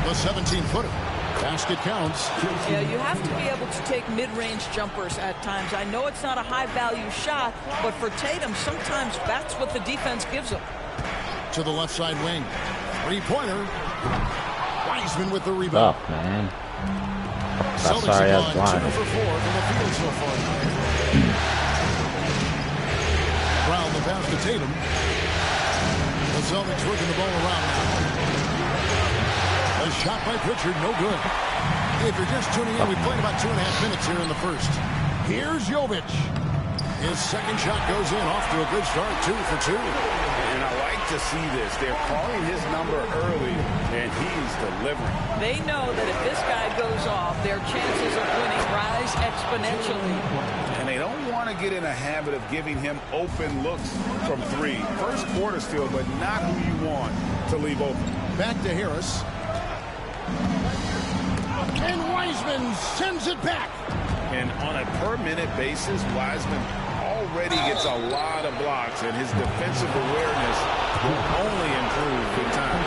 The 17-footer. Basket counts. Yeah, you have to be able to take mid-range jumpers at times. I know it's not a high-value shot, but for Tatum, sometimes that's what the defense gives him. To the left side wing. Three-pointer. Wiseman with the rebound. Oh, man. Celtics sorry, I was have gone blind. 2 for 4 from the field so far. Brown the pass to Tatum. The Celtics working the ball around now. A shot by Pritchard, no good. If you're just tuning in, we played about 2.5 minutes here in the first. Here's Jovic. His second shot goes in, off to a good start, 2 for 2. And I like to see this. They're calling his number early, and he's delivering. They know that if this guy goes off, their chances of winning rise exponentially. And they don't want to get in a habit of giving him open looks from 3. First quarter still, but not who you want to leave open. Back to Harris. And Wiseman sends it back. And on a per-minute basis, Wiseman already gets a lot of blocks, and his defensive awareness will only improve with time.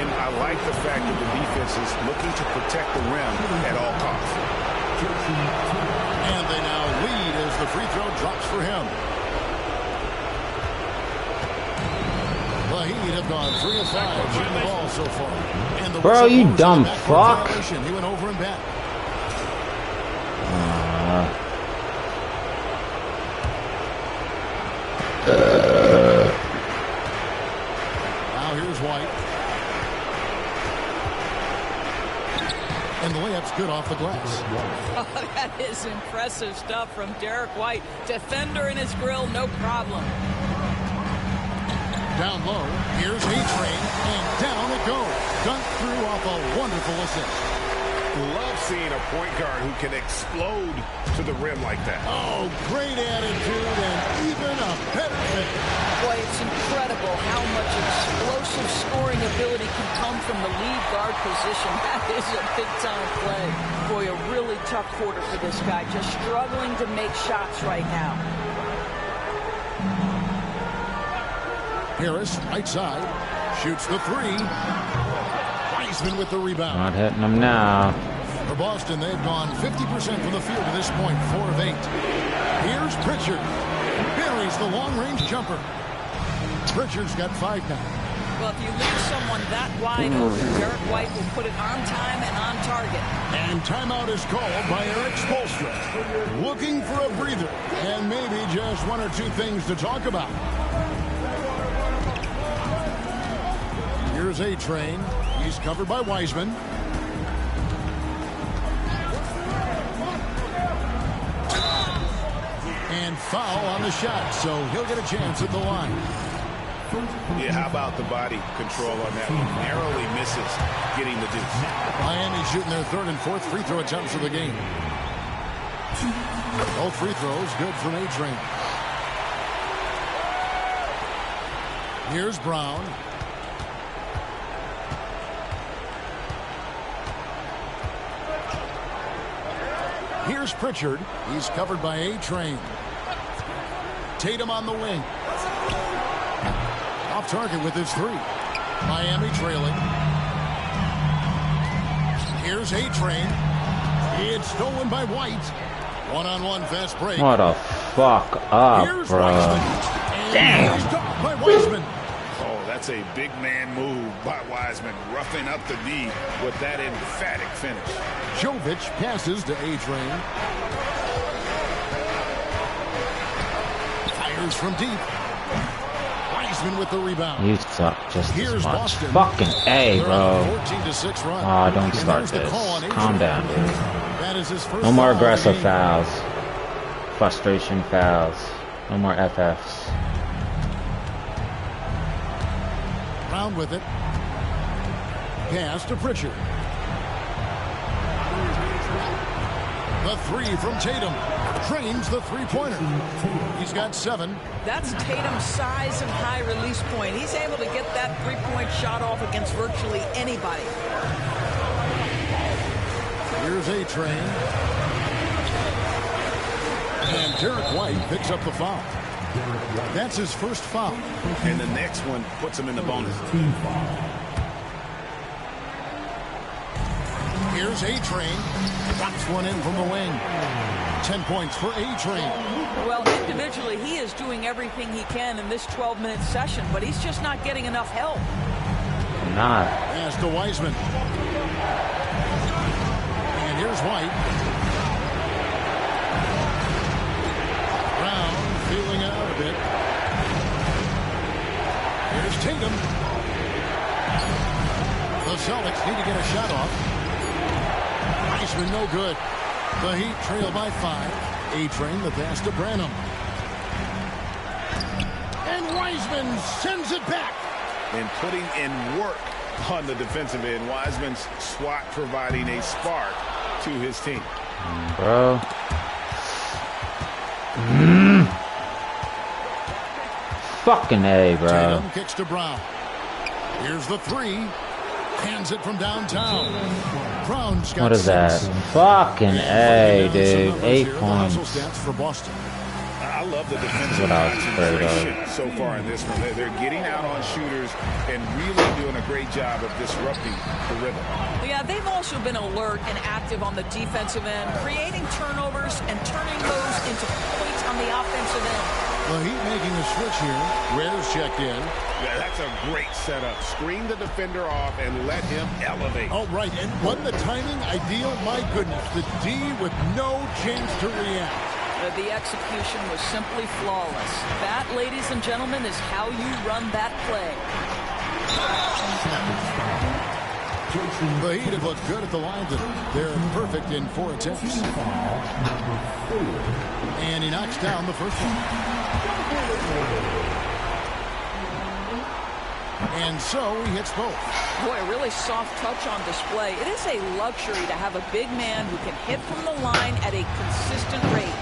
And I like the fact that the defense is looking to protect the rim at all costs. And they now lead as the free throw drops for him. The Heat have gone 3 of 5 shooting the ball so far. And the Bro, you dumb fuck. He went over and back. Now here's White. And the layup's good off the glass. Oh, that is impressive stuff from Derek White. Defender in his grill, no problem. Down low, here's A-Train, and down it goes. Dunk through off a wonderful assist. Love seeing a point guard who can explode to the rim like that. Oh, great attitude and even a better finish. Boy, it's incredible how much explosive scoring ability can come from the lead guard position. That is a big-time play. Boy, a really tough quarter for this guy. Just struggling to make shots right now. Harris, right side, shoots the 3. Wiseman with the rebound. Not hitting them now. For Boston, they've gone 50% from the field to this point, 4 of 8. Here's Pritchard. Buries the long-range jumper. Pritchard's got 5 now. Well, if you leave someone that wide open, Derek White will put it on time and on target. And timeout is called by Eric Spoelstra. Looking for a breather and maybe just 1 or 2 things to talk about. Here's A-Train. He's covered by Wiseman. And foul on the shot, so he'll get a chance at the line. Yeah, how about the body control on that one? Narrowly misses getting the deuce. Miami shooting their 3rd and 4th free throw attempts of the game. Both free throws good from A-Train. Here's Brown. Here's Pritchard. He's covered by A-Train. Tatum on the wing. Off target with his 3. Miami trailing. Here's A-Train. It's stolen by White. One-on-one fast break. What a fuck up, Here's bro. Wiseman. Damn. Stopped by Wiseman. Oh, that's a big man move by Wiseman, roughing up the D with that emphatic finish. Jovic passes to A-Train. Fires from deep. Wiseman with the rebound. You suck just Here's as much. Boston. Fucking A, bro. 14-6 run. Oh, don't And start there's the this. call on Calm A-Train. down, dude. That is his first No more foul of the aggressive game. fouls. Frustration fouls. No more FFs. Brown with it. Pass to Pritchard. The three from Tatum. Drains the three-pointer. He's got 7. That's Tatum's size and high release point. He's able to get that three-point shot off against virtually anybody. Here's A-Train. And Derek White picks up the foul. That's his first foul. And the next one puts him in the bonus. Here's A-Train. Drops one in from the wing. 10 points for A-Train. Well, individually, he is doing everything he can in this 12-minute session, but he's just not getting enough help. Not. Pass to Wiseman. And here's White. Brown feeling it out a bit. Here's Tatum. The Celtics need to get a shot off. Wiseman no good. The Heat trail by 5. A-Train the pass to Branham. And Wiseman sends it back. And putting in work on the defensive end. Wiseman's swat providing a spark to his team. Bro. Fucking A, bro. Tatum kicks to Brown. Here's the three. Hands it from downtown. Brown's got What is that? Fucking A, dude. 8 points. For Boston. I love the defensive What I was afraid concentration so far in this one. They're getting out on shooters and really doing a great job of disrupting the rhythm. Yeah, they've also been alert and active on the defensive end, creating turnovers and turning those into points on the offensive end. The Heat making a switch here. Ware's checked in. Yeah, that's a great setup. Screen the defender off and let him elevate. Oh, right. And wasn't the timing ideal? My goodness. The D with no chance to react. The execution was simply flawless. That, ladies and gentlemen, is how you run that play. The Heat have looked good at the line. They're perfect in 4 attempts. And he knocks down the first one. And so he hits both. Boy, a really soft touch on display. It is a luxury to have a big man who can hit from the line at a consistent rate.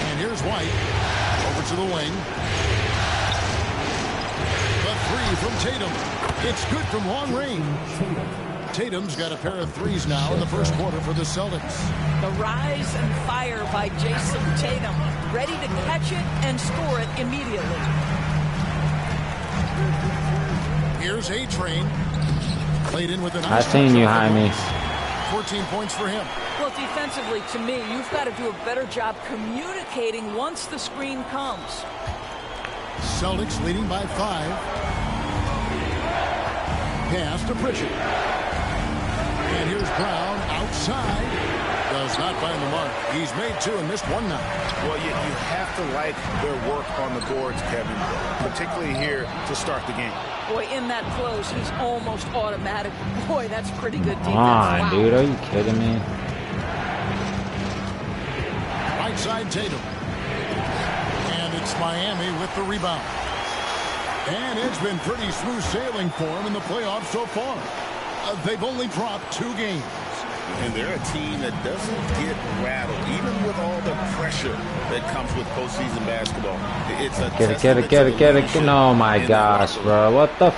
And here's White. Over to the wing. The three from Tatum. It's good from long range. Tatum's got a pair of threes now in the first quarter for the Celtics. The rise and fire by Jason Tatum. Ready to catch it and score it immediately. Here's A-Train. Played in with an I seen you, Jaime. 14 points for him. Well, defensively, to me, you've got to do a better job communicating once the screen comes. Celtics leading by 5. Pass to Pritchard. And here's Brown outside. Does not find the mark. He's made 2 and missed 1 now. Well, you have to like their work on the boards, Kevin, particularly here to start the game. Boy, in that close, he's almost automatic. Boy, that's pretty good defense. Come on, wow. dude. Are you kidding me? Right side Tatum. And it's Miami with the rebound. And it's been pretty smooth sailing for him in the playoffs so far. They've only dropped 2 games. And they're a team that doesn't get rattled, even with all the pressure that comes with postseason basketball. It's a Get it. Oh my gosh, bro. What the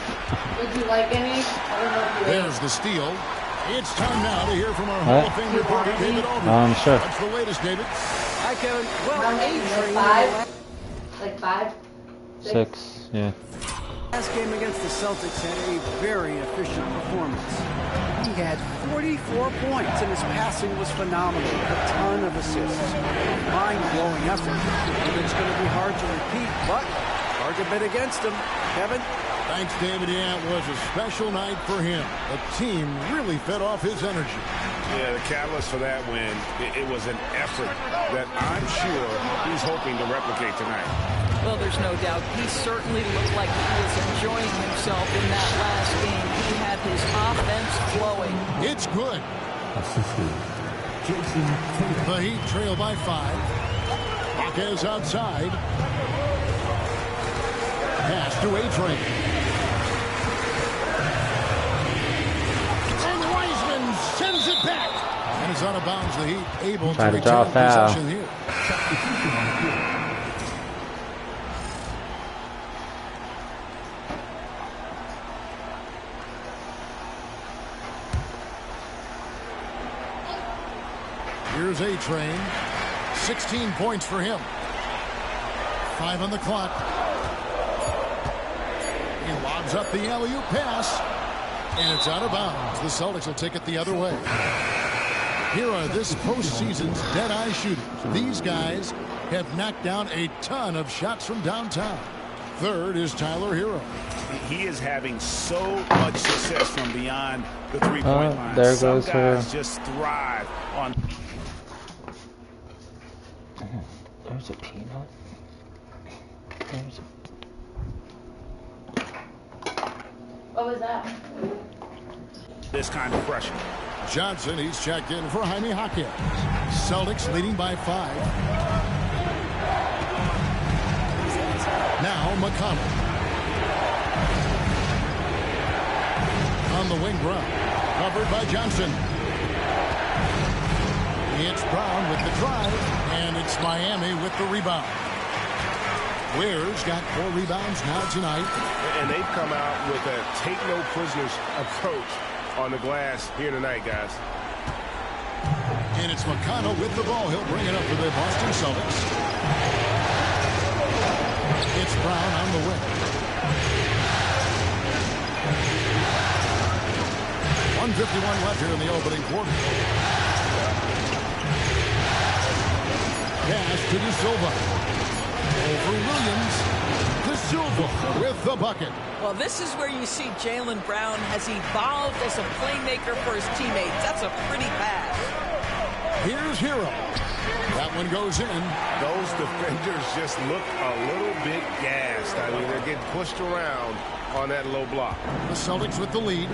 Would you like any? There's the steal. It's time now to hear from our Hall of Fame reporter, David Aldridge. Sure. What's the latest, David? Hi, Kevin. Well, Like 5? 6, yeah. Last game against the Celtics had a very efficient performance. He had 44 points, and his passing was phenomenal. A ton of assists. Mind-blowing effort. It's going to be hard to repeat, but hard to bet against him. Kevin? Thanks, David. Yeah, it was a special night for him. The team really fed off his energy. Yeah, the catalyst for that win, it was an effort that I'm sure he's hoping to replicate tonight. Well, there's no doubt. He certainly looked like he was enjoying himself in that last game. He had his offense flowing. It's good. The Heat trail by 5. Hawkes outside. Pass to A-Train. And it's out of bounds. The Heat able Try to to draw retain foul. possession here. Here's A-Train. 16 points for him. 5 on the clock. He lobs up the alley-oop pass. And it's out of bounds. The Celtics will take it the other way. Here are this postseason's dead-eye shooters. These guys have knocked down a ton of shots from downtown. Third is Tyler Hero. He is having so much success from beyond the three-point line. There Some goes guys her. just thrive on. There's a peanut. There's a... What was that? This kind of pressure. Johnson, he's checked in for Jaime Jaquez. Celtics leading by 5. Now McConnell. On the wing Brown. Covered by Johnson. It's Brown with the drive. And it's Miami with the rebound. Ware's got 4 rebounds now tonight. And they've come out with a take-no-prisoners approach on the glass here tonight, guys. And it's McConnell with the ball. He'll bring it up for the Boston Celtics. It's Brown on the wing. 1:51 left here in the opening quarter. Pass to De Silva. Over Williams. De Silva with the bucket. Well, this is where you see Jaylen Brown has evolved as a playmaker for his teammates. That's a pretty pass. Here's Hero. That one goes in. Those defenders just look a little bit gassed. I mean, they're getting pushed around on that low block. The Celtics with the lead.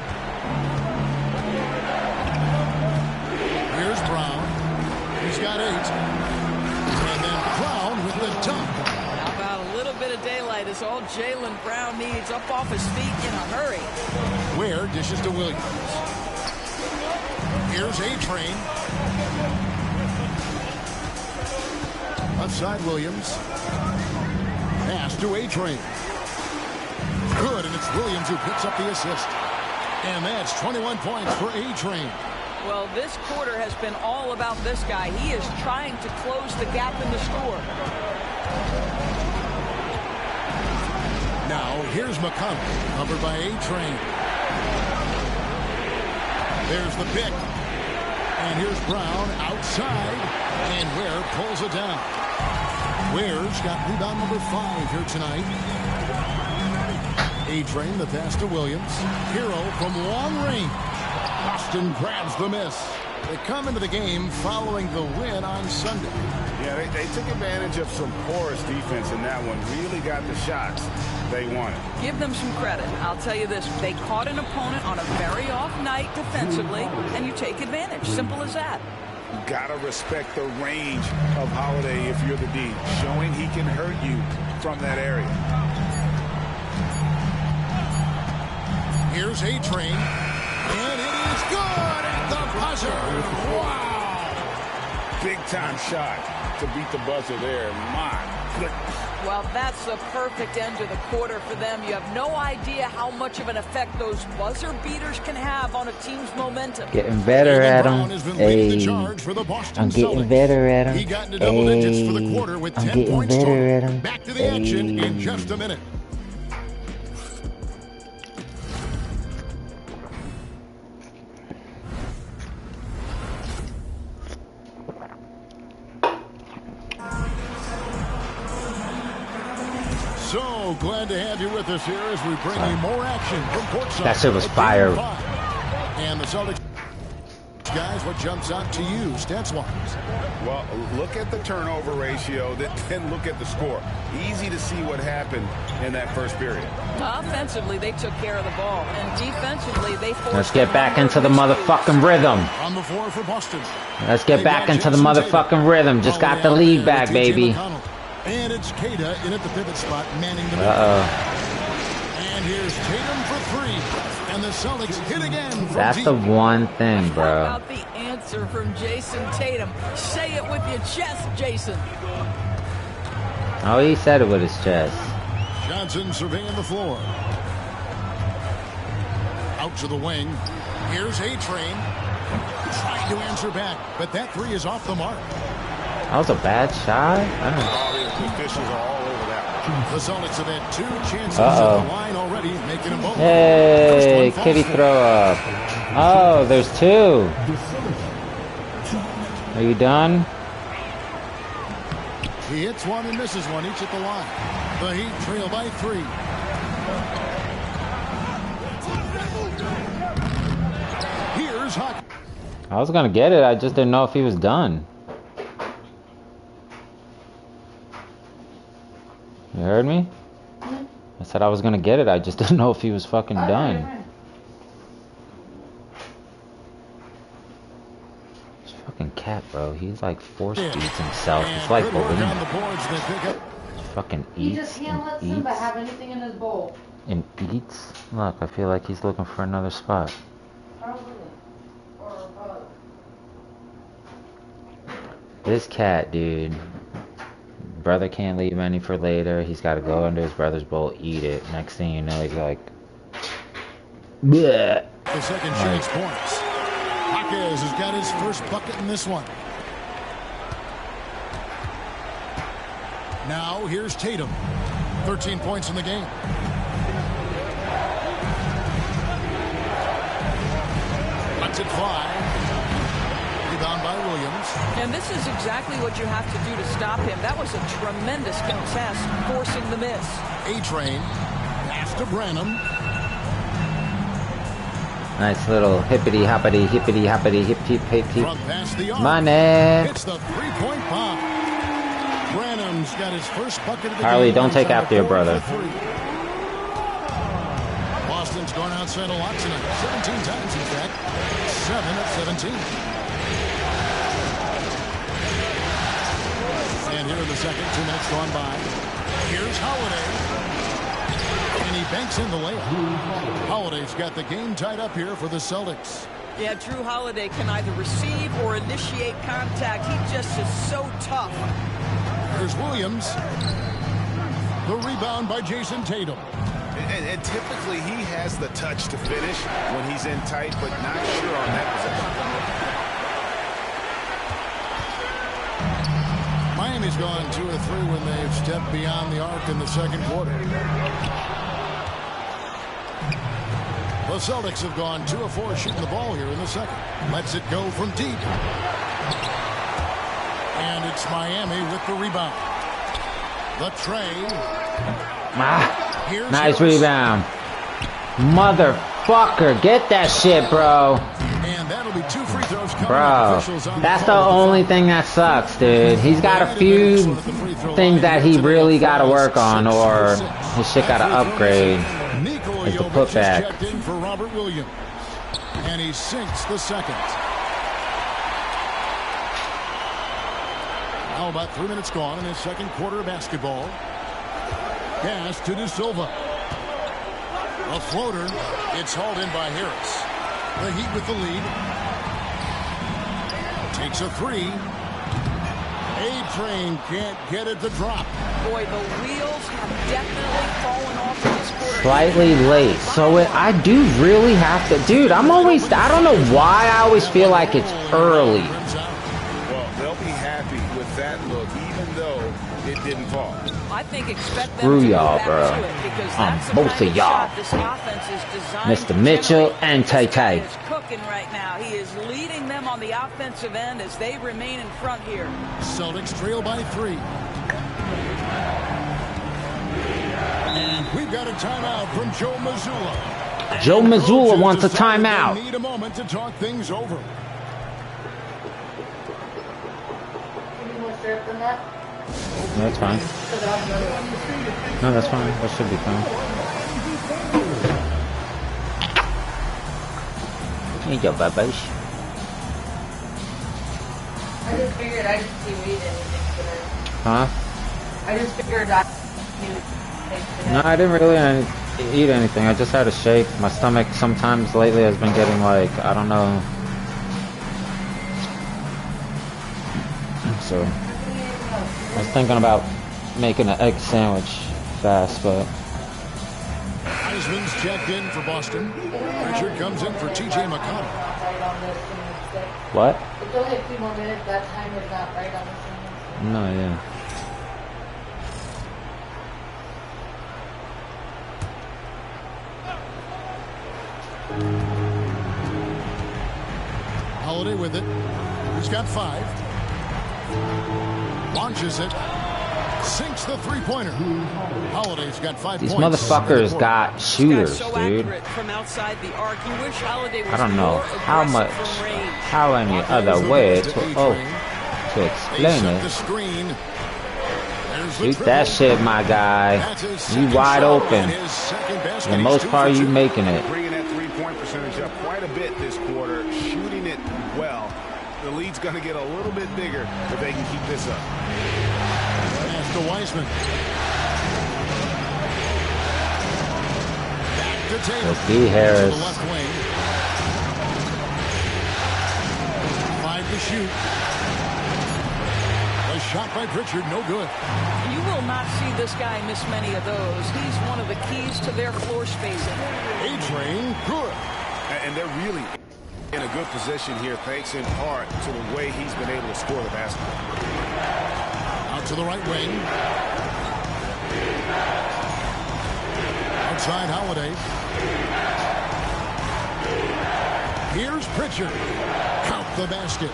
Here's Brown. He's got 8. And then Brown with the dunk. How about a little bit of daylight is all Jaylen Brown needs up off his feet in a hurry. Ware dishes to Williams. Here's A-Train. Outside Williams. Pass to A-Train. Good, and it's Williams who picks up the assist. And that's 21 points for A-Train. Well, this quarter has been all about this guy. He is trying to close the gap in the score. Now, here's McConnell, covered by A-Train. There's the pick. And here's Brown outside. And Ware pulls it down. Ware's got rebound number 5 here tonight. A-Train, the pass to Williams. Hero from long range. Boston grabs the miss. They come into the game following the win on Sunday. Yeah, they took advantage of some porous defense in that one. Really got the shots they wanted. Give them some credit. I'll tell you this. They caught an opponent on a very off night defensively, and you take advantage. Simple as that. You got to respect the range of Holiday if you're the D, showing he can hurt you from that area. Here's A-Train. And it is good at the buzzer. Wow. Big time shot to beat the buzzer there. My goodness. Well, that's the perfect end of the quarter for them. You have no idea how much of an effect those buzzer beaters can have on a team's momentum. Getting better at him. Hey, I'm getting better at him. He got into double digits for the quarter with 10 points total. Back to the action in just a minute. So glad to have you with us here as we bring you more action from courtside. That shit was fire. And the Celtics guys, what jumps out to you stats-wise? Well, look at the turnover ratio, then look at the score. Easy to see what happened in that first period. Offensively, they took care of the ball, and defensively, they forced. Let's get back into the motherfucking rhythm. On the floor for Boston. Let's get back into the motherfucking rhythm. Just got the lead back, baby. And it's Kada in at the pivot spot, manning the middle. And here's Tatum for 3. And the Celtics hit again from That's deep. the one thing, bro. How about the answer from Jason Tatum. Say it with your chest, Jason. Oh, he said it with his chest. Johnson surveying the floor. Out to the wing. Here's A-Train. Trying to answer back, but that three is off the mark. That was a bad shot? I don't know. The officials are all over that. The Celtics have had 2 chances at the line already, making them both. Hey, kitty throw up. Oh, there's 2. Are you done? He hits one and misses one, each at the line. The Heat trail by 3. Here's Huck. I was gonna get it, I just didn't know if he was done. You heard me? I said I was gonna get it, I just didn't know if he was fucking done. This fucking cat, bro, he's like force feeds himself. It's like bullying. Fucking He eats just can't let and Simba eats have anything in his bowl. and eats. Look, I feel like he's looking for another spot. Probably. Or This cat, dude. Brother can't leave any for later. He's got to go under his brother's bowl, eat it. Next thing you know, he's like, bleh. The second chance points. Jaquez has got his first bucket in this one. Now here's Tatum. 13 points in the game. Lets it fly. Rebound by Williams. And this is exactly what you have to do to stop him. That was a tremendous contest, forcing the miss. A-Train. Pass to Branham. Nice little hippity hoppity hip hip hip From past the arc. Money. It's the three-point bomb. Branham's got his first bucket of the Harley, game. don't take after your brother. Boston's gone outside a lot tonight. 17 times, in fact. 7 of 17. And here in the second, 2 minutes gone by. Here's Holiday. And he banks in the layup. Holiday's got the game tied up here for the Celtics. Yeah, Drew Holiday can either receive or initiate contact. He just is so tough. There's Williams. The rebound by Jason Tatum. And typically he has the touch to finish when he's in tight, but not sure on that possession. Miami's gone 2 or 3 when they've stepped beyond the arc in the second quarter. The Celtics have gone 2 of 4 shooting the ball here in the second. Lets it go from deep. And it's Miami with the rebound. The tray. Nice rebound. Motherfucker, get that shit, bro. And that'll be 2 free throws coming Bro, that's the only thing that sucks, dude. He's got a few things that he really got to work on, or his shit got to upgrade. Is the putback. For Robert Williams. And he sinks the second. Now about 3 minutes gone in his second quarter of basketball. Pass to De Silva. A floater. It's hauled in by Harris. The Heat with the lead. Takes a 3. A-Train can't get it to drop. Boy, the wheels have definitely fallen off in this quarter. Slightly late. So I do really have to... Dude, I don't know why I always feel like it's early. Well, they'll be happy with that look, even though it didn't fall. I think expect them Screw to y'all, go bro. back to it because that's the Both kind of of y'all. shot this offense is designed Mr. to Mitchell generate. and Tay This guy Tay. is cooking right now. He is leading them on the offensive end as they remain in front here. Celtics trail by 3. And we've got a timeout from Joe Mazzulla. Joe Mazzulla wants a timeout. They need a moment to talk things over. Any more syrup than that? No, that's fine. No, that's fine. That should be fine. Here you go, babies. I just figured I didn't see you eat anything today. Huh? I just figured I didn't eat No, I didn't really eat anything. I just had a shake. My stomach sometimes lately has been getting like, I don't know, so I was thinking about making an egg sandwich fast, but Heisman's checked in for Boston. Richard comes in for T.J. McConnell. what? It's only a few more minutes. That time is not right on the screen. No, yeah. Holiday with it. He's got 5. Launches it. Sinks the three-pointer. Holiday's got 5 These points. motherfuckers got shooters, dude. From outside the arc. You wish Holiday was I don't know how much, how any other way to explain it. Shoot that shit, my guy. You wide open. For the most part, you making it. Bringing that three-point percentage up quite a bit this quarter, shooting it well. The lead's going to get a little bit bigger if they can keep this up. Pass to Wiseman. Back to Tatum. Let's see Harris. To the left wing. 5 to shoot. A shot by Pritchard, no good. You will not see this guy miss many of those. He's one of the keys to their floor spacing. A-Train, good. And they're really in a good position here, thanks in part to the way he's been able to score the basketball. Out to the right wing. Outside Holiday. Here's Pritchard. Count the basket.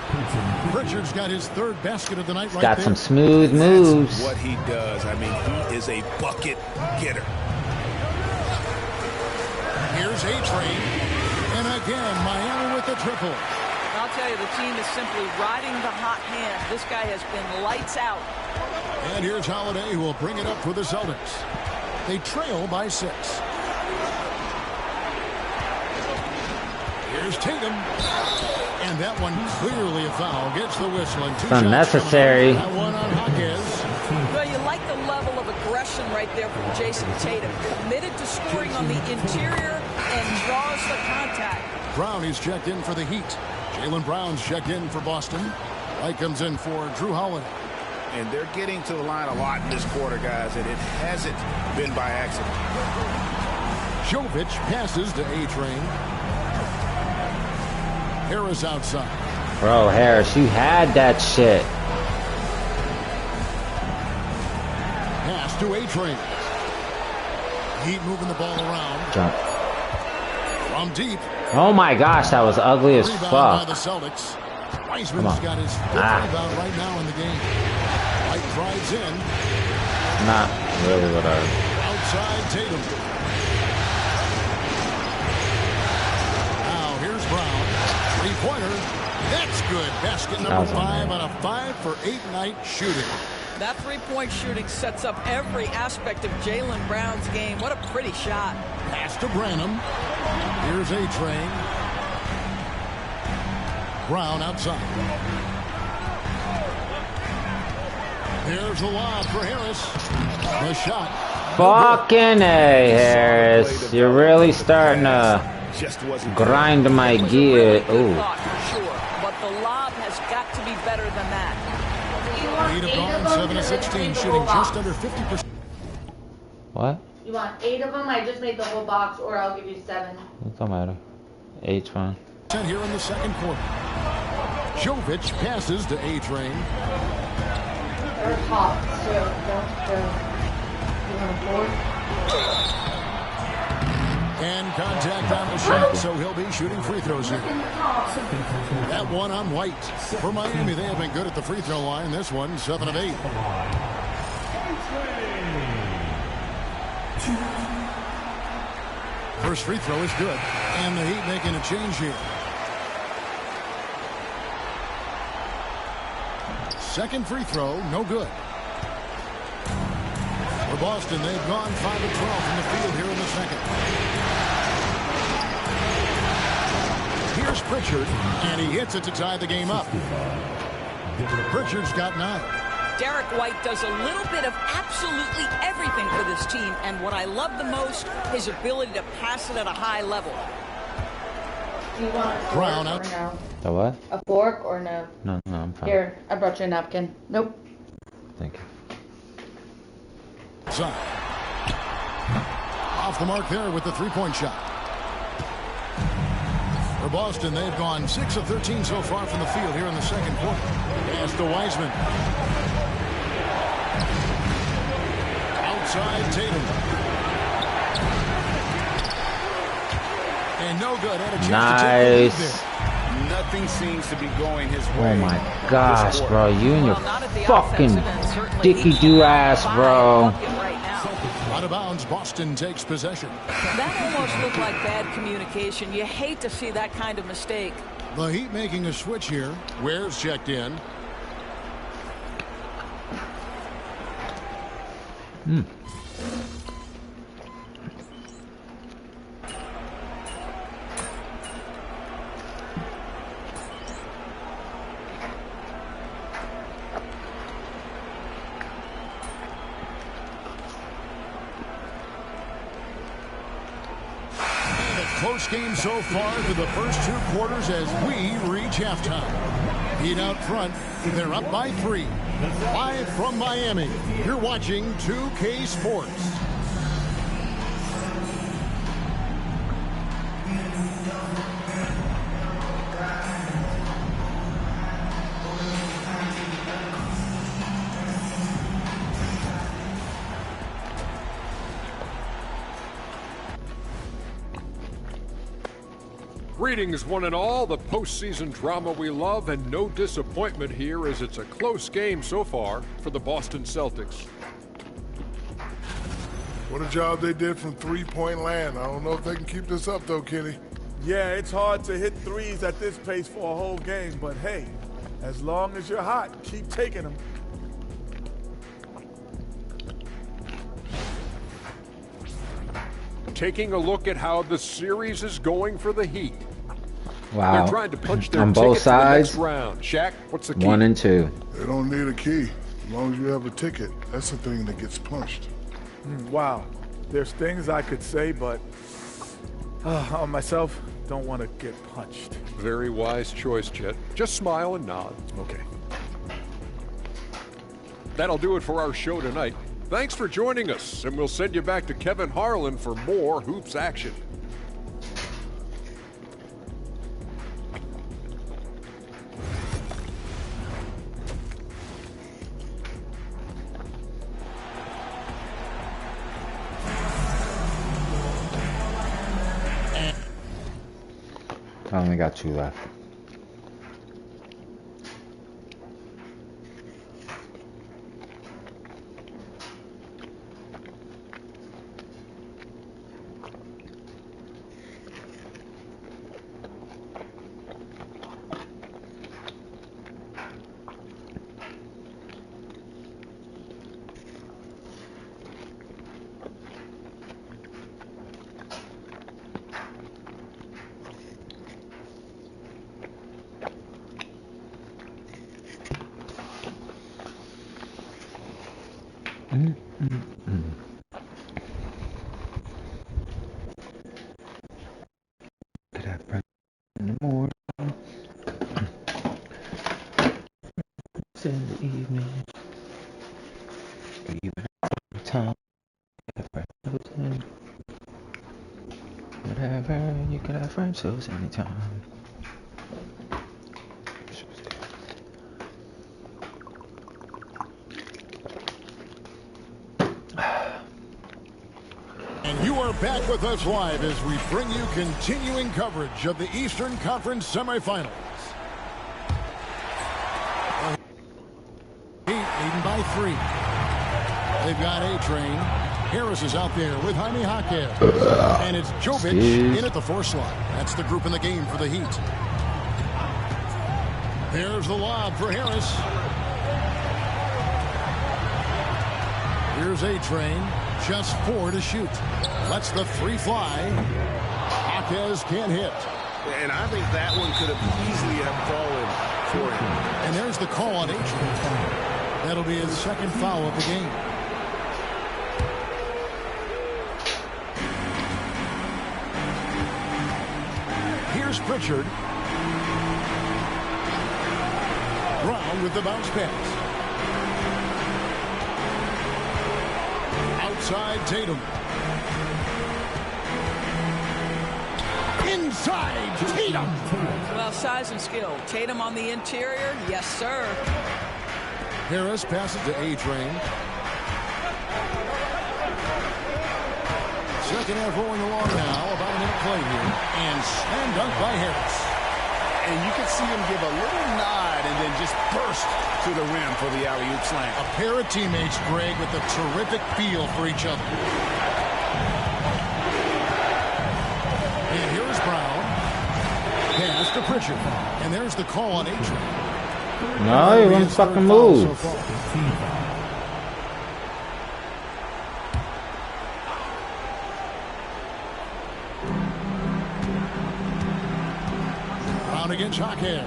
Pritchard's got his 3rd basket of the night right there. Got some smooth moves. That's what he does. I mean, he is a bucket getter. Here's A-Train. And again, Miami with the triple. I'll tell you, the team is simply riding the hot hand. This guy has been lights out. And here's Holiday, who will bring it up for the Celtics. They trail by 6. Here's Tatum. And that one clearly a foul. Gets the whistle. And 2 It's unnecessary. That one on Hawkins. Well, you like the level of aggression right there from Jason Tatum. Committed to scoring on the interior and draws the contact. Brown is checked in for the Heat. Jaylen Brown's checked in for Boston. White comes in for Drew Holiday. And they're getting to the line a lot in this quarter, guys, and it hasn't been by accident. Jovic passes to A-Train. Harris outside. Bro, Harris, you had that shit. Pass to A-Train. Heat moving the ball around. Jump. From deep. Oh my gosh, that was ugly as Rebound fuck. by the Celtics. Wiseman's got his 5th rebound right now in the game. White drives in. Not really what I... Outside Tatum. Now here's Brown. 3-pointer. That's good. Basket number 5 on a 5-for-8 night shooting. That 3-point shooting sets up every aspect of Jaylen Brown's game. What a pretty shot. Pass to Branham. Here's A-Train. Brown outside. There's a lob for Harris. The shot. Fucking A, Harris. You're really starting to grind my gear. Ooh. Sure, but the lob has got to be better than that. Lead of gone 7 of 16, shooting just under 50%. What? You want 8 of them? I just made the whole box, or I'll give you 7. It don't matter. 8's fine. Here in the second quarter. Jovic passes to A-Train. They're hot, so don't throw. You want a board? And contact on the shot, so he'll be shooting free throws here. That one on White. For Miami, they have been good at the free throw line. This one, 7 of 8. First free throw is good. And the Heat making a change here. Second free throw, no good. For Boston, they've gone 5 of 12 from the field here in the second. Here's Pritchard, and he hits it to tie the game up. Pritchard's got 9. Derek White does a little bit of absolutely everything for this team, and what I love the most, his ability to pass it at a high level. Do you want a Brown fork out. or no? The what? A fork or no? No, I'm fine. Here, I brought you a napkin. Nope. Thank you. Side. Off the mark there with the three-point shot. For Boston, they've gone 6 of 13 so far from the field here in the second quarter. Pass to Wiseman. Outside Tatum. And no good. Had a chance to take the lead there. Nothing seems to be going his way. Oh my gosh, bro. You and your fucking dicky do ass, bro. Out of bounds, Boston takes possession. That almost looked like bad communication. You hate to see that kind of mistake. The Heat making a switch here. Ware's checked in. Close game so far through the first 2 quarters as we reach halftime. Heat out front. They're up by 3. Live from Miami. You're watching 2K Sports. Greetings, one and all. The postseason drama we love, and no disappointment here as it's a close game so far for the Boston Celtics. What a job they did from three-point land. I don't know if they can keep this up, though, Kenny. Yeah, it's hard to hit threes at this pace for a whole game, but hey, as long as you're hot, keep taking them. Taking a look at how the series is going for the Heat. Wow. They're trying to punch their On ticket both to the next sides. round. Shaq, what's the key? 1 and 2. They don't need a key. As long as you have a ticket, that's the thing that gets punched. Wow. There's things I could say, but on myself, don't want to get punched. Very wise choice, Chet. Just smile and nod. Okay. That'll do it for our show tonight. Thanks for joining us, and we'll send you back to Kevin Harlan for more hoops action. I only got 2 left. Could have breakfast in the morning, in the evening, or even at time. Whatever, you could have French toast anytime. And you are back with us live as we bring you continuing coverage of the Eastern Conference semifinals. Heat leading by 3. They've got A-Train. Harris is out there with Jaime Jaquez. And it's Jovic in at the 4 slot. That's the group in the game for the Heat. There's the lob for Harris. Here's A-Train. Just 4 to shoot. Lets the 3 fly. Jaquez can't hit. And I think that one could have easily have fallen for him. And there's the call on A-Train. That'll be his second foul of the game. Here's Pritchard. Brown with the bounce pass. Outside Tatum. Inside Tatum. Well, size and skill. Tatum on the interior. Yes, sir. Harris passes to A-Train. Second half rolling along now. About a minute play here. And slam dunk by Harris. And you can see him give a little nod and then just burst to the rim for the alley-oop slam. A pair of teammates, Greg, with a terrific feel for each other. And here is Brown. Pass to Pritchard. And there's the call on A-Train. No, he won't fucking move. Brown against Hawkhead.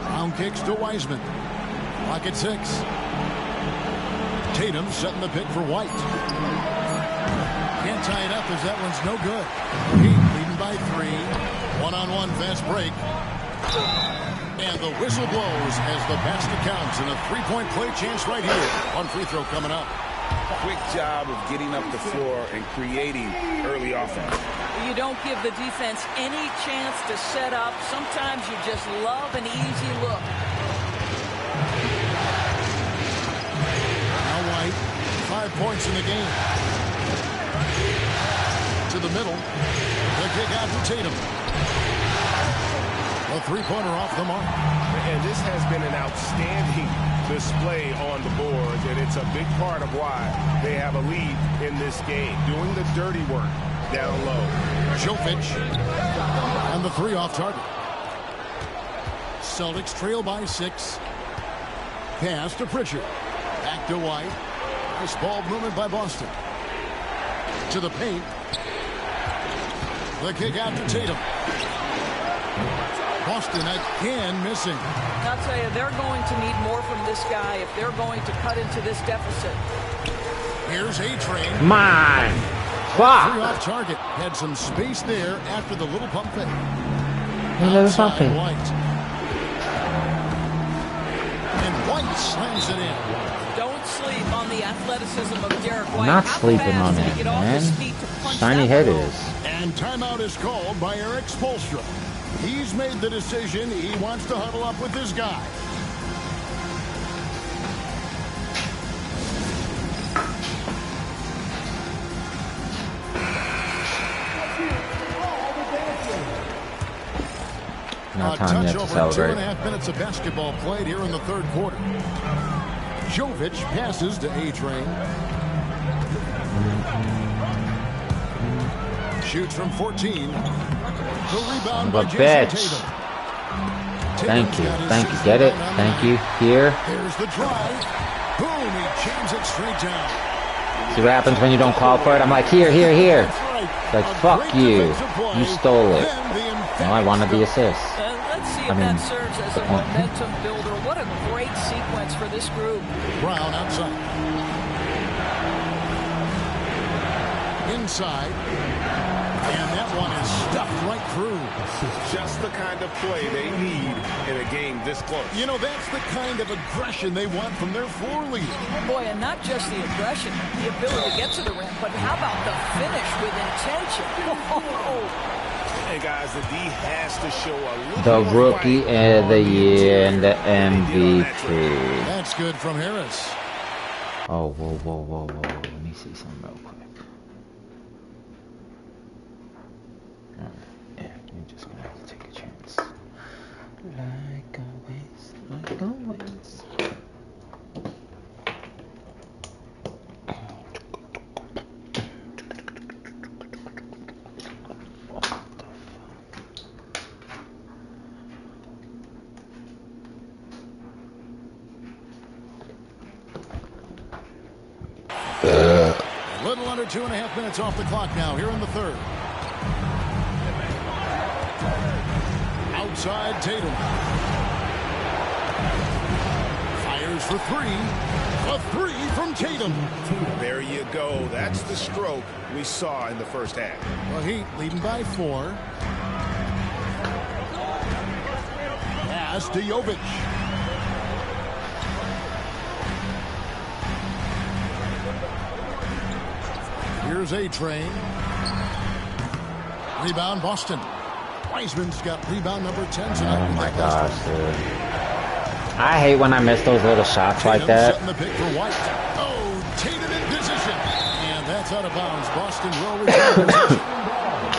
Brown kicks to Wiseman. Clock at 6. Tatum setting the pick for White. Can't tie it up as that one's no good. Heat leading by 3. One-on-one fast break. And the whistle blows as the basket counts, and a three-point play chance right here. One free throw coming up. Quick job of getting up the floor and creating early offense. You don't give the defense any chance to set up. Sometimes you just love an easy look. Now White, 5 points in the game. To the middle. The kick out to Tatum. A three-pointer off the mark. And this has been an outstanding display on the boards, and it's a big part of why they have a lead in this game, doing the dirty work down low. Jovic and the 3 off target. Celtics trail by 6. Pass to Pritchard. Back to White. Nice ball movement by Boston. To the paint. The kick out to Tatum. Boston again missing. I'll tell you, they're going to need more from this guy if they're going to cut into this deficit. Here's A-Train. Come on. 3 off target. Had some space there after the little pump fake. Outside White. And White slams it in. Don't sleep on the athleticism of Derek White. Not sleeping on it, man. Shiny head is. And timeout is called by Eric Spoelstra. He's made the decision. He wants to huddle up with this guy. No time yet to celebrate. 2.5 minutes of basketball played here in the third quarter. Jovic passes to A-Train. Shoots from 14. The rebound by Jason Tatum. Thank you. Thank you. Get it? Thank you. Here. There's the drive. Boom. He jams it straight down. See what happens when you don't call for it? I'm like, here, here, here. It's like, fuck you. You stole it. No, I wanted the assist. Let's see if that serves as a momentum builder. What a great sequence for this group. Brown outside. Inside. And that one is stuffed right through. Just the kind of play they need in a game this close. You know, that's the kind of aggression they want from their floor leader. Boy, and not just the aggression, the ability to get to the rim, but how about the finish with intention? Hey, guys, the D has to show a little The rookie of the year and the MVP. That's good from Harris. Oh, whoa, whoa, whoa, whoa. Let me see something real quick. Yeah, you're just gonna have to take a chance. Like always, like always. A little under 2.5 minutes off the clock now here in the third. Outside Tatum. Fires for 3. A 3 from Tatum. There you go. That's the stroke we saw in the first half. The Heat leading by 4. pass to Jovic. Here's A-Train. Rebound, Boston. Wiseman's got rebound number 10 tonight. Oh my gosh, dude. I hate when I miss those little shots like that. Setting the pick for White. Oh, Tatum in position. And that's out of bounds. Boston will return possession.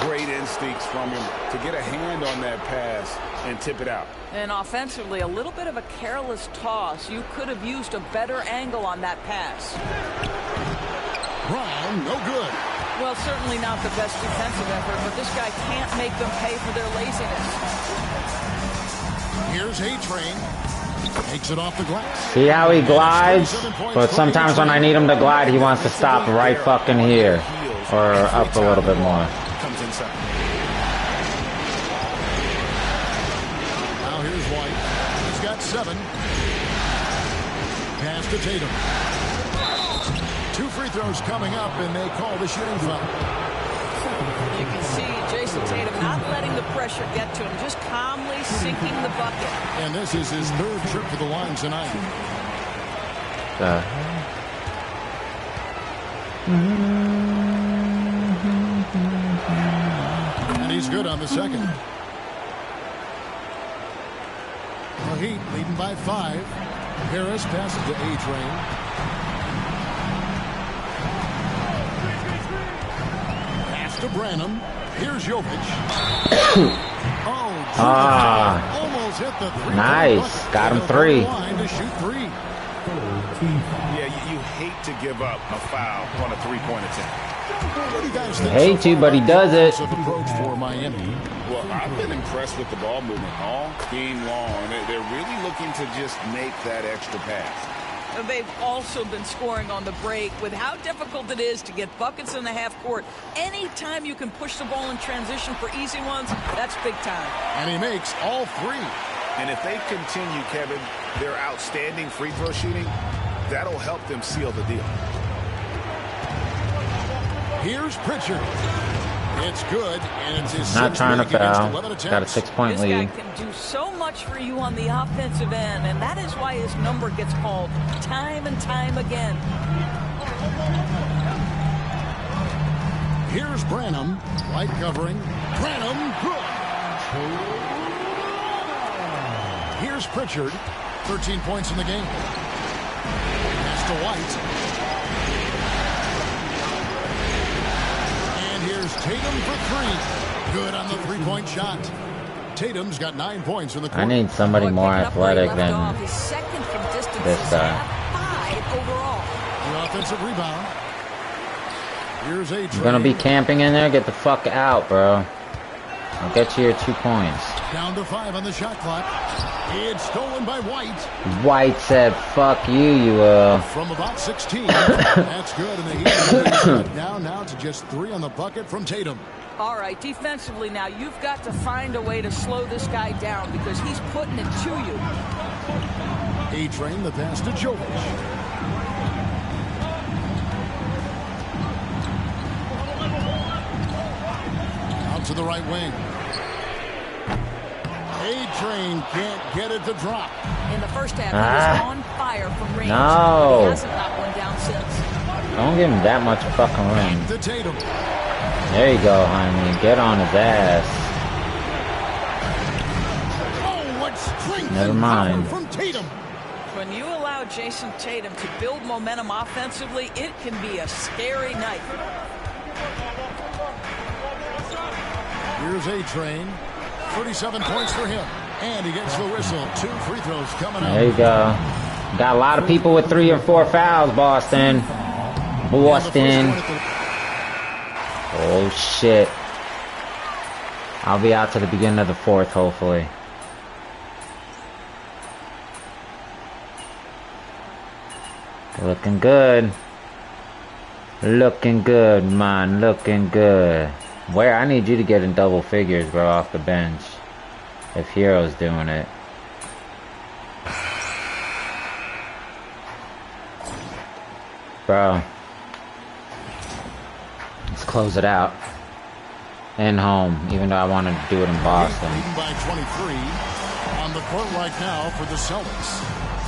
Great instincts from him to get a hand on that pass and tip it out. And offensively, a little bit of a careless toss. You could have used a better angle on that pass. Brown, no good. Well, certainly not the best defensive effort, but this guy can't make them pay for their laziness. Here's A-Train. Takes it off the glass. See how he glides? But sometimes when I need him to glide, he wants to stop right fucking here. Or up a little bit more. Comes inside. Now here's White. He's got 7. Pass to Tatum. 2 free throws coming up, and they call the shooting foul. You can see Jason Tatum not letting the pressure get to him, just calmly sinking the bucket. And this is his 3rd trip to the line tonight. And he's good on the 2nd. The Heat leading by 5. Harris passes to A-Train. To Branham. Here's Jovic. Almost hit the 3. Nice. Got him 3. To shoot 3. Yeah, you hate to give up a foul on a 3-point attempt. What do you guys think? Hate to, but he does it. Approach for Miami. Well, I've been impressed with the ball movement all game long. They're really looking to just make that extra pass. They've also been scoring on the break. With how difficult it is to get buckets in the half court, anytime you can push the ball in transition for easy ones, that's big time. And he makes all 3. And if they continue, Kevin, their outstanding free throw shooting, that'll help them seal the deal. Here's Pritchard. It's good, and it's his not trying to foul. Got a 6-point this lead. This guy can do so much for you on the offensive end, and that is why his number gets called time and time again. Here's Branham. White covering. Branham, good. Here's Pritchard. 13 points in the game. Pass to White. Tatum for 3. Good on the 3-point shot. Tatum's got 9 points in the quarter. I need somebody more athletic than this guy. 5 overall. The offensive rebound. Here's A-Train. You're gonna be camping in there? Get the fuck out, bro. I'll get you your 2 points. Down to 5 on the shot clock. It's stolen by White. White said, fuck you From about 16. That's good. And the Heat down now to just 3 on the bucket from Tatum. All right, defensively now, you've got to find a way to slow this guy down because he's putting it to you. A-Train, the pass to Jovic. Out to the right wing. A-Train can't get it to drop. In the first half, he was on fire from range. No. He hasn't got one down since. Don't give him that much fucking ring. To Tatum. There you go, honey. Get on his ass. Oh, what strength Never and mind. power from Tatum. When you allow Jason Tatum to build momentum offensively, it can be a scary night. Here's A-Train. 37 points for him. And he gets the whistle. 2 free throws coming out. There you go. Got a lot of people with 3 or 4 fouls, Boston. Boston. Oh, shit. I'll be out to the beginning of the 4th, hopefully. Looking good. Looking good, man. Looking good. Where? I need you to get in double figures, bro, off the bench. If Hero's doing it. Bro. Let's close it out. And home, even though I wanted to do it in Boston. Leading by 23. On the court right now for the Celtics.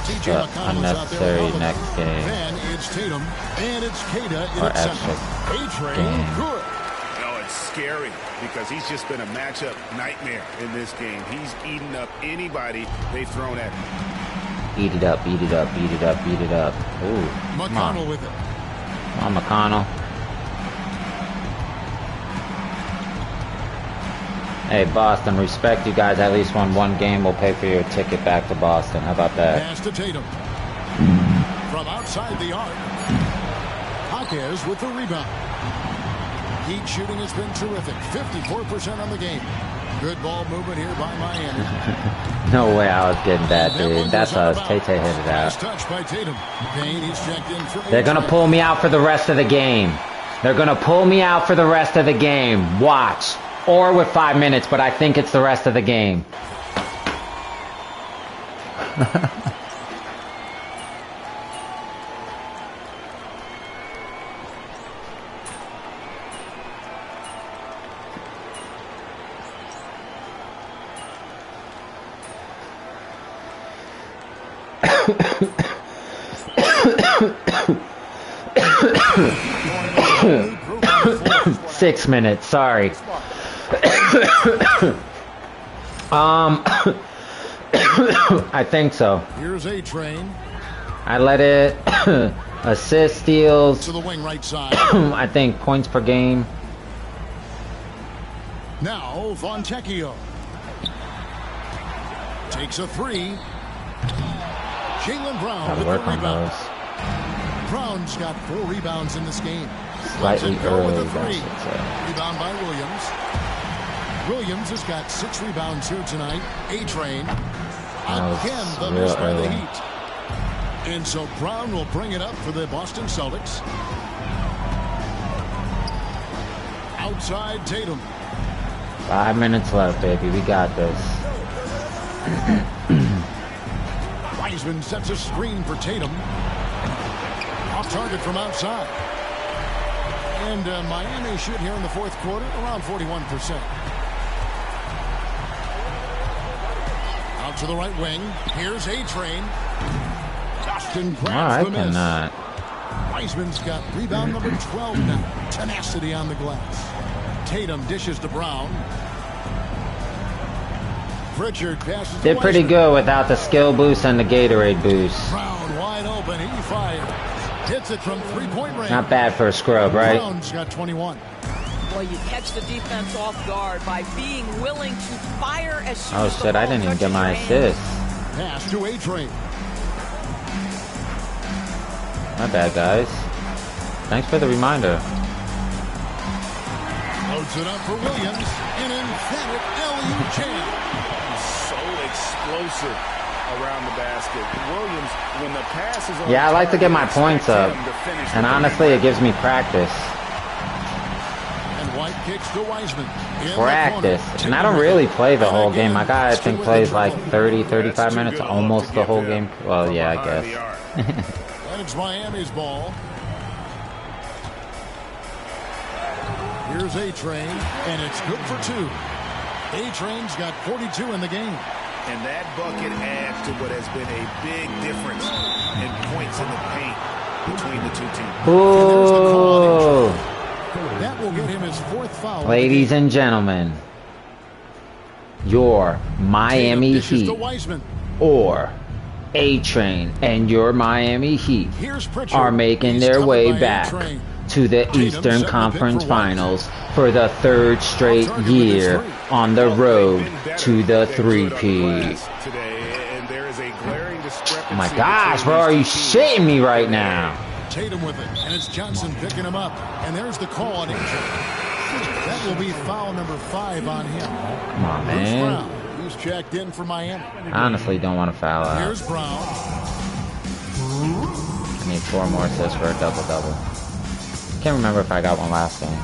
TJ McConnell's out there. Unnecessary next game. Then it's Tatum, and it's Kata in Or at center. extra A-Train, game. good. It's scary because he's just been a matchup nightmare in this game. He's eaten up anybody they've thrown at him. Beat it up, beat it up, beat it up, beat it up. Ooh, come on. McConnell with it. Come on, McConnell. Hey, Boston, respect you guys at least won one game. We'll pay for your ticket back to Boston. How about that? Pass to Tatum. From outside the arc. Jaquez with the rebound. Heat shooting has been terrific. 54% on the game. Good ball movement here by Miami. No way I was getting that, dude. That's us. Tay hit it Nice out. touch by Tatum. Payne, he's checked in for They're going to pull me out for the rest of the game. They're going to pull me out for the rest of the game. Watch. Or with 5 minutes, but I think it's the rest of the game. Six minutes, sorry. I think so. Here's A-Train. I let it assist, steals. To the wing right side. I think points per game. Now Fontecchio. Takes a three. Jaylen Brown Gotta with work the on rebound. those. Brown's got 4 rebounds in this game. Slightly Lets it go with early, a three. I should say. Rebound by Williams. Williams has got 6 rebounds here tonight. A-Train. Again, the miss by the Heat. And so Brown will bring it up for the Boston Celtics. Outside Tatum. 5 minutes left, baby. We got this. Wiseman sets a screen for Tatum. Off target from outside. And Miami shoot here in the fourth quarter around 41%. Out to the right wing. Here's A-Train. Boston grabs the miss. cannot. Wiseman's got rebound number 12 now. Tenacity on the glass. Tatum dishes to Brown. Pritchard passes to Did pretty Wiseman. good without the skill boost and the Gatorade boost. Brown wide open. He fires. Hits it from three-point range. Not bad for a scrub, right? Brown's got 21. Well, you catch the defense off guard by being willing to fire as soon Oh as the shit, I ball didn't even get touches my your hand. assist. Pass to A-Train. My bad, guys. Thanks for the reminder. Loads it up for Williams. An emphatic alley-oop jam. So explosive around the basket. Williams, when the pass is on Yeah, I like to get my expect points up. him to finish And with the honestly, it gives me practice. And White kicks to Wiseman. In Practice. the corner. And I don't really play the whole game. My guy, I think, plays like 30, 35 minutes, almost the whole game. Well, yeah, I guess. And it's Miami's ball. Here's A-Train, and it's good for 2. A-Train's got 42 in the game. And that bucket adds to what has been a big difference in points in the paint between the two teams. Ooh. That will get him his 4th foul. Ladies and gentlemen, your Miami Dishes Heat to Wiseman. or A-Train and your Miami Heat Here's Pritchard. are making He's their covered way by back A-Train. to the Tatum Eastern setting the pick Conference for White. Finals for the 3rd straight year on the road to the three-peat. Oh my gosh, bro, are you shitting me right now? Tatum with it, and it's Johnson picking him up. And there's the call on A-Train. That will be foul number 5 on him. Come on, Bruce man. Brown, who's checked in for Miami. I honestly don't want to foul out. Here's Brown. I need 4 more assists for a double-double. Can't remember if I got one last game.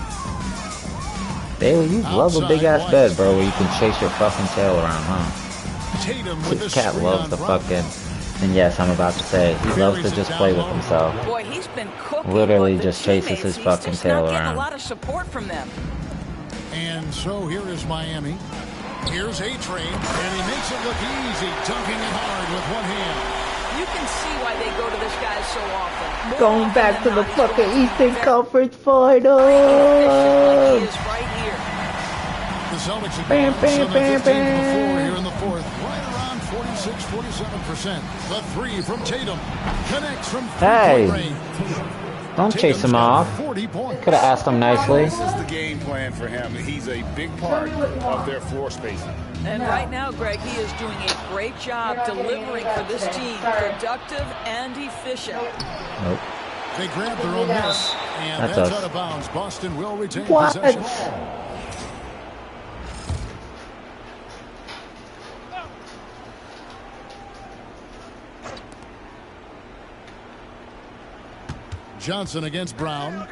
Bailey, you love a big-ass bed, bro, where you can chase your fucking tail around, huh? Tatum with This the cat screen loves on the Brown. fucking... And yes, I'm about to say, he loves to just play with himself. Boy, he's been cooking. Literally but the just chases teammates, his he's fucking just tail not getting around. a lot of support from them. And so here is Miami. Here's A-Train, and he makes it look easy, dunking it hard with one hand. You can see why they go to this guy so often. More Going often back to than the not, he's going fucking to Eastern very Conference Finals. efficient like he is right here. The Celtics have Bam, gone bam, 7 bam, 15 to the floor bam. here in the fourth. Right around 46-47%. The three from Tatum connects from three-point range. Don't chase him off. Could have asked him nicely. This is the game plan for him. He's a big part of their floor spacing. And right now, Greg, he is doing a great job delivering for this team. Productive and efficient. Nope. They grab their own miss, and That's that's us. out of bounds. Boston will retain What? possession. Johnson against Brown.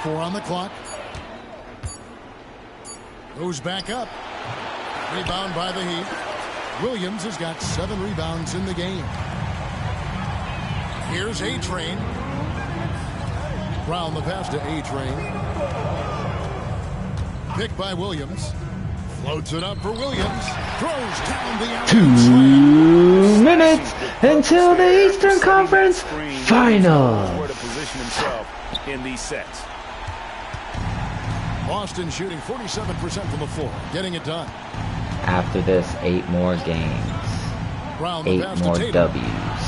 4 on the clock. Goes back up. Rebound by the Heat. Williams has got 7 rebounds in the game. Here's A-Train. Brown the pass to A-Train. Picked by Williams. Floats it up for Williams. Throws down the alley. 2 minutes until the Eastern Conference Finals. Where to position himself in these sets. Boston shooting 47% from the floor. Getting it done. After this, 8 more games. Brown the 8 pass to more Tatum. W's.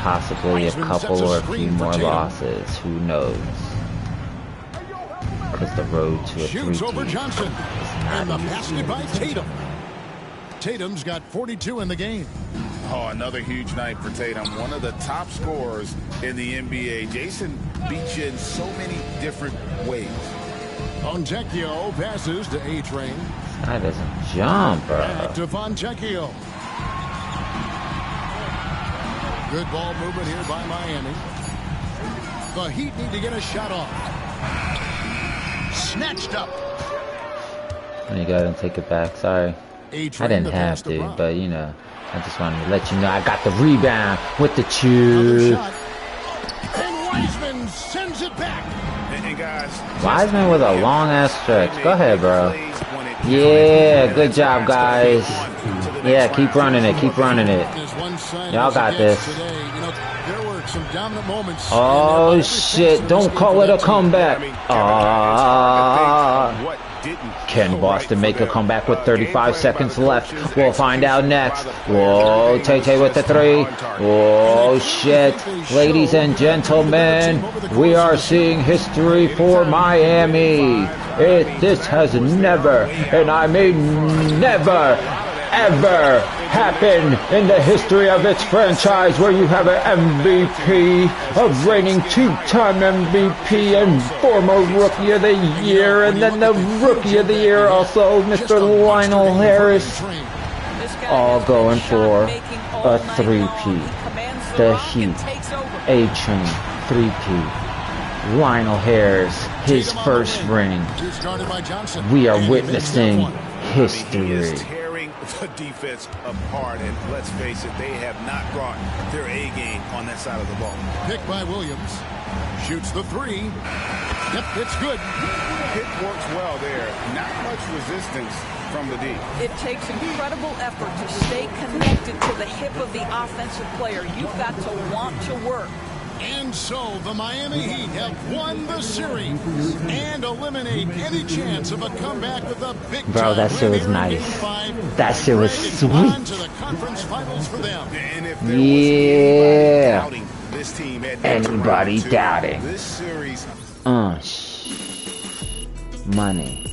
Possibly a couple or a few more losses. Who knows? Because the road to a Shoots over 3-2 Johnson. is And the not basket easy. by Tatum. Tatum's got 42 in the game. Oh, another huge night for Tatum. One of the top scorers in the NBA. Jason beats you in so many different ways. Fontecchio passes to A-Train. This guy doesn't jump, bro. Back to Fontecchio. Good ball movement here by Miami. The Heat need to get a shot off. Snatched up. You go ahead and take it back. Sorry. I didn't have to, but you know, I just wanted to let you know I got the rebound with the chew. And Wiseman sends it back. And guys, Wiseman with a long ass stretch. Go ahead, bro. Yeah, good job, guys. Yeah, keep running it. Keep running it. Y'all got this. Oh shit! Don't call it a comeback. Can Boston make a comeback with 35 seconds left? We'll find out next. Whoa, Tay with the 3. Oh shit. Ladies and gentlemen, we are seeing history for Miami. This has never, and I mean never, ever happen in the history of its franchise where you have an MVP, a reigning 2-time MVP and former Rookie of the Year, and then the Rookie of the Year also, Mr. Lionel Harris, all going for a 3-peat. The Heat, A-Train, 3-peat. Lionel Harris, his first ring. We are witnessing history. The defense apart, and let's face it, they have not brought their A game on that side of the ball. Picked by Williams. Shoots the 3. Yep, it's good. It works well there. Not much resistance from the D. It takes incredible effort to stay connected to the hip of the offensive player. You've got to want to work. And so the Miami Heat have won the series and eliminate any chance of a comeback with a big Bro, that shit was nice. That shit was sweet. To the conference finals for them. And if Yeah. doubting this team at Anybody round 2, doubting. this series. Money.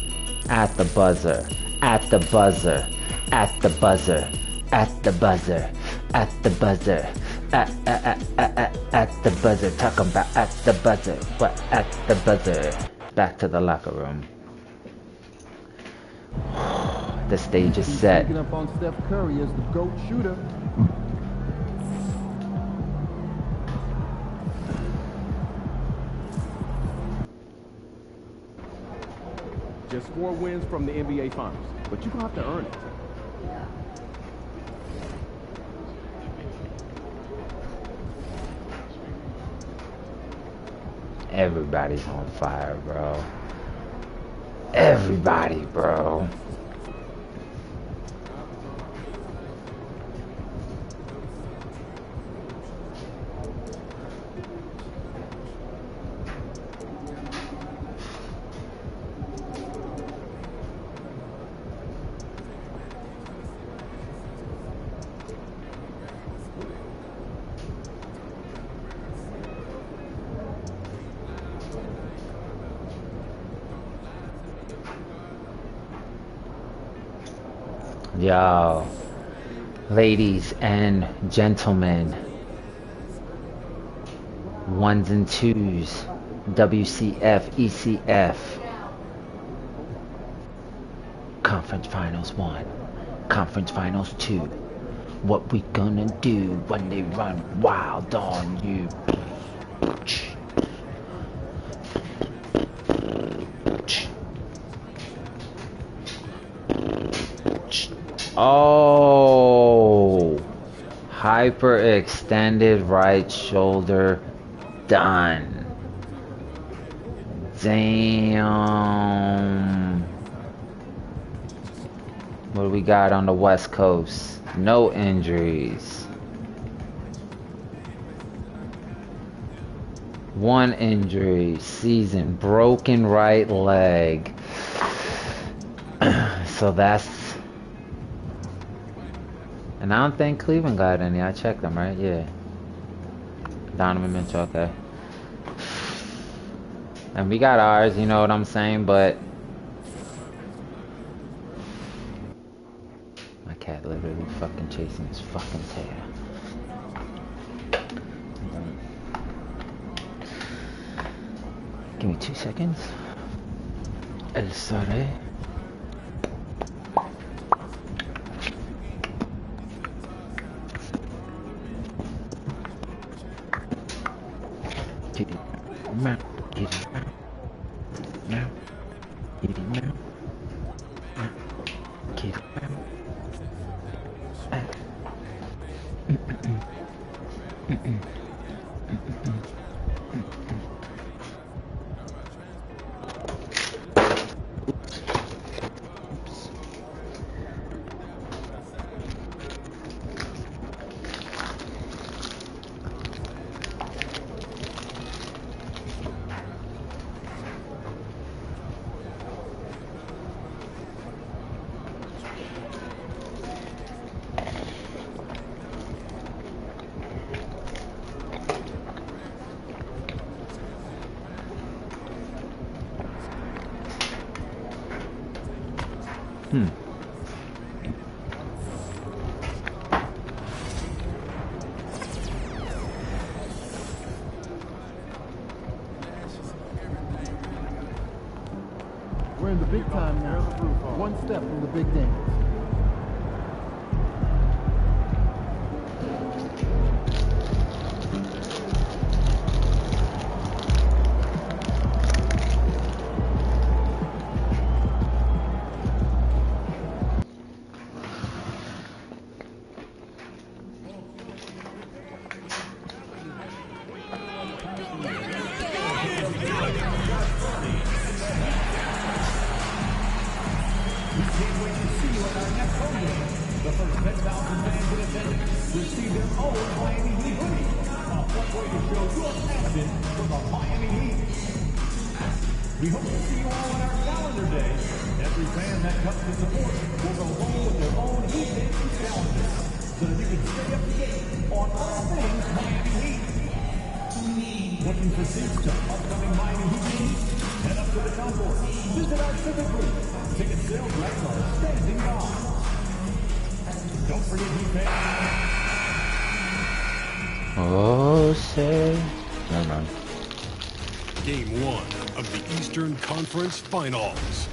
At the buzzer. At the buzzer. At the buzzer. At the buzzer. At the buzzer. At the buzzer. Talk about at the buzzer. What at the buzzer? Back to the locker room. The stage is set. Picking up on Steph Curry as the GOAT shooter. Just 4 wins from the NBA Finals, but you're going to have to earn it. Everybody's on fire, bro. Everybody, bro. Yo, ladies and gentlemen, ones and twos, WCF, ECF, Conference Finals 1, Conference Finals 2, what we gonna do when they run wild on you? Oh, hyperextended right shoulder done. Damn. What do we got on the West Coast? No injuries. One injury, season, broken right leg. So that's... And I don't think Cleveland got any. I checked them, right? Yeah. Donovan Mitchell, okay. And we got ours, you know what I'm saying? But my cat literally fucking chasing his fucking tail. Give me 2 seconds. El Sore. Get it, man. Get it, man. Now. Get it, man. Get it, man. We're in the big time now. One step from the big dance. We hope to see you all on our calendar day. Every fan that comes to support will go home with their own Heat Nation calendar, so that you can stay up to date on all things Miami Heat. Looking for seats to upcoming Miami Heat games? Head up to the concourse. Visit our civic booth. Ticket sales reps are standing by. Don't forget Heat fans. Oh, say. Never mind. Game 1 of the Eastern Conference Finals.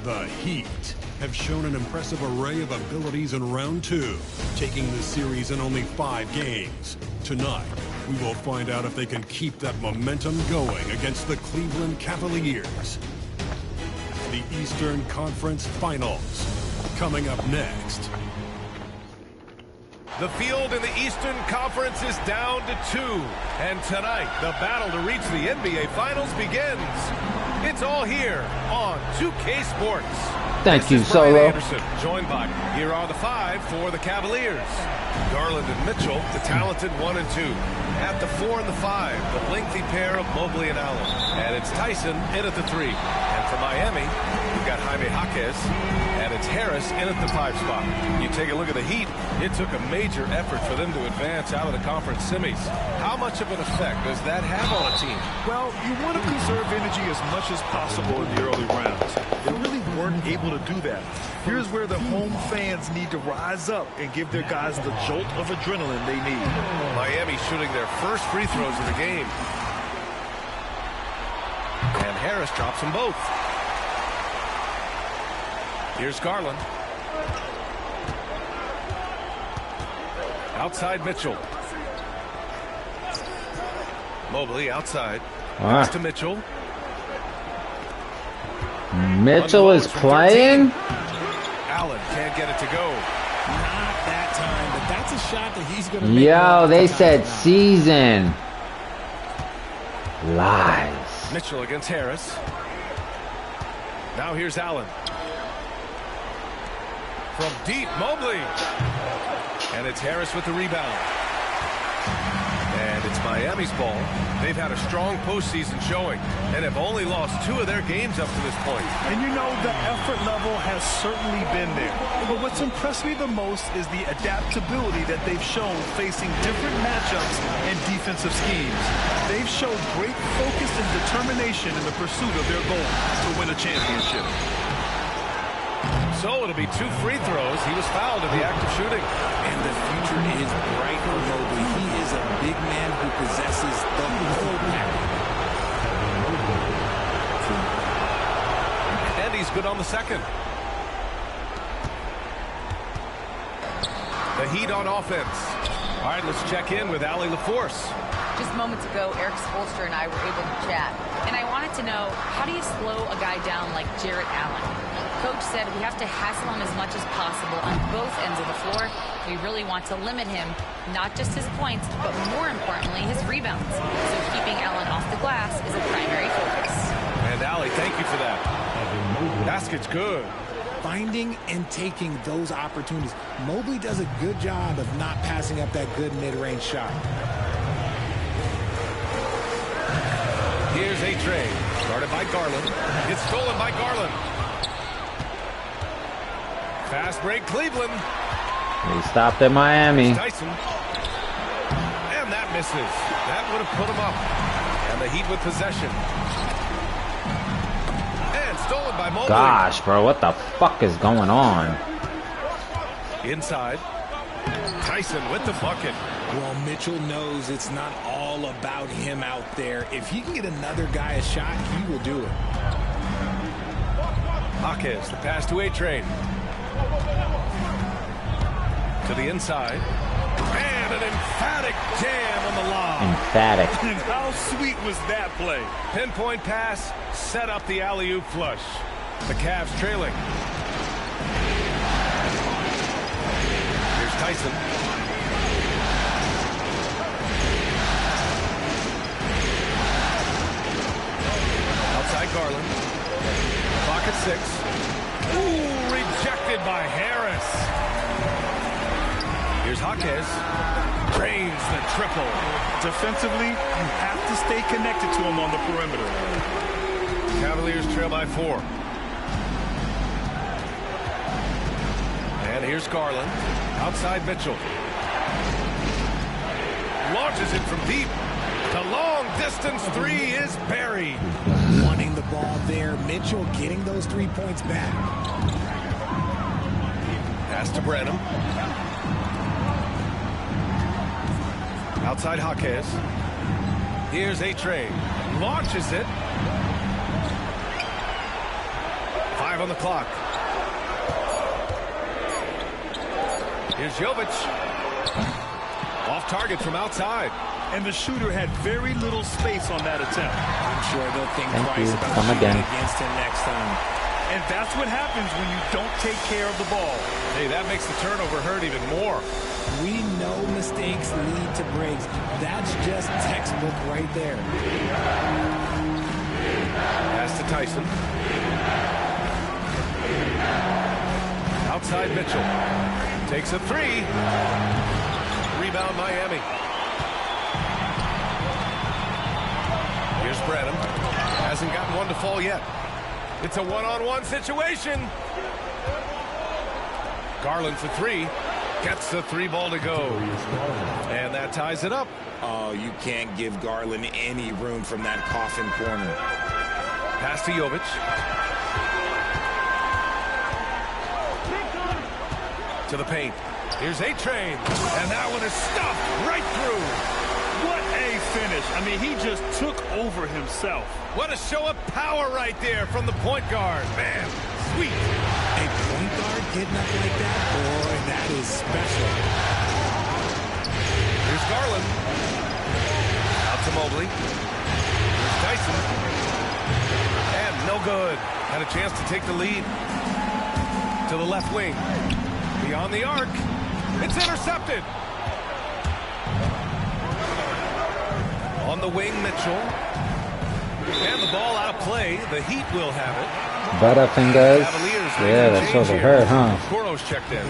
The Heat have shown an impressive array of abilities in round 2, taking the series in only 5 games. Tonight, we will find out if they can keep that momentum going against the Cleveland Cavaliers. The Eastern Conference Finals, coming up next. The field in the Eastern Conference is down to 2. And tonight, the battle to reach the NBA Finals begins. It's all here on 2K Sports. Thank you, This is Brian Solo. Anderson, joined by here are the 5 for the Cavaliers. Garland and Mitchell, the talented 1 and 2. At the 4 and the 5, the lengthy pair of Mobley and Allen. And it's Tyson in at the 3. And for Miami, we've got Jaime Jaquez. And it's Harris in at the 5 spot. You take a look at the Heat, it took a major effort for them to advance out of the conference semis. How much of an effect does that have on a team? Well, you want to conserve energy as much as possible in the early rounds. They really weren't able to do that. Here's where the home fans need to rise up and give their guys the jolt of adrenaline they need. Miami shooting their first free throws of the game. And Harris drops them both. Here's Garland. Outside Mitchell. Mobley outside. Pass to Mitchell. Mitchell is playing? Allen can't get it to go. Not that time, but that's a shot that he's going to make. Yo, they said season. Lies. Mitchell against Harris. Now here's Allen. From deep, Mobley. And it's Harris with the rebound. And it's Miami's ball. They've had a strong postseason showing and have only lost 2 of their games up to this point. And you know, the effort level has certainly been there. But what's impressed me the most is the adaptability that they've shown facing different matchups and defensive schemes. They've shown great focus and determination in the pursuit of their goal to win a championship. So it'll be 2 free throws. He was fouled in the act of shooting. And the future is bright for Mobley. He is a big man who possesses the whole package. And he's good on the second. The Heat on offense. All right, let's check in with Allie LaForce. Just moments ago, Eric Spoelstra and I were able to chat, and I wanted to know, how do you slow a guy down like Jarrett Allen? Coach said we have to hassle him as much as possible on both ends of the floor. We really want to limit him, not just his points, but more importantly, his rebounds. So keeping Allen off the glass is a primary focus. And Allie, thank you for that. Basket's good. Finding and taking those opportunities. Mobley does a good job of not passing up that good mid-range shot. Here's A-Train, started by Garland. It's stolen by Garland. Fast break, Cleveland. They stopped at Miami. Tyson. And that misses. That would have put him up. And the Heat with possession. And stolen by Mobley. Gosh, bro, what the fuck is going on? Inside. Tyson with the bucket. Well, Mitchell knows it's not all about him out there. If he can get another guy a shot, he will do it. Jaquez, the pass to A-Train. To the inside. And an emphatic jam on the lob. Emphatic. How sweet was that play? Pinpoint pass, set up the alley-oop flush. The Cavs trailing. Here's Tyson. Outside Garland. Clock at 6. Ooh, rejected by Harris. Here's Jaquez. Drains the triple. Defensively, you have to stay connected to him on the perimeter. Cavaliers trail by 4. And here's Garland. Outside Mitchell. Launches it from deep. The long distance 3 is buried. Wanting the ball there. Mitchell getting those 3 points back. Pass to Branham. Outside Jaquez. Here's A-Train. Launches it. 5 on the clock. Here's Jovic. Off target from outside. And the shooter had very little space on that attempt. I'm sure they'll think Thank twice you. about Come shooting again. against him next time. And that's what happens when you don't take care of the ball. Hey, that makes the turnover hurt even more. We know mistakes lead to breaks. That's just textbook right there. Pass to Tyson. Outside Mitchell. Takes a three. Rebound Miami. Here's Brenham. Hasn't gotten one to fall yet. It's a one-on-one situation. Garland for three. Gets the three ball to go. And that ties it up. Oh, you can't give Garland any room from that coffin corner. Pass to Jovic. To the paint. Here's A-Train. And that one is stuffed right through. What a finish. I mean, he just took over himself. What a show of power right there from the point guard. Man, sweet. A point guard getting up like that? Boy, that is special. Here's Garland. Out to Mobley. Here's Tyson. And no good. Had a chance to take the lead. To the left wing. Beyond the arc. It's intercepted. On the wing, Mitchell. And the ball out of play. The Heat will have it. Better fingers. Yeah, that's over her, huh? Kuro's checked in.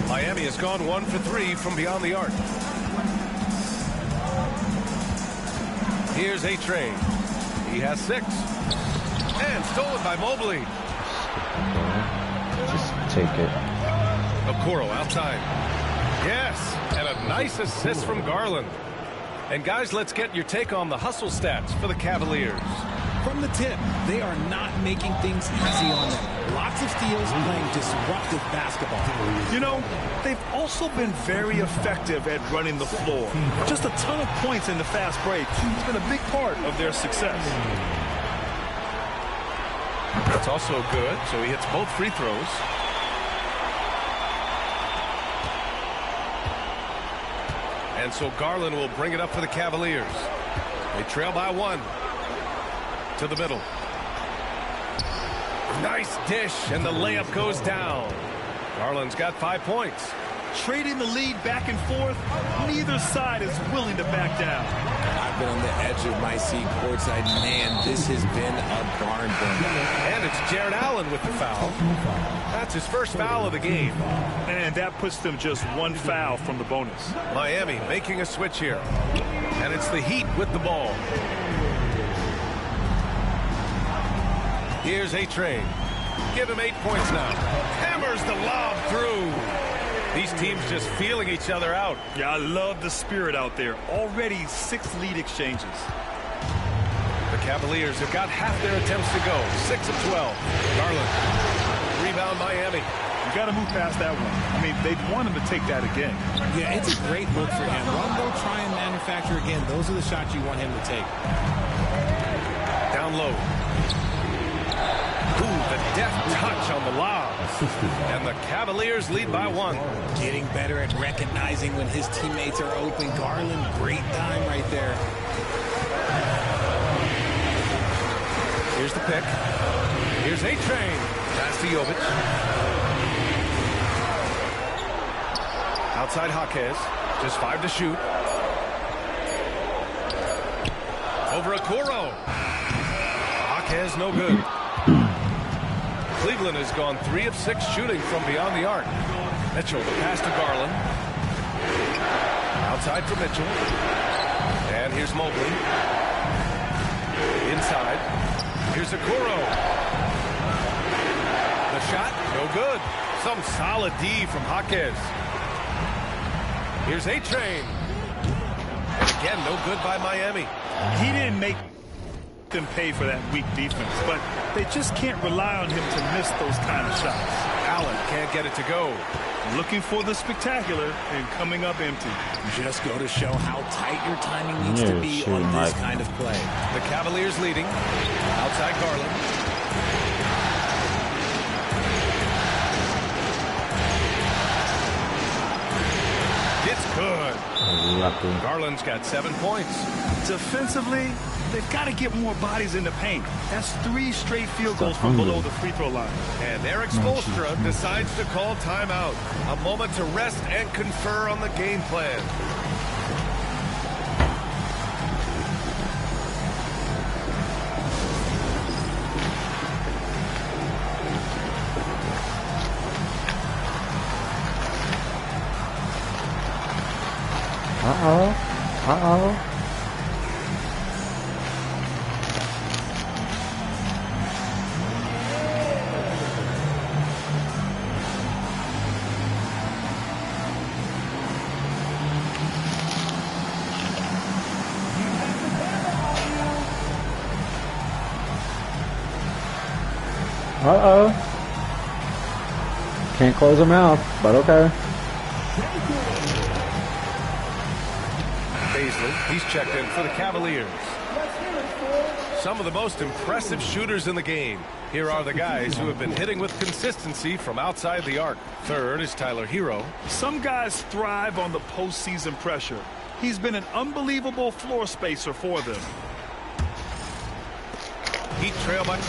Miami has gone 1 for 3 from beyond the arc. Here's A-Train. He has 6. And stolen by Mobley. Just take it. Okoro outside. Yes, and a nice assist from Garland. And guys, let's get your take on the hustle stats for the Cavaliers. From the tip, they are not making things easy on them. Lots of steals, playing disruptive basketball. You know, they've also been very effective at running the floor. Just a ton of points in the fast break. It's been a big part of their success. That's also good, so he hits both free throws. And so Garland will bring it up for the Cavaliers. They trail by 1. To the middle. Nice dish, and the layup goes down. Garland's got 5 points. Trading the lead back and forth, neither side is willing to back down. I've been on the edge of my seat courtside. Man, this has been a barn burner. And it's Jared Allen with the foul. That's his first foul of the game. And that puts them just 1 foul from the bonus. Miami making a switch here. And it's the Heat with the ball. Here's A-Train. Give him 8 points now. Hammers the lob through. These teams just feeling each other out. Yeah, I love the spirit out there. Already 6 lead exchanges. The Cavaliers have got half their attempts to go. 6 of 12. Garland. Rebound Miami. You got to move past that one. I mean, they'd want him to take that again. Yeah, it's a great look for him. Run, go, try and manufacture again. Those are the shots you want him to take. Down low. Ooh, the deft touch on the lob. And the Cavaliers lead by 1. Getting better at recognizing when his teammates are open. Garland, great time right there. Here's the pick. Here's A-Train. Pass to Jovic. Outside Jaquez. Just 5 to shoot. Over Okoro. Jaquez no good. Cleveland has gone 3 of 6 shooting from beyond the arc. Mitchell, the pass to Garland. Outside for Mitchell. And here's Mobley. Inside. Here's Okoro. The shot, no good. Some solid D from Jaquez. Here's A-Train. And again, no good by Miami. He didn't make them pay for that weak defense, but they just can't rely on him to miss those kind of shots. Allen can't get it to go. Looking for the spectacular and coming up empty. Just go to show how tight your timing needs to be on this kind of play. The Cavaliers leading. Outside Garland. It's Good. Lucky. Garland's got 7 points. Defensively, they've got to get more bodies in the paint. That's 3 straight field goals from below the free throw line. And Eric Spoelstra decides to call timeout. A moment to rest and confer on the game plan. Uh-oh. Uh-oh. Uh-oh. Can't close her mouth, but okay. He's checked in for the Cavaliers. Some of the most impressive shooters in the game. Here are the guys who have been hitting with consistency from outside the arc. Third is Tyler Hero. Some guys thrive on the postseason pressure. He's been an unbelievable floor spacer for them. Heat trail by...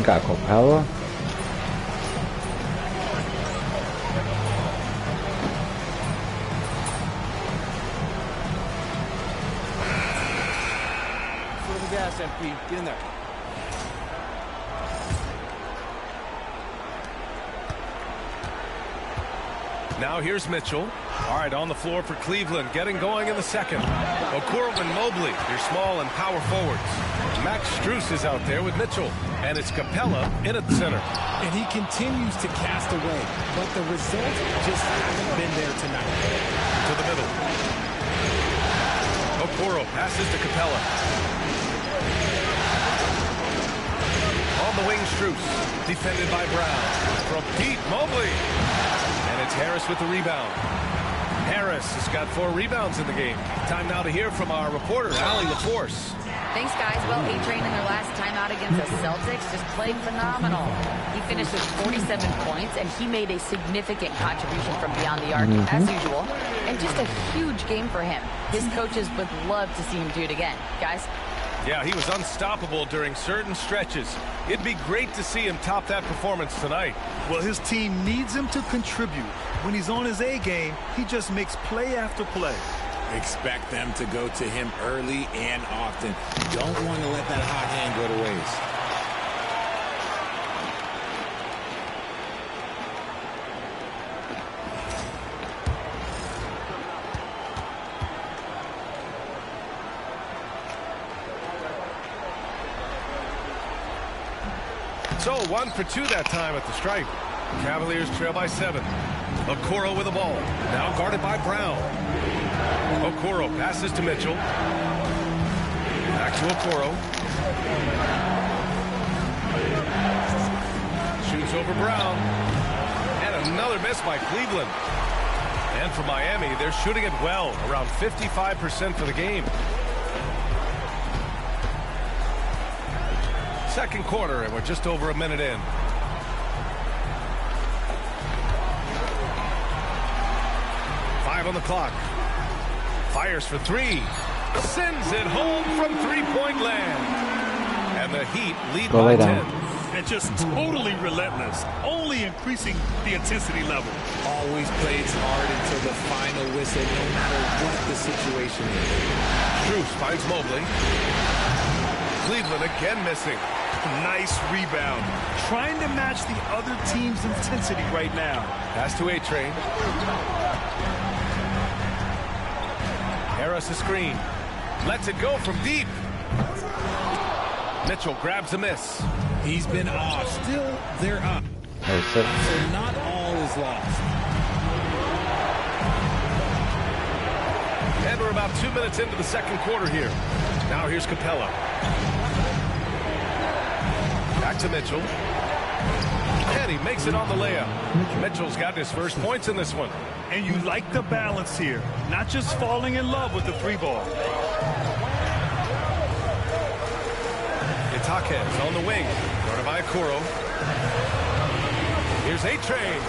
Got Capella. Foot of the gas, MP. Get in there. Now here's Mitchell. All right, on the floor for Cleveland, getting going in the second. Okoro and Mobley, your small and power forwards. Max Strus is out there with Mitchell, and it's Capella in at the center. And he continues to cast away, but the results just haven't been there tonight. To the middle. Okoro passes to Capella. On the wing, Strus, defended by Brown. From Pete Mobley. And it's Harris with the rebound. Harris has got 4 rebounds in the game. Time now to hear from our reporter, Allie LaForce. Thanks, guys. Well, A-Train in their last time out against the Celtics just played phenomenal. He finished with 47 points, and he made a significant contribution from beyond the arc, as usual. And just a huge game for him. His coaches would love to see him do it again. Guys? Yeah, he was unstoppable during certain stretches. It'd be great to see him top that performance tonight. Well, his team needs him to contribute. When he's on his A game, he just makes play after play. Expect them to go to him early and often. Don't want to let that hot hand go to waste. So 1 for 2 that time at the stripe. Cavaliers trail by 7. Okoro with the ball. Now guarded by Brown. Okoro passes to Mitchell. Back to Okoro. Shoots over Brown. And another miss by Cleveland. And for Miami, they're shooting it well, around 55% for the game. Second quarter, and we're just over a minute in. On the clock. Fires for 3. Sends it home from three-point land. And the Heat lead by 10. And just totally relentless, only increasing the intensity level. Always plays hard until the final whistle, no matter what the situation is. Strus finds Mobley. Cleveland again missing. Nice rebound. Trying to match the other team's intensity right now. Pass to A-Train. Harris a screen. Lets it go from deep. Mitchell grabs a miss. He's been off. Still, they're up. So not all is lost. And we're about 2 minutes into the second quarter here. Now here's Capella. Back to Mitchell. And he makes it on the layup. Mitchell's got his first points in this one. And you like the balance here. Not just falling in love with the 3 ball. It's Jaquez on the wing. Guarded by Okoro. Here's A-Train.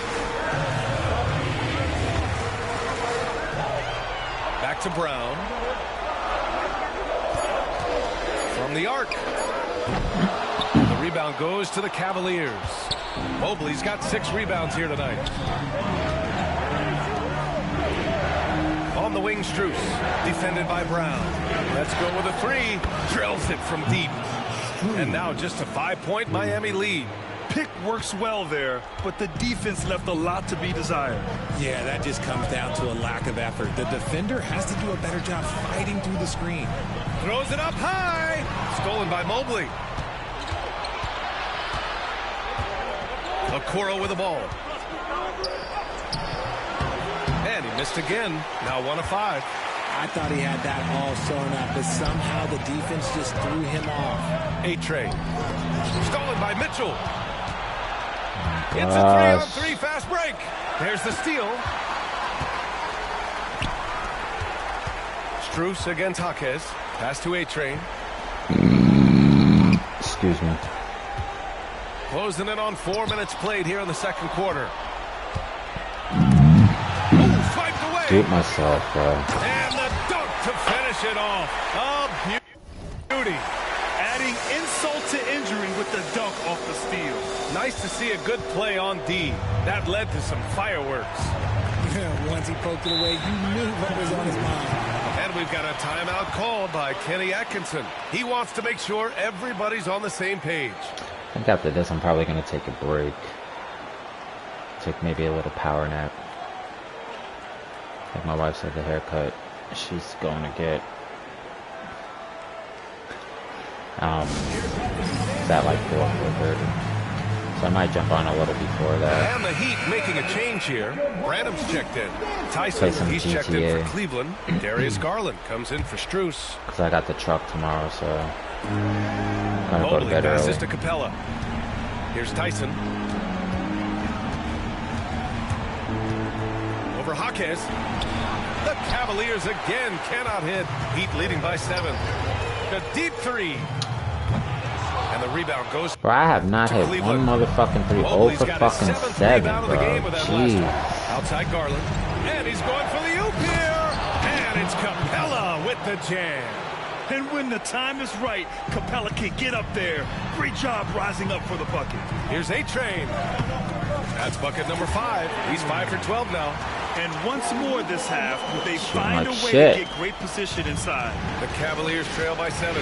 Back to Brown. From the arc. The rebound goes to the Cavaliers. Mobley's got 6 rebounds here tonight. On the wing, Strus. Defended by Brown. Let's go with a 3. Drills it from deep. And now just a 5-point Miami lead. Pick works well there, but the defense left a lot to be desired. Yeah, that just comes down to a lack of effort. The defender has to do a better job fighting through the screen. Throws it up high. Stolen by Mobley. Okoro with the ball. And he missed again. Now 1 of 5. I thought he had that all sewn up, but somehow the defense just threw him off. A-Train. Stolen by Mitchell. It's a 3-on-3 fast break. There's the steal. Strus against Jaquez. Pass to A-Train. Excuse me. Closing in on 4 minutes played here in the second quarter. Swiped away. Shoot myself, bro. And the dunk to finish it off. A beauty. Adding insult to injury with the dunk off the steal. Nice to see a good play on D. That led to some fireworks. Once he poked it away, you knew what was on his mind. And we've got a timeout called by Kenny Atkinson. He wants to make sure everybody's on the same page. I think after this, I'm probably going to take a break. Take maybe a little power nap. Like my wife said, the haircut she's going to get. It's at like 4:30. So I might jump on a little before that. And the Heat making a change here. Branham's checked in. Tyson, he's GTA. checked in for Cleveland. Darius Garland comes in for Strus. Because I got the truck tomorrow, so I'm going to go to Mobley bed passes early. to Capella. Here's Tyson. Over Jaquez. The Cavaliers again cannot hit. Heat leading by 7. The deep 3. And the rebound goes. Bro, I have not hit one motherfucking 3. Oh for fucking 7, bro. Jeez. Outside Garland. And he's going for the oop here. And it's Capella with the jam. And when the time is right, Capella can get up there. Great job rising up for the bucket. Here's A-Train. That's bucket number 5. He's 5 for 12 now. And once more this half, they find a way to get great position inside. The Cavaliers trail by 7.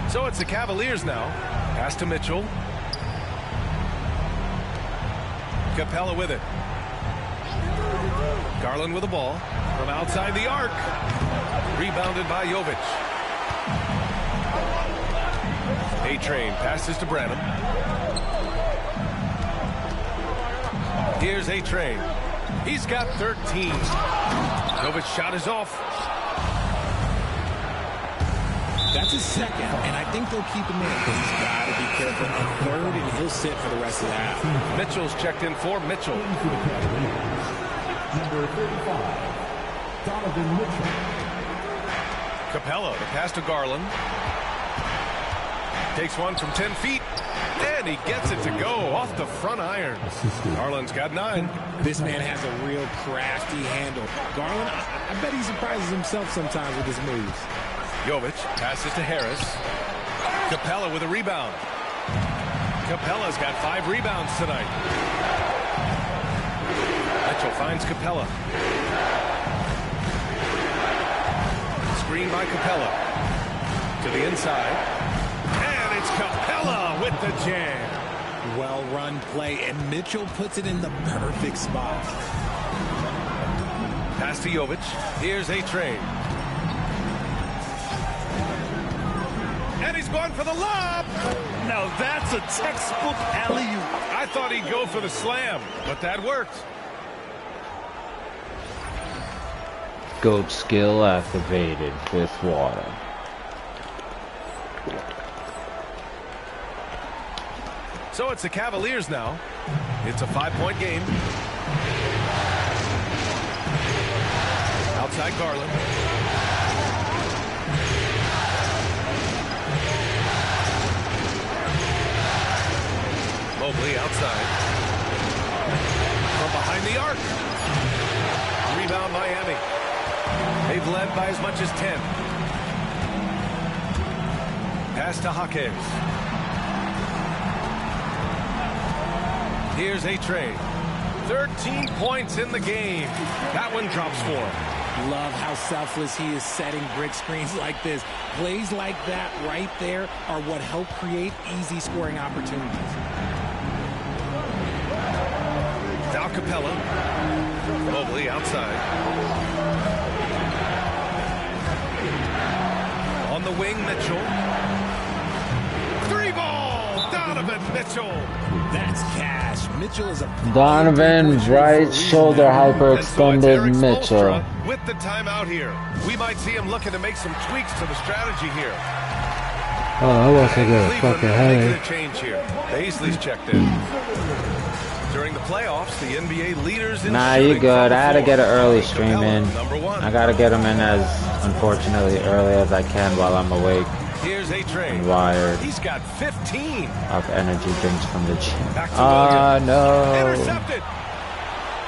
So it's the Cavaliers now. Pass to Mitchell. Capella with it. Garland with the ball from outside the arc. Rebounded by Jovic. A-Train passes to Branham. Here's A-Train. He's got 13. Jovic's shot is off. That's his second, and I think they'll keep him in because he's got to be careful on third, and he'll sit for the rest of the half. Mitchell's checked in for Mitchell. Number 35, Donovan Mitchell. Capella, the pass to Garland. Takes one from 10 feet, and he gets it to go off the front iron. Garland's got 9. This man has a real crafty handle. Garland, I bet he surprises himself sometimes with his moves. Jovic passes to Harris. Capella with a rebound. Capella's got 5 rebounds tonight. Mitchell finds Capella. Screen by Capella. To the inside. And it's Capella with the jam. Well-run play, and Mitchell puts it in the perfect spot. Pass to Jovic. Here's A-Train. And he's going for the lob. Now that's a textbook alley-oop. I thought he'd go for the slam, but that worked. Goat skill activated with water. So it's the Cavaliers now. It's a 5-point game. Outside Garland. Mobley outside. From behind the arc. Rebound Miami. They've led by as much as 10. Pass to Jaquez. Here's A-Train. 13 points in the game. That one drops 4. Love how selfless he is setting brick screens like this. Plays like that right there are what help create easy scoring opportunities. Now Capella. Mobley outside. On the wing, Mitchell. 3-ball! Donovan Mitchell. That's cash. Mitchell is a Donovan's right shoulder hyperextended Mitchell. With the timeout here, we might see him looking to make some tweaks to the strategy here. Oh, I wasn't gonna fucking Making hang. a change here. Paisley's checked in. During the playoffs, the NBA leaders in Nah, shooting you good. from I had to the get an floor. early stream in. Number 1. I gotta get them in as, unfortunately, early as I can while I'm awake Here's A-Train. and wired He's got 15. off energy drinks from the gym. Back to Ah, Williams. no. Intercepted.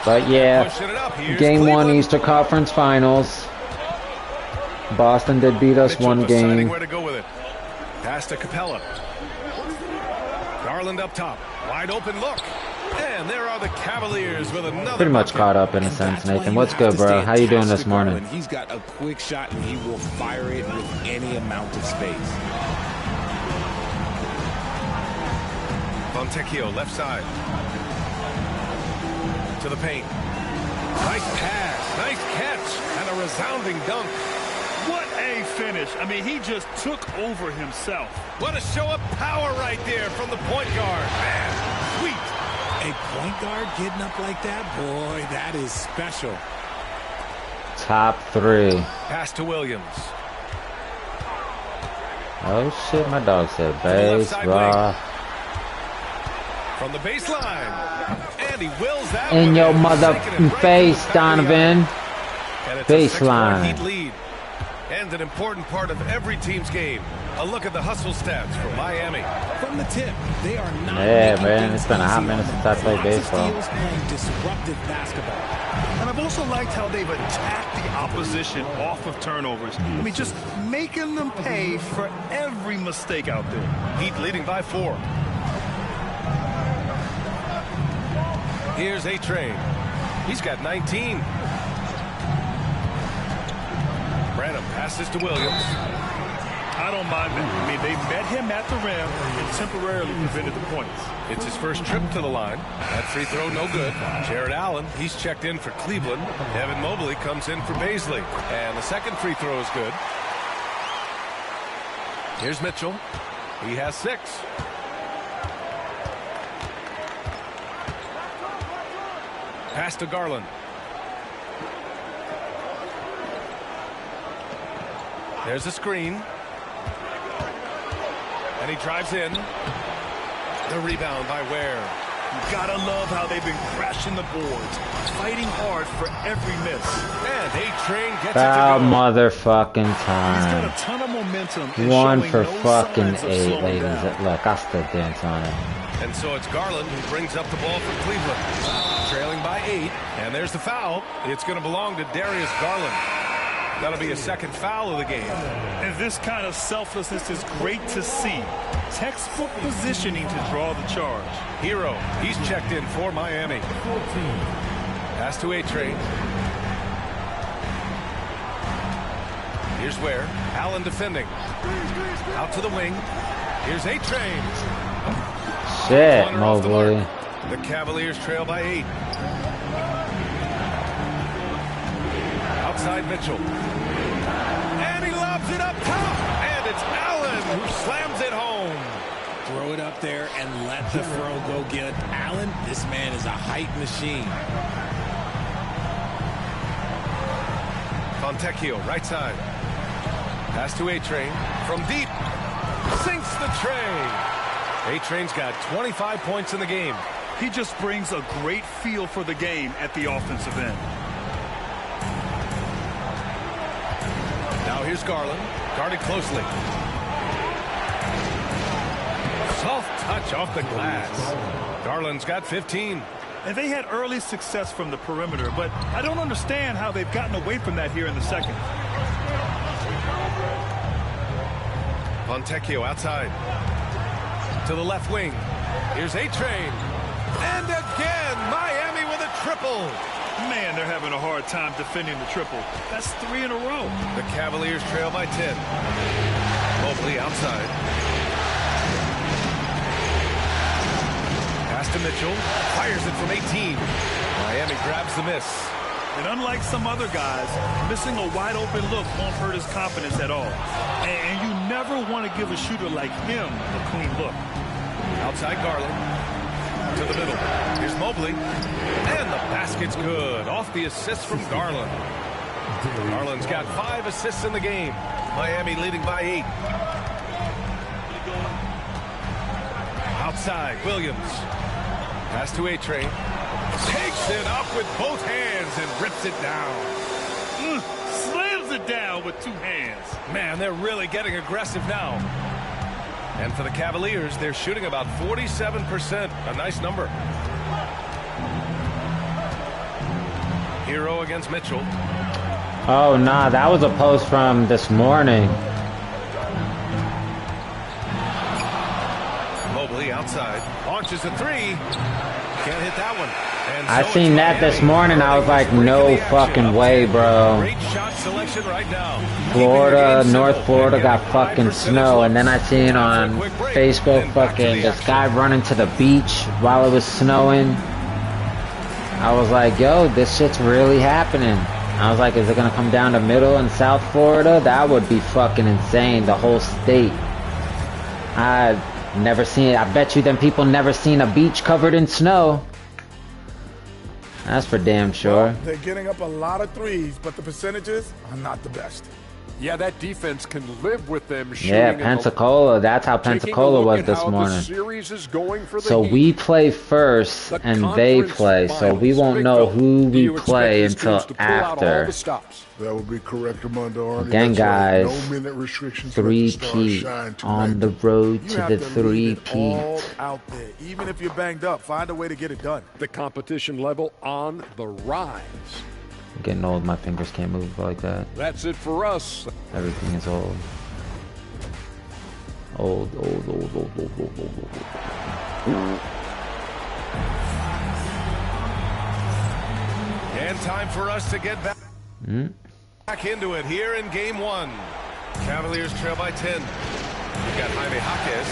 But yeah, Pushing it up. Here's game 1 Cleveland. Eastern Conference Finals. Boston did beat us Mitchell one deciding game. where to go with it. Pass to Capella. Garland up top. Wide open look. And there are the Cavaliers with another. Pretty much bucket. caught up in a sense, Nathan. What's good, bro? How you doing this morning? He's got a quick shot and he will fire it with any amount of space. Fontecchio left side. To the paint. Nice pass. Nice catch. And a resounding dunk. What a finish. I mean, he just took over himself. What a show of power right there from the point guard. Man, sweet. A point guard getting up like that, boy, that is special. Top 3. Pass to Williams. Oh shit, my dog said baseball. From the baseline. And he wills that In one your in. mother Taking it right face, to the back of the Donovan. iron. And it's a 6-point Baseline. Heat lead. And an important part of every team's game. A look at the hustle stats for Miami. From the tip, they are not. Yeah, man, it's been a hot minute since I played baseball. Playing disruptive basketball. And I've also liked how they've attacked the opposition off of turnovers. I mean, just making them pay for every mistake out there. Heat leading by 4. Here's A-Train. He's got 19. Branham passes to Williams. I don't mind that. I mean, they met him at the rim and temporarily prevented the points. It's his first trip to the line. That free throw no good. Jared Allen, he's checked in for Cleveland. Evan Mobley comes in for Paisley. And the second free throw is good. Here's Mitchell. He has 6. Pass to Garland. There's a screen. And he drives in. The rebound by Ware. You gotta love how they've been crashing the boards, fighting hard for every miss. And A-Train gets About it to go. motherfucking He's got time. a ton of momentum. and 1 showing for no fucking signs of 8, slowing ladies. down. Look, I still dance on it. And so it's Garland who brings up the ball for Cleveland. Trailing by 8. And there's the foul. It's going to belong to Darius Garland. That'll be a second foul of the game. And this kind of selflessness is great to see. Textbook positioning to draw the charge. Hero, he's checked in for Miami. Pass to A-Train. Here's Ware. Allen defending. Out to the wing. Here's A-Train. Shit, Corner off the Mobley. mark. The Cavaliers trail by 8. Outside Mitchell. And he lobs it up top. And it's Allen who slams it home. Throw it up there and let the throw go get Allen. This man is a height machine. Fontecchio, right side. Pass to A-Train. From deep. Sinks the tray. A-Train's got 25 points in the game. He just brings a great feel for the game at the offensive end. Now here's Garland, guarded closely. Soft touch off the glass. Garland's got 15. And they had early success from the perimeter, but I don't understand how they've gotten away from that here in the second. Fontecchio outside. To the left wing. Here's A-Train. And again, Miami with a triple. Man, they're having a hard time defending the triple. That's 3 in a row. The Cavaliers trail by 10. Mobley outside. Pass to Mitchell. Fires it from 18. Miami grabs the miss. And unlike some other guys, missing a wide open look won't hurt his confidence at all. And you never want to give a shooter like him a clean look. Outside Garland. To the middle. Here's Mobley. And the basket's good. Off the assist from Garland. Garland's got 5 assists in the game. Miami leading by 8. Outside, Williams. Pass to A-Train. Takes it up with both hands and rips it down. Slams it down with 2 hands. Man, they're really getting aggressive now. And for the Cavaliers, they're shooting about 47%. A nice number. Hero against Mitchell. Oh, nah, that was a post from this morning. Mobley outside. Launches a 3. Can't hit that one. And I seen that this morning. I was like, no fucking way, bro. Great shot selection right now. Florida, North Florida got fucking snow. And then I seen on Facebook fucking this guy running to the beach while it was snowing. I was like, yo, this shit's really happening. I was like, is it gonna come down to middle and South Florida? That would be fucking insane. The whole state. I never seen it. I bet you them people never seen a beach covered in snow. That's for damn sure. Well, they're getting up a lot of threes, but the percentages are not the best. Yeah, that defense can live with them shooting. Yeah, Pensacola. That's how Pensacola was this morning. So we play first and they play, so we won't know who we play until after. That would be correct, Armando. Again, guys, no minute restrictions. three-peat on the road to the three-peat. All out there, even if you're banged up, find a way to get it done. The competition level on the rise. I'm getting old. My fingers can't move like that. That's it for us. Everything is old. Old. And time for us to get back into it here in game 1. Cavaliers trail by 10. We've got Jaime Jaquez,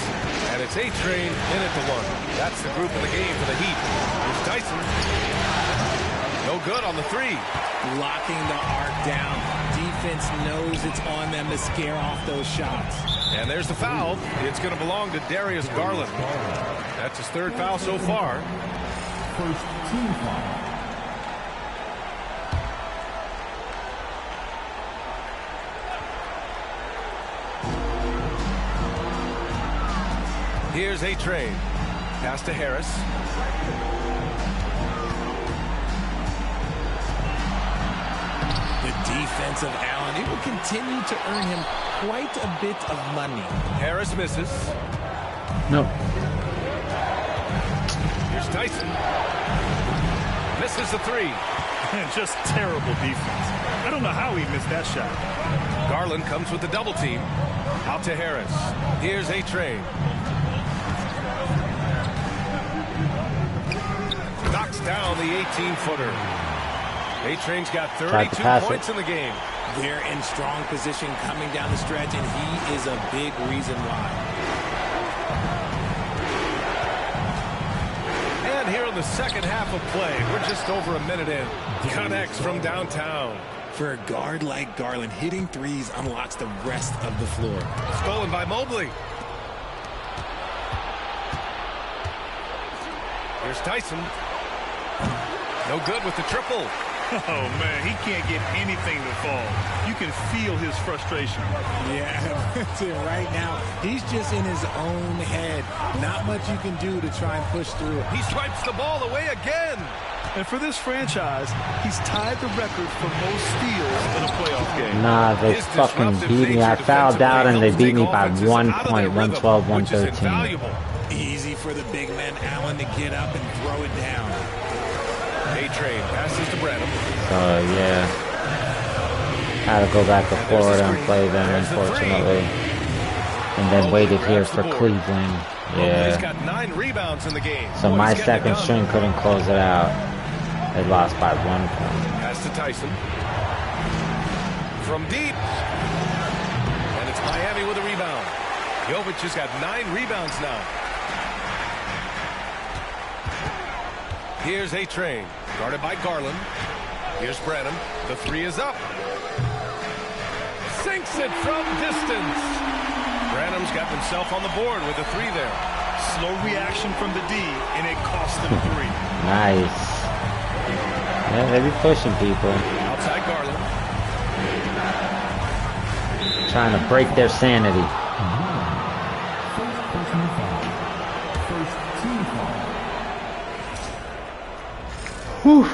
and it's A-Train in at the 1. That's the group in the game for the Heat. Here's Tyson. No good on the 3. Locking the arc down. Defense knows it's on them to scare off those shots. And there's the foul. It's going to belong to Darius Garland. That's his 3rd foul so far. First team foul. Here's A-Train. Pass to Harris. The defense of Allen, it will continue to earn him quite a bit of money. Harris misses. Nope. Here's Tyson. Misses the 3. Just terrible defense. I don't know how he missed that shot. Garland comes with the double team. Out to Harris. Here's A-Train. Knocks down the 18-footer. A-Train's got 32 points in the game. They're in strong position coming down the stretch, and he is a big reason why. And here in the second half of play, we're just over a minute in. Connects from downtown. For a guard like Garland, hitting threes unlocks the rest of the floor. Stolen by Mobley. Here's Tyson. No good with the triple. Oh, man, he can't get anything to fall. You can feel his frustration. Yeah, that's it right now. He's just in his own head. Not much you can do to try and push through. He swipes the ball away again. And for this franchise, he's tied the record for most steals in a playoff game. Nah, they fucking beat me. I fouled out and they beat me by 1 point, 112, 113. Easy for the big man Allen to get up and throw it down. A-Train passes to Branham. So, yeah. Had to go back to Florida and play them, unfortunately. And then waited here for Cleveland. He's got 9 rebounds in the game. So my second string couldn't close it out. They lost by 1 point. Pass to Tyson. From deep. And it's Miami with a rebound. Jovic has got 9 rebounds now. Here's A-Train, guarded by Garland. Here's Branham. The 3 is up. Sinks it from distance. Branham's got himself on the board with a 3 there. Slow reaction from the D, and it cost them 3. Nice. Yeah, they be pushing people. Outside Garland. Trying to break their sanity. Whew.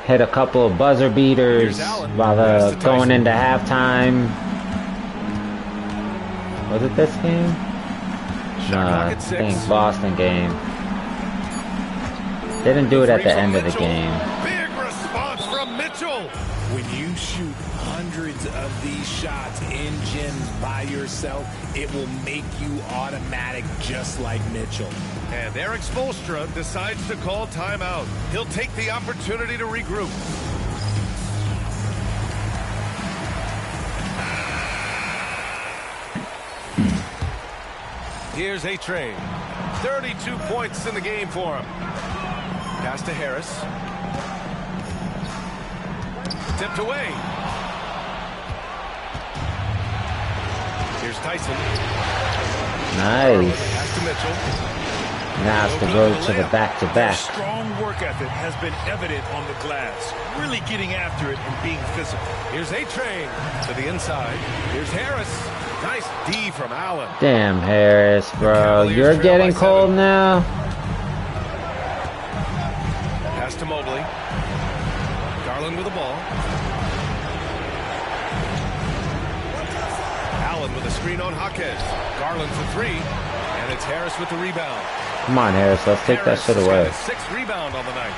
Hit a couple of buzzer beaters while going into halftime. Was it this game? Nah, I think Boston game. They didn't do it at the end of the game. Big response from Mitchell. When you shoot hundreds of these shots in gyms by yourself, it will make you automatic just like Mitchell. And Eric Spoelstra decides to call timeout. He'll take the opportunity to regroup. Here's A-Train. 32 points in the game for him. Pass to Harris. Tipped away. Here's Tyson. Nice. Pass to Mitchell. Now it's the road to the back-to-back. Strong work ethic has been evident on the glass. Really getting after it and being physical. Here's A-Train to the inside. Here's Harris. Nice D from Allen. Damn, Harris, bro. You're getting cold now? Pass to Mobley. Garland with the ball. Allen with a screen on Jaquez. Garland for 3. And it's Harris with the rebound. Come on, Harris. Let's take that shit away. 6th rebound on the night.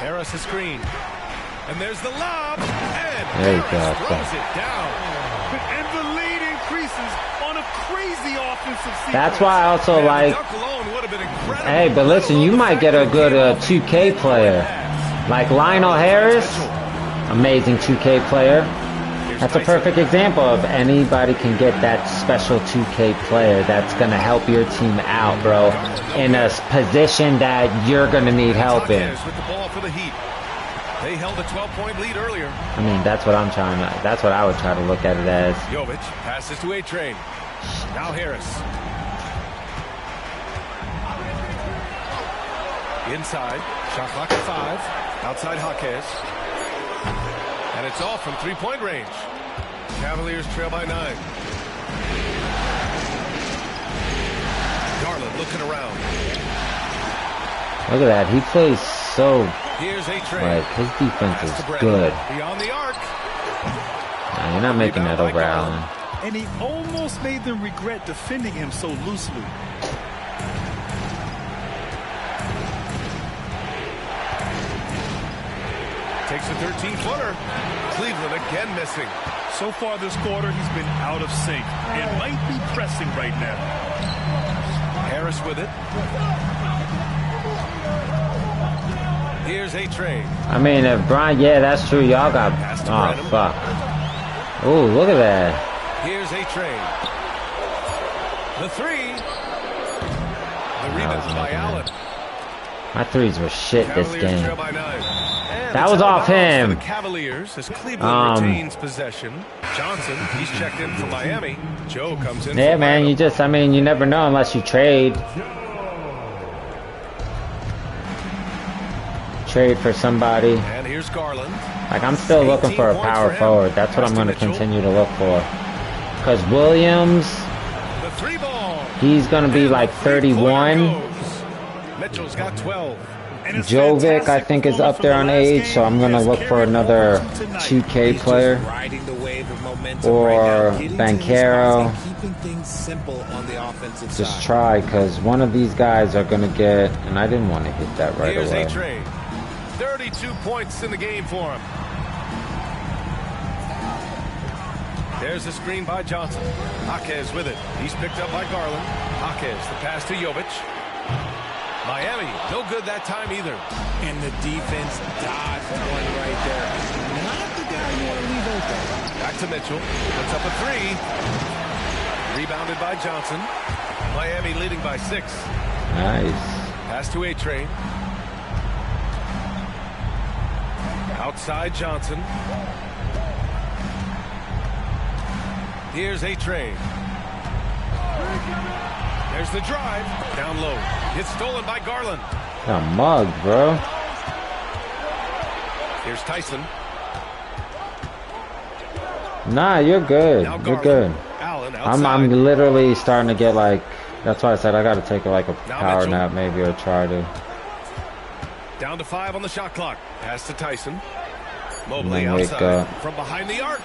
Harris a screen. And there's the lob. And there you go. Throws it down. And the lead increases on a crazy offensive sequence. That's why I also like... Hey, but listen, you might get a good 2K player. Like Lionel Harris. Amazing 2K player. That's a perfect example of anybody can get that special 2K player that's going to help your team out, bro, in a position that you're going to need help in. With the ball for the Heat. They held a 12-point lead earlier. I mean, that's what I'm trying to, that's what I would try to look at it as. Jovic passes to A-Train. Now Harris. Inside. Shot clock at 5. Outside Jaquez. And it's off from 3-point range. Cavaliers trail by 9. Garland looking around. Look at that. He plays so... Here's A-Train. Like, his defense is good. Beyond the arc. Nah, you're not making that over Allen. And he almost made them regret defending him so loosely. Takes a 13-footer. Cleveland again missing. So far this quarter, he's been out of sync and might be pressing right now. Harris with it. Here's A-Train. I mean, if Brian, yeah, that's true. Y'all got... Oh, fuck. Oh, look at that. Here's A-Train. The 3. The rebound by Allen. My threes were shit this game. Trail by 9. That was off him. The Cavaliers as Cleveland retains possession. Johnson, he's checked in for Miami. Joe comes in. Yeah, man, you just, I mean, you never know unless you trade. trade for somebody. And here's Garland. Like, I'm still looking for a power forward. That's what I'm going to continue to look for. Because Williams, he's going to be like 31. Mitchell's got 12. Jovic, I think, is up there on age, so I'm going to look for another 2K player. Or Banchero. Just try, because one of these guys are going to get... And I didn't want to hit that right away. 32 points in the game for him. There's a screen by Johnson. Jaquez with it. He's picked up by Garland. Jaquez, the pass to Jovic. Miami, no good that time either. And the defense dodged one right there. Not the guy you want to leave open. Back to Mitchell. Puts up a three. Rebounded by Johnson. Miami leading by 6. Nice. Pass to A-Train. Outside Johnson. Here's A-Train. There's the drive. Down low. It's stolen by Garland. A mug, bro. Here's Tyson. Nah, you're good. You're good. I'm literally starting to get like... That's why I said I got to take like a power nap maybe, or try to. Down to 5 on the shot clock. Pass to Tyson. Mobley outside from behind the arc.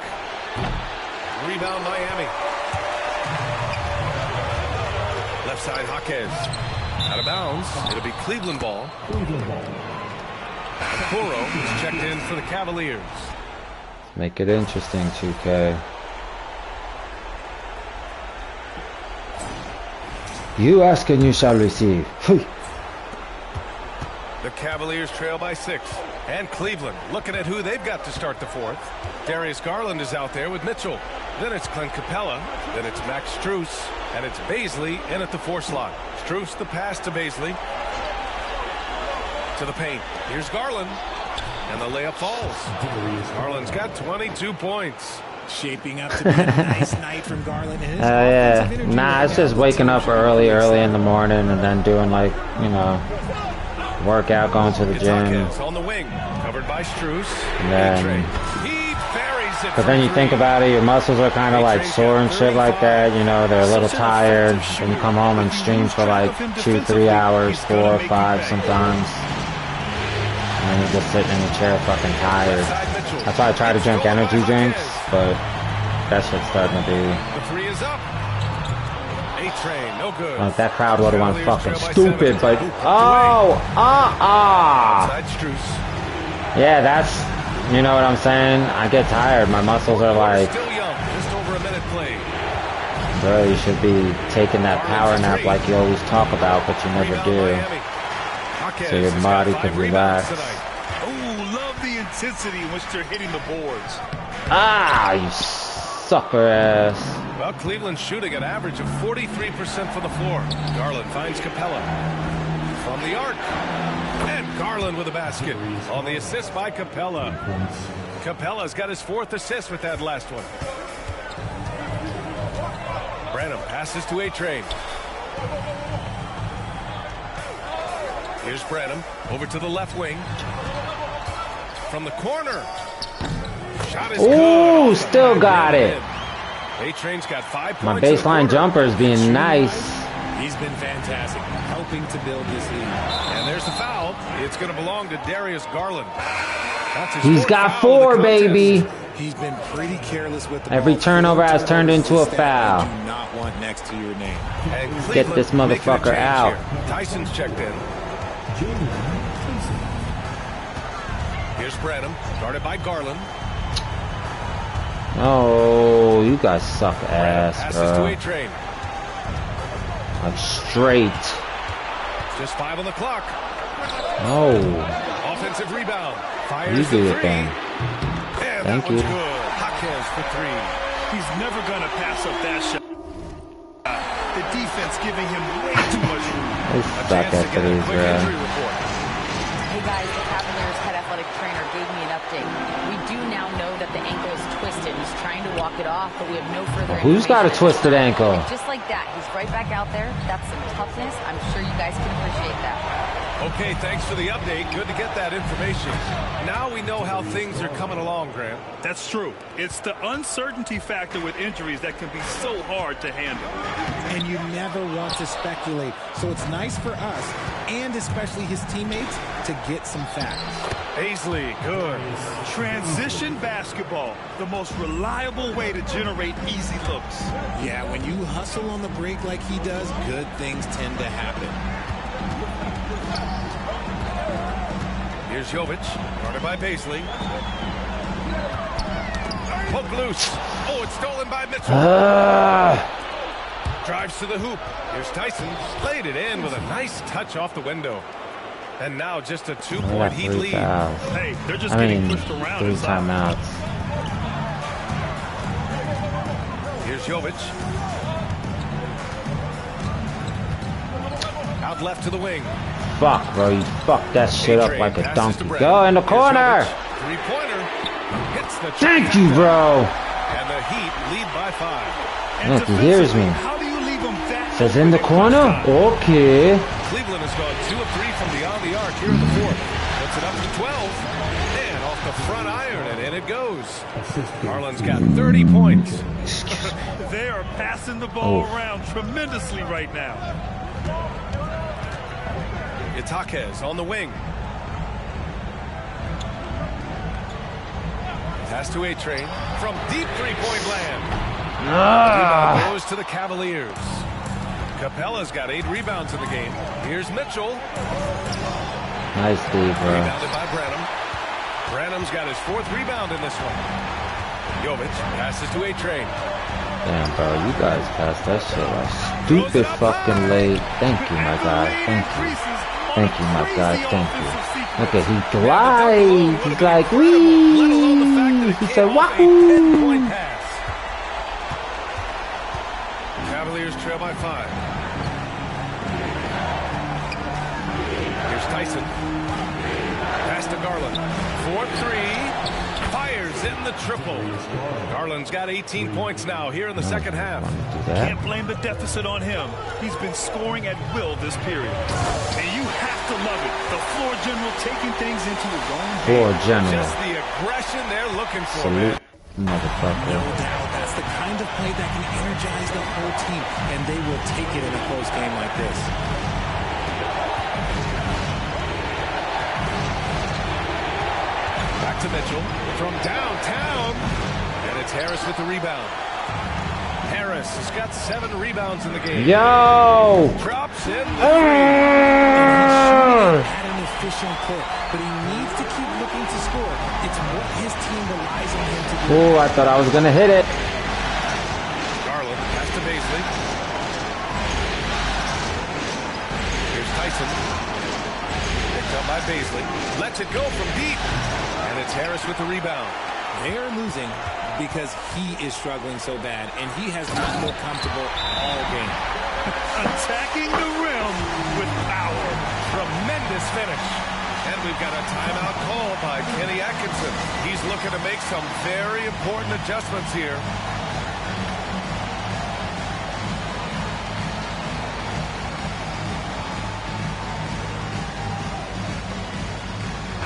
Rebound Miami. Left side Jaquez. Out of bounds. It'll be Cleveland ball. Okoro is checked in for the Cavaliers. Make it interesting, 2K. You ask and you shall receive. The Cavaliers trail by 6. And Cleveland looking at who they've got to start the 4th. Darius Garland is out there with Mitchell. Then it's Clint Capella. Then it's Max Strus. And it's Baisley in at the 4 slot. Strus the pass to Baisley. To the paint. Here's Garland. And the layup falls. Garland's got 22 points. Shaping up to be a nice night from Garland. Yeah. Nah, it's just waking up early in the morning and then doing like, you know, workout, going to the gym. On the wing, covered by Strus. And then, but then you think about it, your muscles are kind of like sore and shit like that. You know, they're a little tired. Then you come home and stream for like 2-3 hours, 4 or 5 sometimes. And you're just sitting in the chair fucking tired. That's why I try to drink energy drinks, but that shit's starting to be... The 3 is up. A-Train, no good. Like that crowd would have went fucking stupid, but... Yeah, that's... You know what I'm saying? I get tired. My muscles are like... Still young, just over a minute played. Bro, you should be taking that power nap like you always talk about, but you never do. So your body could relax. Oh, love the intensity in which they're hitting the boards. Ah, you sucker ass. Well, Cleveland's shooting an average of 43% from the floor. Garland finds Capella from the arc. And Garland with a basket on the assist by Capella. Capella's got his 4th assist with that last one. Branham passes to A-Train. Here's Branham over to the left wing. From the corner. Shot is good. Ooh, still got it. A-Train's got 5 points. My baseline jumper is being nice. He's been fantastic, helping to build this lead. And there's the foul. It's going to belong to Darius Garland. He's got 4, baby. He's been pretty careless with the Every turnover has turned into a foul. Do not want next to your name. Get this motherfucker out. Here. Tyson's checked in. Here's Branham, guarded by Garland. Oh, you guys suck ass, bro. A-Train. Like straight. Just 5 on the clock. No. Offensive rebound. You do it then. Thank you. Jaquez for 3. He's never gonna pass up that shot. The defense giving him way too much room. They suck at threes, bro. Hey guys, the Cavaliers head athletic trainer gave me an update. We do now know that the ankle is twisted. He's trying to walk it off, but we have no further information. Who's got a twisted ankle? And just like that, he's right back out there. That's some toughness. I'm sure you guys can appreciate that. Okay, thanks for the update. Good to get that information. Now we know how things are coming along, Grant. That's true. It's the uncertainty factor with injuries that can be so hard to handle. And you never want to speculate. So it's nice for us, and especially his teammates, to get some facts. Paisley, good. Transition basketball, the most reliable way to generate easy looks. Yeah, when you hustle on the break like he does, good things tend to happen. Here's Jovic, guarded by Paisley. Poke loose. Oh, it's stolen by Mitchell. Drives to the hoop. Here's Tyson. Laid it in with a nice touch off the window. And now just a 2-point Heat lead. Hey, they're just getting pushed around. 3 timeouts. Here's Jovic. Out left to the wing. Fuck, bro. You fucked that shit up like a donkey. Go in the corner. Three-pointer. Hits the Thank you, bro. And the Heat lead by 5. Look, he hears me. How do you leave them that? Says in the corner? Okay. Cleveland has gone 2 of 3 from beyond the arc here in the 4th. Puts it up to 12. And off the front iron, and in it goes. Garland's got 30 points. They are passing the ball around tremendously right now. Itaquez on the wing. Pass to A-Train from deep three-point land. Rebound goes to the Cavaliers. Capella's got 8 rebounds in the game. Here's Mitchell. Nice D, bro. Rebounded by Branham. Branham's got his 4th rebound in this one. Jovic passes to A-Train. Damn, bro, you guys passed that shit like stupid fucking late. Thank you, my guy. Thank you. Thank you, my guy. Thank you. Look at he glides. He's like, wee. He said, wahoo. Cavaliers trail by 5. Here's Tyson. Pass to Garland. 4-3. Fires in the triple. Garland's got 18 points now here in the second half. Can't blame the deficit on him. He's been scoring at will this period. And you have to love it. The floor general taking things into his own hands. Floor general. Just the aggression they're looking for, Salute, man. motherfucker. No doubt. That's the kind of play that can energize the whole team, and they will take it in a close game like this. Back to Mitchell from downtown. And it's Harris with the rebound. Harris has got 7 rebounds in the game. Yo! Drops in the At an efficient clip, but he needs to keep looking to score. It's what his team relies on him to do. Oh, I thought I was gonna hit it. Garland pass to Paisley. Here's Tyson. Picked up by Paisley. Lets it go from deep. And it's Harris with the rebound. They are losing because he is struggling so bad, and he has not looked comfortable all game. Attacking the rim with power. Tremendous finish. And we've got a timeout call by Kenny Atkinson. He's looking to make some very important adjustments here.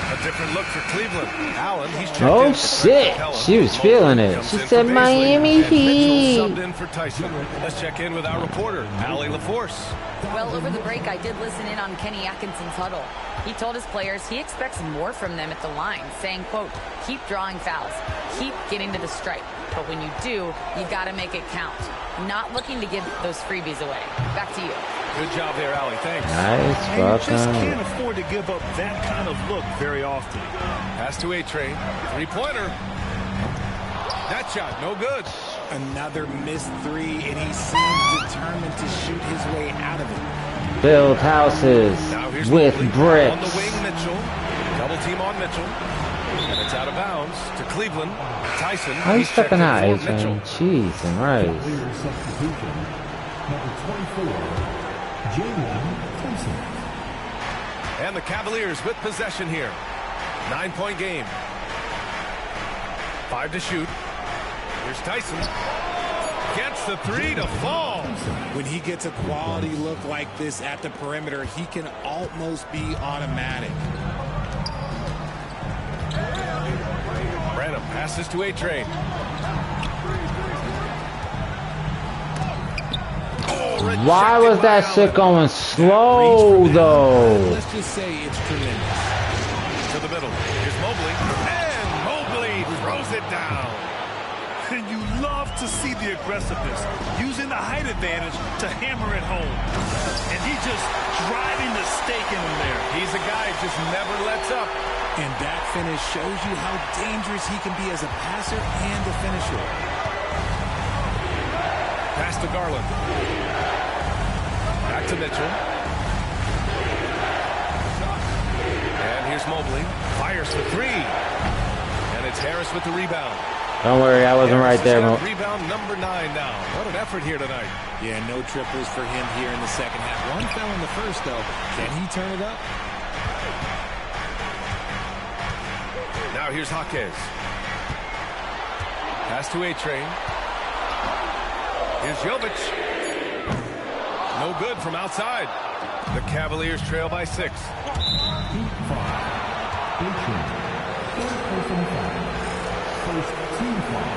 A different look for Cleveland. Allen, he's checked Oh in shit, she was feeling it. She said Miami Heat. Subbed in for Tyson. Let's check in with our reporter, Allie LaForce. Well, over the break, I did listen in on Kenny Atkinson's huddle. He told his players he expects more from them at the line, saying, quote, keep drawing fouls, keep getting to the stripe. But when you do, you got to make it count. Not looking to give those freebies away. Back to you. Good job there, Allie. Thanks. Nice, and you just can't afford to give up that kind of look very often. Pass to A-Train. Three-pointer. That shot, no good. Another missed 3, and he seems determined to shoot his way out of it. Build houses with bricks. On the wing, Mitchell. Double team on Mitchell. And it's out of bounds to Cleveland. Tyson. How you stepping out, A-Train? Jeez and right. Number 24. And the Cavaliers with possession here. 9-point game. 5 to shoot. Here's Tyson. Gets the three to fall. When he gets a quality look like this at the perimeter, he can almost be automatic. Branham passes to A-Train. Why was that shit going slow, though? Let's just say it's tremendous. To the middle. Here's Mobley. And Mobley throws it down. And you love to see the aggressiveness, using the height advantage to hammer it home. And he just driving the stake in him there. He's a guy who just never lets up. And that finish shows you how dangerous he can be as a passer and a finisher. Pass to Garland. Back to Mitchell. And here's Mobley. Fires for three. And it's Harris with the rebound. Don't worry, I wasn't right there. Rebound number 9 now. What an effort here tonight. Yeah, no triples for him here in the second half. One fell in the first, though. Can he turn it up? Now here's Jaquez. Pass to A-Train. Here's Jovic. No good from outside. The Cavaliers trail by 6. Heat 5. A-Train. Third person foul. First team foul.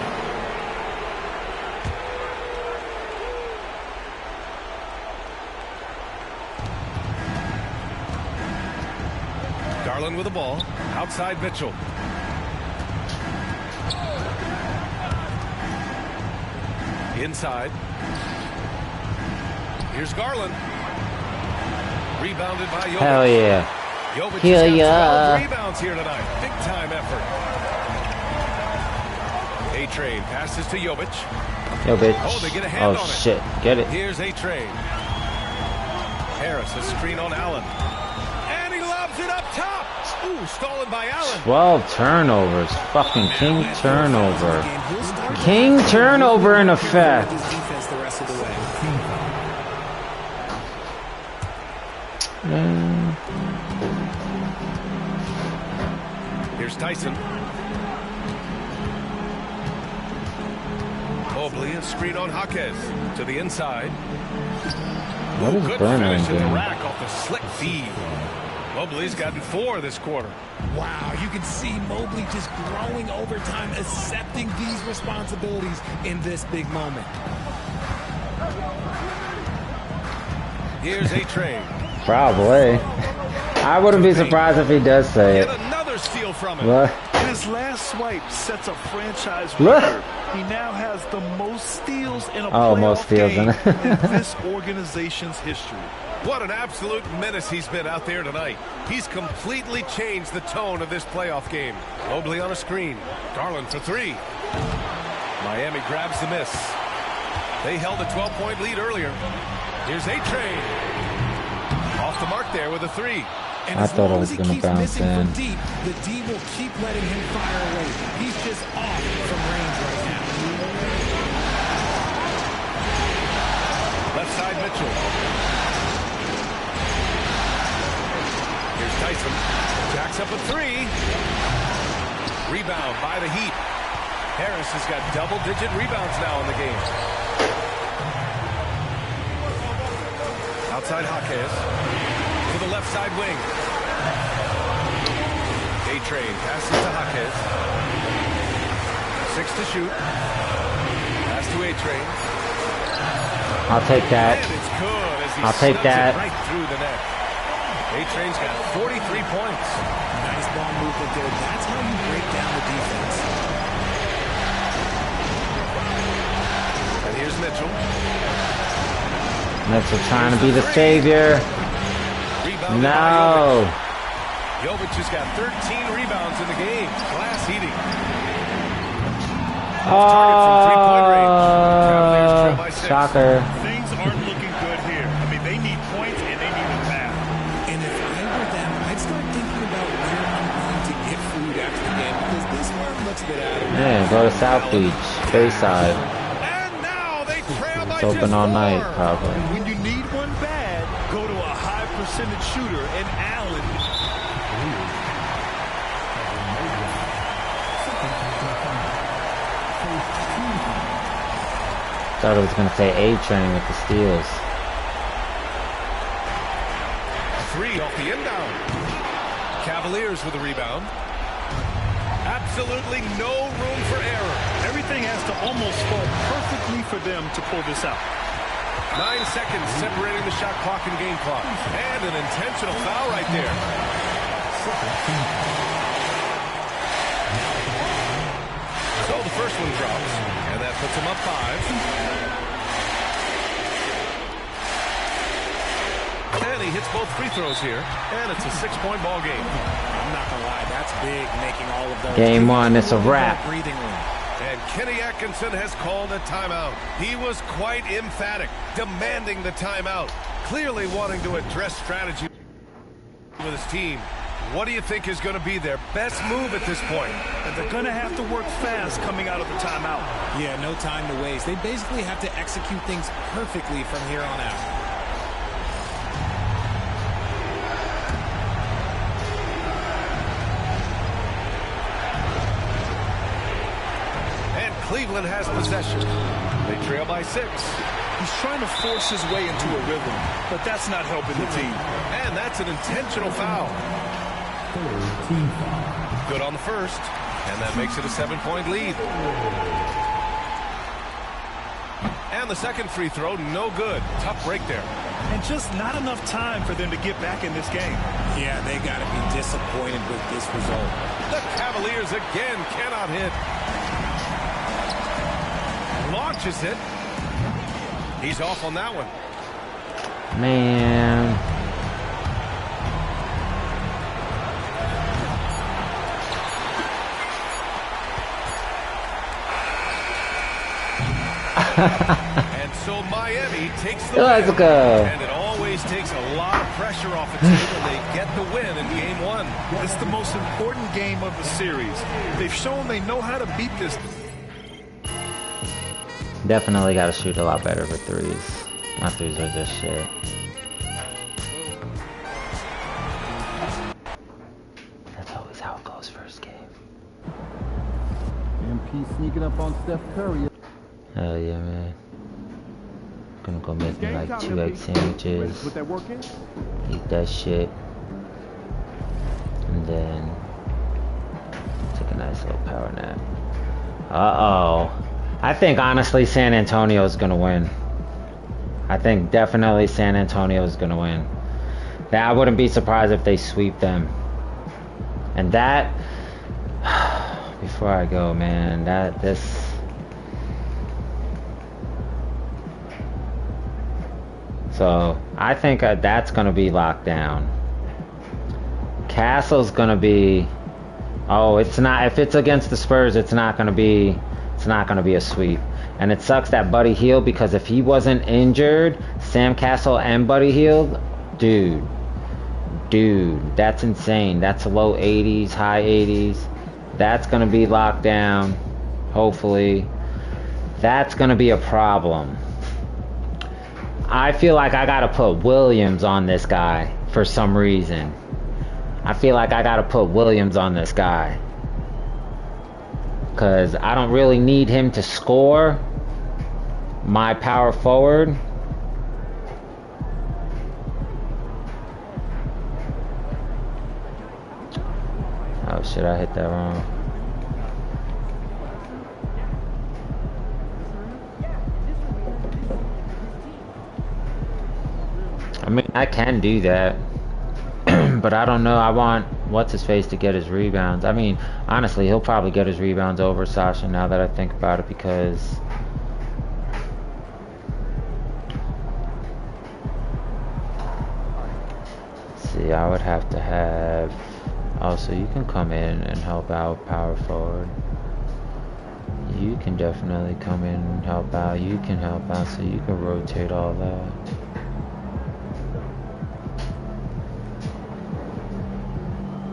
Garland with the ball. Outside Mitchell. Inside. Here's Garland. Rebounded by Jovic. Hell yeah. Jovic Hell has got 12 yeah. rebounds here tonight. Big time effort. A-Train passes to Jovic. Yo, bitch. Oh, they get a hand on it. Shit. Get it. Here's A-Train. Harris, a screen on Allen. And he lobs it up top. Ooh, stolen by Allen. 12 turnovers. Fucking king turnover. King turnover in effect. Here's Tyson. Mobley, a screen on Jaquez to the inside. What is Good Burnham finish in the doing? rack off the slick feed. Mobley's gotten 4 this quarter. Wow, you can see Mobley just growing over time, accepting these responsibilities in this big moment. Here's A-Train. Probably. I wouldn't be surprised if he does say it. Get another steal from him. What? His last swipe sets a franchise Look. record. He now has the most steals in a Oh, most playoff steals game in in this organization's history. What an absolute menace he's been out there tonight. He's completely changed the tone of this playoff game. Mobley on a screen. Garland for 3. Miami grabs the miss. They held a 12-point lead earlier. Here's A-Train. Off the mark there with a 3. And I as thought it long was as he gonna keeps bounce missing in. from deep, the D will keep letting him fire away. He's just off from range right now. Left side Mitchell. Here's Tyson. Jacks up a 3. Rebound by the Heat. Harris has got double-digit rebounds now in the game. Outside Jaquez. To the left side wing. A-Train passes to Jaquez. 6 to shoot. Pass to A-Train. I'll take that. And it's good as he I'll take snaps that. it right through the net. A-Train's got 43 points. Nice ball movement there. That's how you break down the defense. And here's Mitchell. Mitchell trying to be the savior. Rebounded by No. Jovic has got 13 rebounds in the game. Glass eating. Oh, shocker. Things aren't looking good here. I mean, they need points and they need them bad. And if I were them, I'd start thinking about where I'm going to get food after the game because this one looks a bit out of it. Yeah, go to South Beach, Bayside. It's open all night, probably. When you need one bad, go to a high percentage shooter, and Allen. Thought I was gonna say A-Train with the steals. 3 off the inbound. Cavaliers with a rebound. Absolutely no room for error. Everything has to almost fall perfectly for them to pull this out. 9 seconds separating the shot clock and game clock. And an intentional foul right there. So the first one drops. And that puts him up 5. And he hits both free throws here. And it's a 6-point ball game. I'm not going to lie. That's big, making all of those. Game 1, it's a wrap. Breathing room. And Kenny Atkinson has called a timeout. He was quite emphatic, demanding the timeout. Clearly wanting to address strategy with his team. What do you think is going to be their best move at this point? And they're going to have to work fast coming out of the timeout. Yeah, no time to waste. They basically have to execute things perfectly from here on out. Cleveland has possession. They trail by 6. He's trying to force his way into a rhythm, but that's not helping the team. And that's an intentional foul. Good on the first, and that makes it a 7-point lead. And the second free throw, no good. Tough break there. And just not enough time for them to get back in this game. Yeah, they got to be disappointed with this result. The Cavaliers again cannot hit. Launches it. He's off on that one. Man. And so Miami takes the Let's win. go. And it always takes a lot of pressure off a team when they get the win in game 1. It's the most important game of the series. They've shown they know how to beat this. Definitely got to shoot a lot better with threes. My threes are just shit. That's always how it goes first game. MP sneaking up on Steph Curry. Hell yeah, man. Gonna go make me like 2 egg sandwiches. Put that work in? Eat that shit. And then take a nice little power nap. Uh-oh. I think honestly San Antonio is gonna win. I think definitely San Antonio is gonna win. That I wouldn't be surprised if they sweep them. And that, before I go, man, so I think that's gonna be locked down. Castle's gonna be, oh, it's not, if it's against the Spurs, it's not gonna be a sweep. And it sucks that Buddy Hield, because if he wasn't injured, Sam Castle and Buddy Hield, dude, that's insane. That's low 80s, high 80s. That's gonna be locked down, hopefully. That's gonna be a problem. I feel like I gotta put Williams on this guy for some reason. I feel like I gotta put Williams on this guy. Because I don't really need him to score. My power forward. Oh shit, I hit that wrong. I mean, I can do that. But I don't know. I want what's-his-face to get his rebounds. I mean, honestly, he'll probably get his rebounds over Sasha now that I think about it, because let's see, I would have to have, oh, so you can come in and help out power forward. You can definitely come in and help out. You can help out, so you can rotate all that.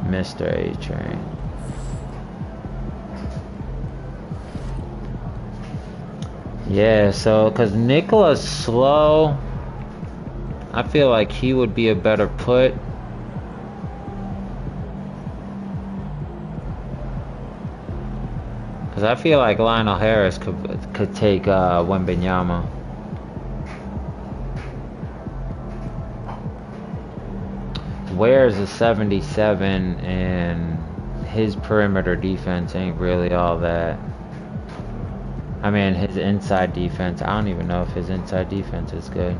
Mr. A-Train. Yeah, so, because Nikola's slow, I feel like he would be a better put. Because I feel like Lionel Harris could take Wembanyama. Ware's a 77, and his perimeter defense ain't really all that. I mean, his inside defense, I don't even know if his inside defense is good.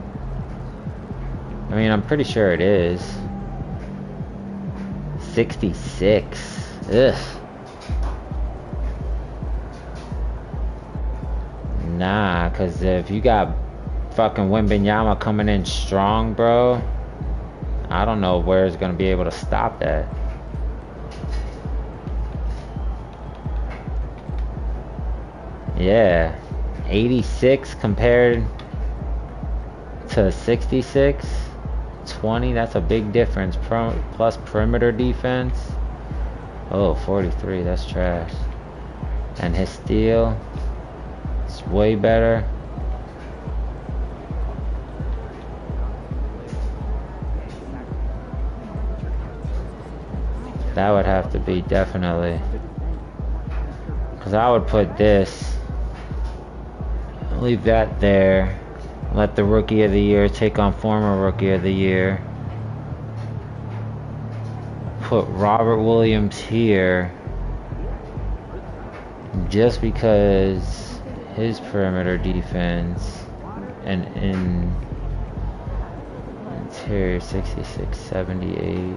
I mean, I'm pretty sure it is. 66. Ugh. Nah, because if you got fucking Wembanyama coming in strong, bro, I don't know where it's going to be able to stop that. Yeah. 86 compared to 66. 20, that's a big difference. Plus perimeter defense. Oh, 43, that's trash. And his steal, it's way better. That would have to be definitely. Because I would put this. Leave that there. Let the Rookie of the Year take on former Rookie of the Year. Put Robert Williams here. Just because his perimeter defense and in interior 66, 78.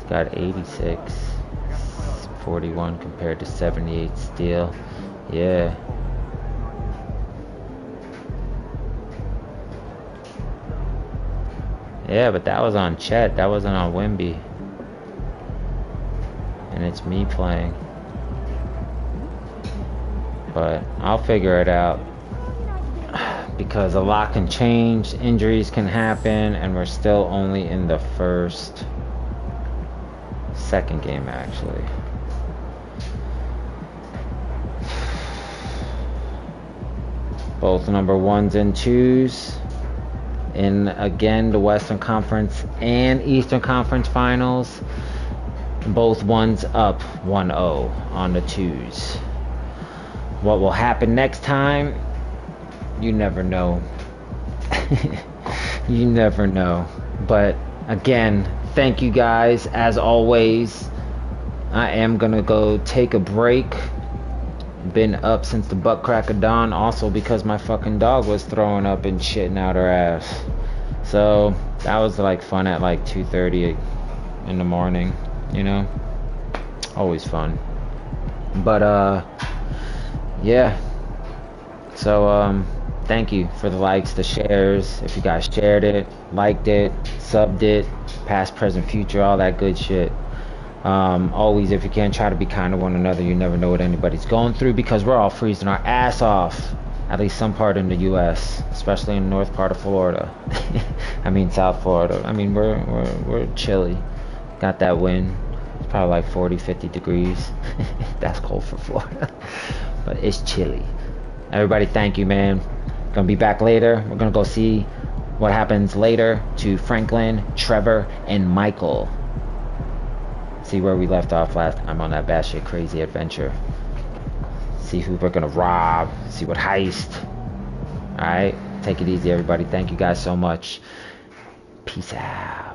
Got 86, 41 compared to 78 steal. Yeah. Yeah, but that was on Chet. That wasn't on Wemby. And it's me playing. But I'll figure it out. Because a lot can change. Injuries can happen. And we're still only in the second game, actually. Both number 1s and 2s in, again, the Western Conference and Eastern Conference Finals. Both 1s up 1-0 on the 2s. What will happen next time? You never know. You never know. But again, thank you guys, as always. I am gonna go take a break. Been up since the butt crack of dawn, also because my fucking dog was throwing up and shitting out her ass. So that was like fun at like 2:30 in the morning, you know? Always fun. But yeah. So thank you for the likes, the shares. If you guys shared it, liked it, subbed it, past, present, future, all that good shit. Always, if you can, try to be kind to one another. You never know what anybody's going through, because we're all freezing our ass off. At least some part in the U.S., especially in the north part of Florida. I mean South Florida. I mean we're chilly. Got that wind. It's probably like 40, 50 degrees. That's cold for Florida, but it's chilly. Everybody, thank you, man. Gonna be back later. We're gonna go see what happens later to Franklin, Trevor, and Michael. See where we left off last time on that batshit crazy adventure. See who we're gonna rob. See what heist. Alright? Take it easy, everybody. Thank you guys so much. Peace out.